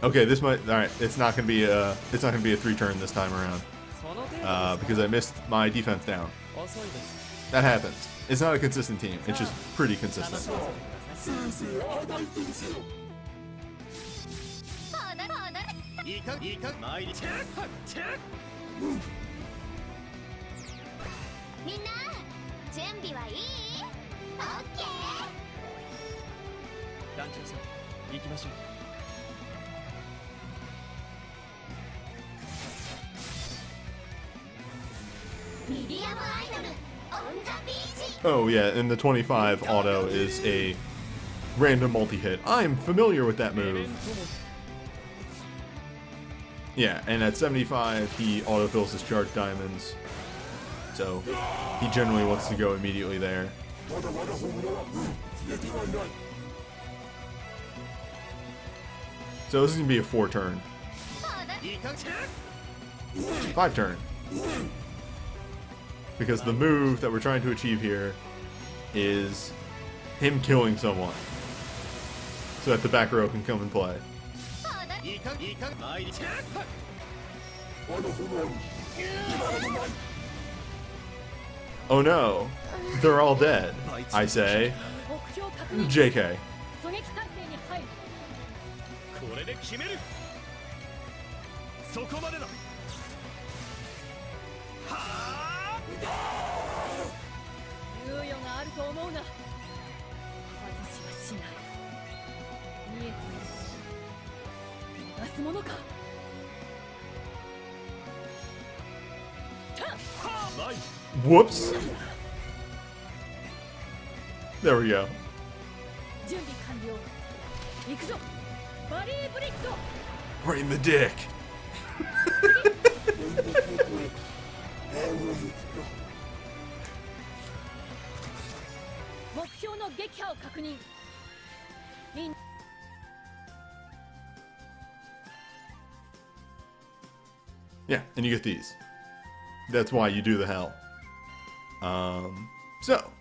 Okay, this might, alright, it's not gonna be a 3-turn this time around. Because I missed my defense down. That happens. It's not a consistent team, it's just pretty consistent. アムアイドルオンザビーチ Oh yeah, and the 25 auto is a random multi-hit. I'm familiar with that move. Yeah, and at 75 he autofills his charged diamonds. So he generally wants to go immediately there. So this is gonna be a 4-turn. 5-turn. Because the move that we're trying to achieve here is him killing someone. So that the back row can come and play. Oh no, they're all dead. I say, JK. これで決めるそこまでだはあ猶予があると思うな外しはしない見えている逃がすものか Whoops. There we go. 準備完了行くぞバリーブリッド Right in the dick. 目標の撃破を確認 Yeah, and you get these. That's why you do the hell. So,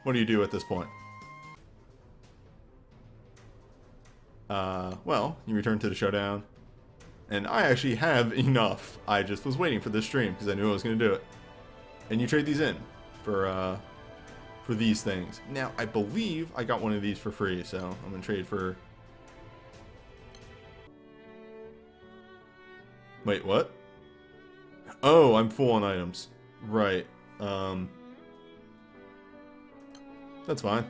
what do you do at this point? Well, you return to the showdown. And I actually have enough. I just was waiting for this stream because I knew I was going to do it. And you trade these in for these things. Now, I believe I got one of these for free, so I'm going to trade for... Wait, what? Oh, I'm full on items. Right. That's fine.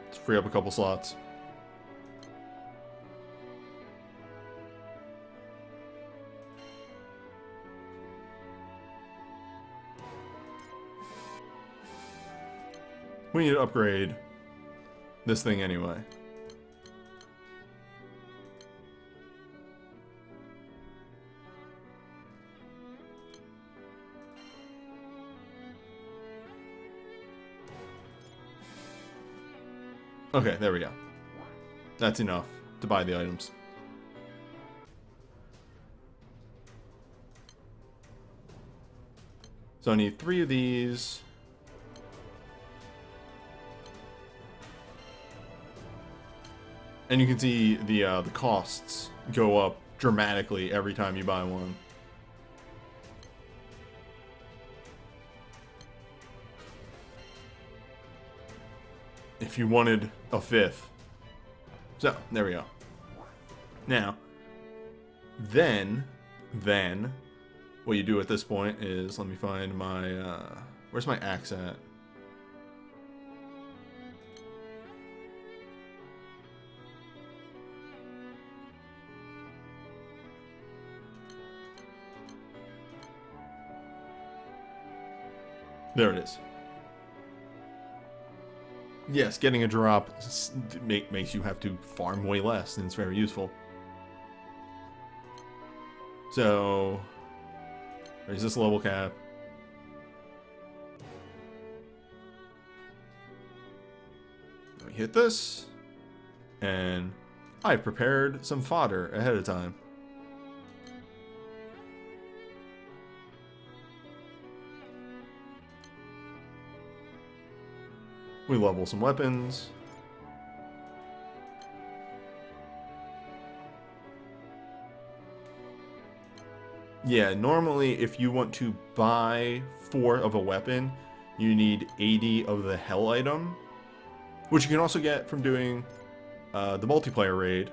Let's free up a couple slots. We need to upgrade this thing anyway. Okay, there we go. That's enough to buy the items. So I need 3 of these. And you can see the costs go up dramatically every time you buy one. If you wanted a 5th. So, there we go. Now, then, what you do at this point is, let me find my, where's my axe at? There it is. Yes, getting a drop makes you have to farm way less, and it's very useful. So, raise this level cap. We hit this, and I've prepared some fodder ahead of time. We level some weapons. Yeah, normally if you want to buy 4 of a weapon, you need 80 of the hell item, which you can also get from doing the multiplayer raid,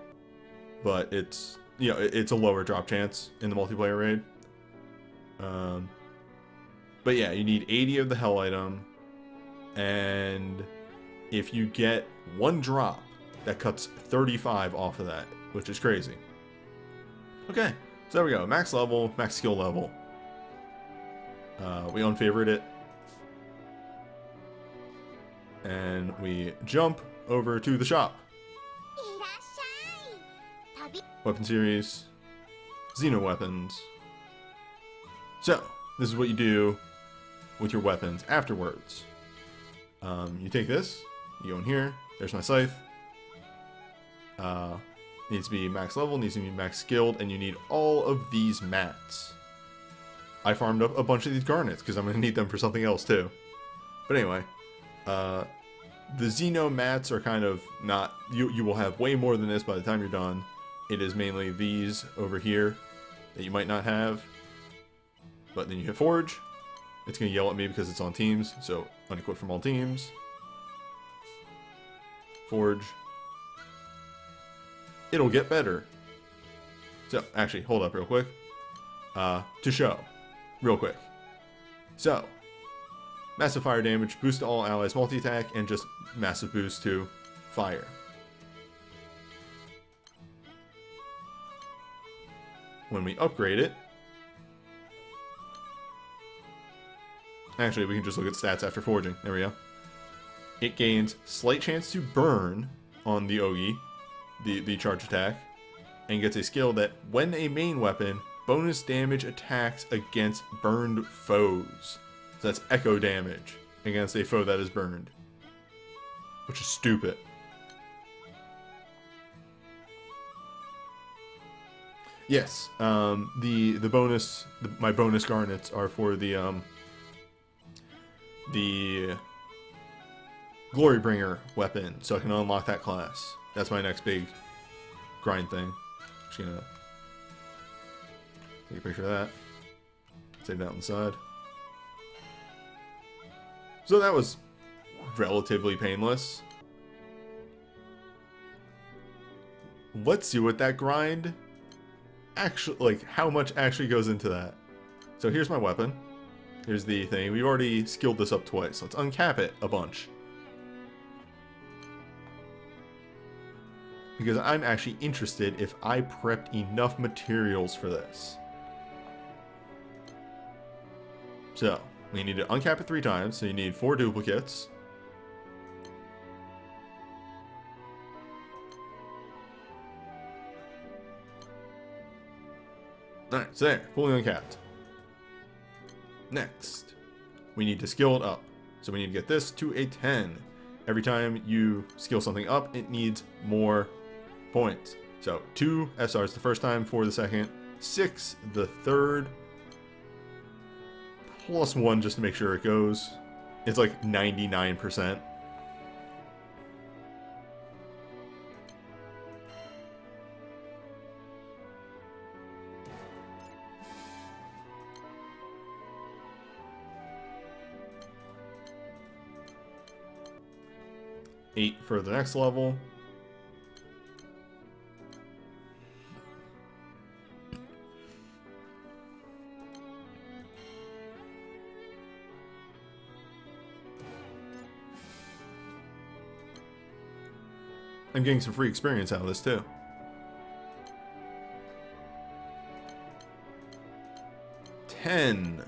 but it's, you know, it's a lower drop chance in the multiplayer raid. But yeah, you need 80 of the hell item, and if you get one drop, that cuts 35 off of that, which is crazy. Okay, so there we go. Max level, max skill level. We unfavorite it. And we jump over to the shop. Weapon series, Xeno weapons. So, this is what you do with your weapons afterwards. You take this, you go in here, there's my scythe. Needs to be max level, needs to be max skilled, and you need all of these mats. I farmed up a bunch of these garnets because I'm going to need them for something else too. But anyway, the Xeno mats are kind of not, you will have way more than this by the time you're done. It is mainly these over here that you might not have. But then you hit Forge. It's going to yell at me because it's on teams, so unequip from all teams. Forge. It'll get better. So, actually, hold up real quick. To show. Real quick. So, massive fire damage, boost to all allies multi-attack, and just massive boost to fire. When we upgrade it, actually we can just look at stats after forging. There we go. It gains slight chance to burn on the Ogi, the charge attack, and gets a skill that when a main weapon, bonus damage attacks against burned foes. So that's echo damage against a foe that is burned, which is stupid. Yes, the bonus, my bonus garnets are for the Glorybringer weapon, so I can unlock that class. That's my next big grind thing. Just gonna take a picture of that. Save that on the side. So that was relatively painless. Let's see what that grind actually, like, how much actually goes into that. So here's my weapon. Here's the thing. We've already skilled this up twice. Let's uncap it a bunch. Because I'm actually interested if I prepped enough materials for this. So, we need to uncap it 3 times, so you need 4 duplicates. Alright, so there, fully uncapped. Next, we need to skill it up. So we need to get this to a 10. Every time you skill something up, it needs more points. So 2 SRs the first time, 4 the second, 6 the third, plus 1 just to make sure it goes. It's like 99%. $8 for the next level. I'm getting some free experience out of this too. $10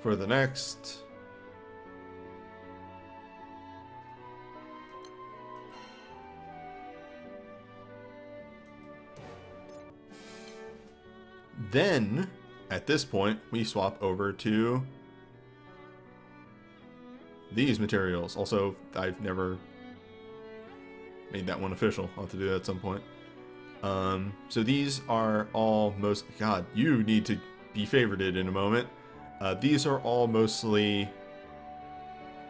for the next. Then, at this point, we swap over to these materials. Also, I've never made that one official. I'll have to do that at some point. So these are all most... God, you need to be favorited in a moment. These are all mostly...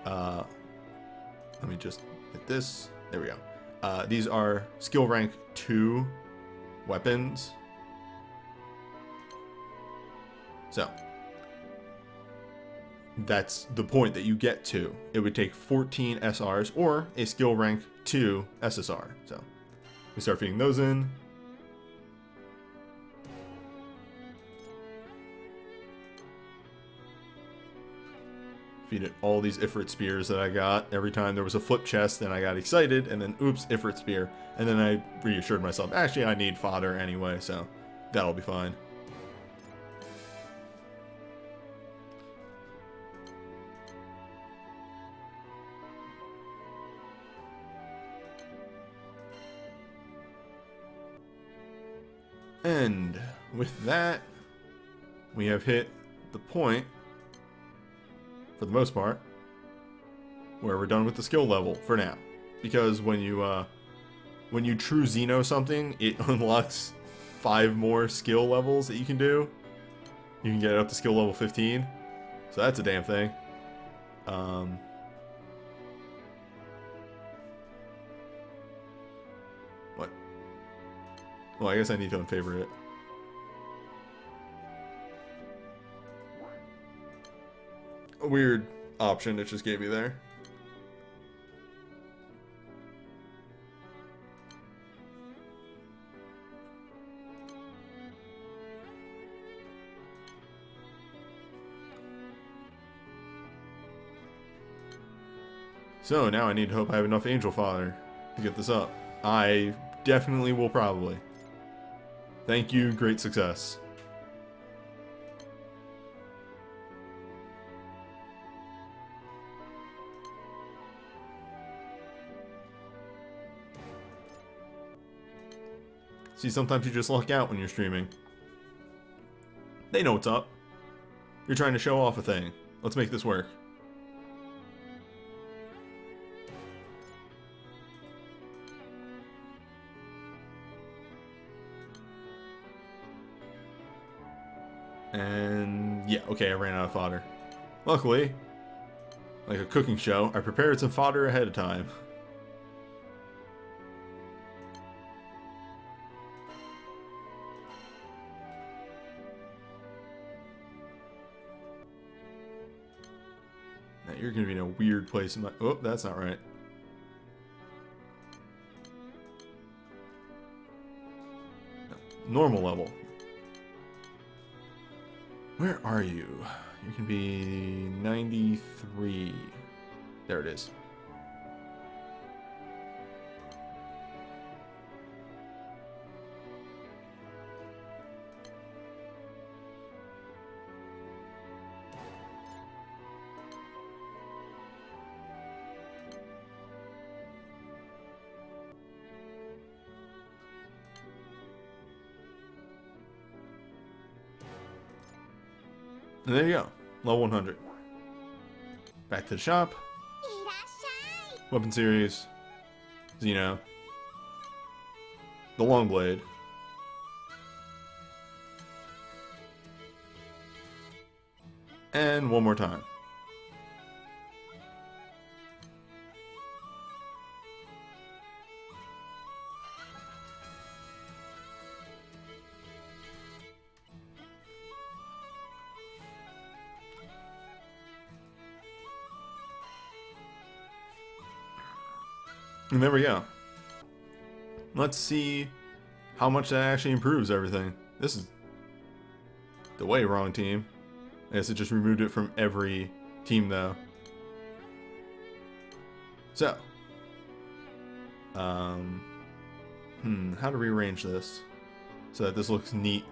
let me just hit this. There we go. These are skill rank 2 weapons. So, that's the point that you get to. It would take 14 SRs or a skill rank 2 SSR. So, we start feeding those in. Defeated all these Ifrit spears that I got. Every time there was a flip chest, then I got excited, and then oops, Ifrit spear. And then I reassured myself, actually I need fodder anyway, so that'll be fine. And with that, we have hit the point, for the most part, where we're done with the skill level for now. Because when you true Xeno something, it unlocks 5 more skill levels that you can do. You can get it up to skill level 15. So that's a damn thing. What? Well, I guess I need to unfavorite it. A weird option it just gave me there. So now I need to hope I have enough Angel Father to get this up. I definitely will probably. Thank you, great success. See, sometimes you just luck out when you're streaming. They know what's up. You're trying to show off a thing. Let's make this work. And yeah, okay, I ran out of fodder. Luckily, like a cooking show, I prepared some fodder ahead of time. Now you're gonna be in a weird place in my... Oh, that's not right. No, normal level. Where are you? You can be 93. There it is. And there you go. Level 100. Back to the shop. Weapon series. Xeno. The long blade. And one more time. And there we go. Let's see how much that actually improves everything. This is the way wrong team. I guess it just removed it from every team though. So, how to rearrange this so that this looks neat.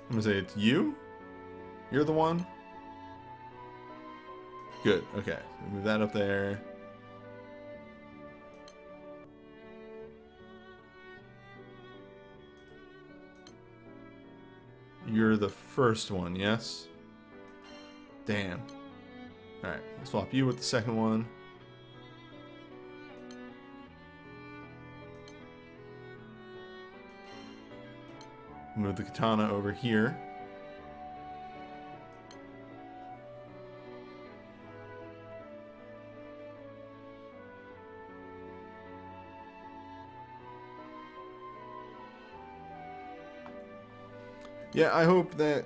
I'm gonna say it's you? You're the one? Good, okay. So move that up there. You're the first one, yes? Damn. Alright, we'll swap you with the second one. Move the katana over here. Yeah, I hope that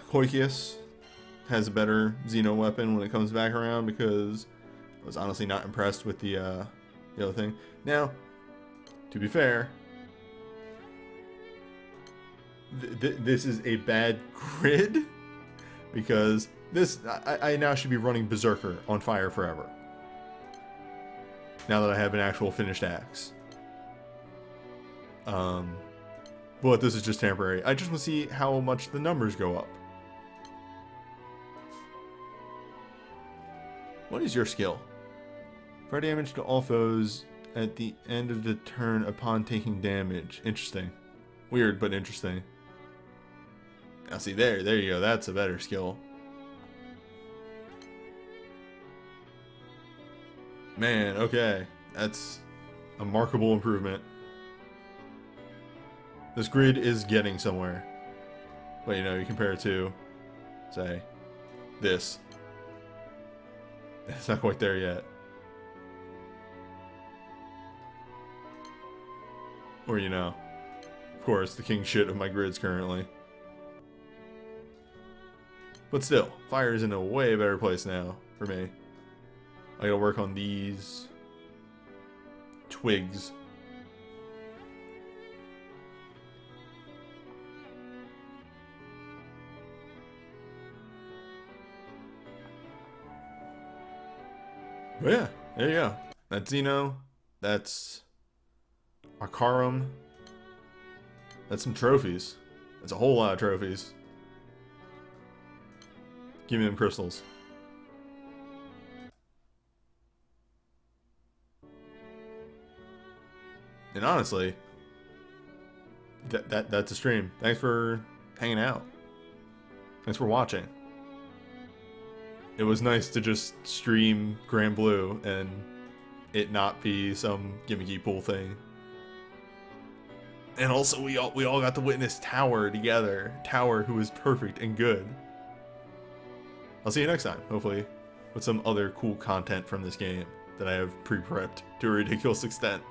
Koikius has a better Xeno weapon when it comes back around, because I was honestly not impressed with the other thing. Now, to be fair, this is a bad grid, because this I now should be running Berserker on fire forever. Now that I have an actual finished axe. But this is just temporary. I just want to see how much the numbers go up. What is your skill? Fire damage to all foes at the end of the turn upon taking damage. Interesting. Weird, but interesting. Now see, there you go. That's a better skill. Man, okay. That's a markable improvement. This grid is getting somewhere. But you know, you compare it to, say, this. It's not quite there yet. Or, you know, of course, the king shit of my grids currently. But still, fire is in a way better place now for me. I gotta work on these twigs. But yeah, there you go. That's Xeno. That's Arcarum. That's some trophies. That's a whole lot of trophies. Give me them crystals. And honestly, that's a stream. Thanks for hanging out. Thanks for watching. It was nice to just stream Granblue and it not be some gimmicky pool thing. And also we all got to witness Tower together. Tower, who is perfect and good. I'll see you next time, hopefully with some other cool content from this game that I have pre-prepped to a ridiculous extent.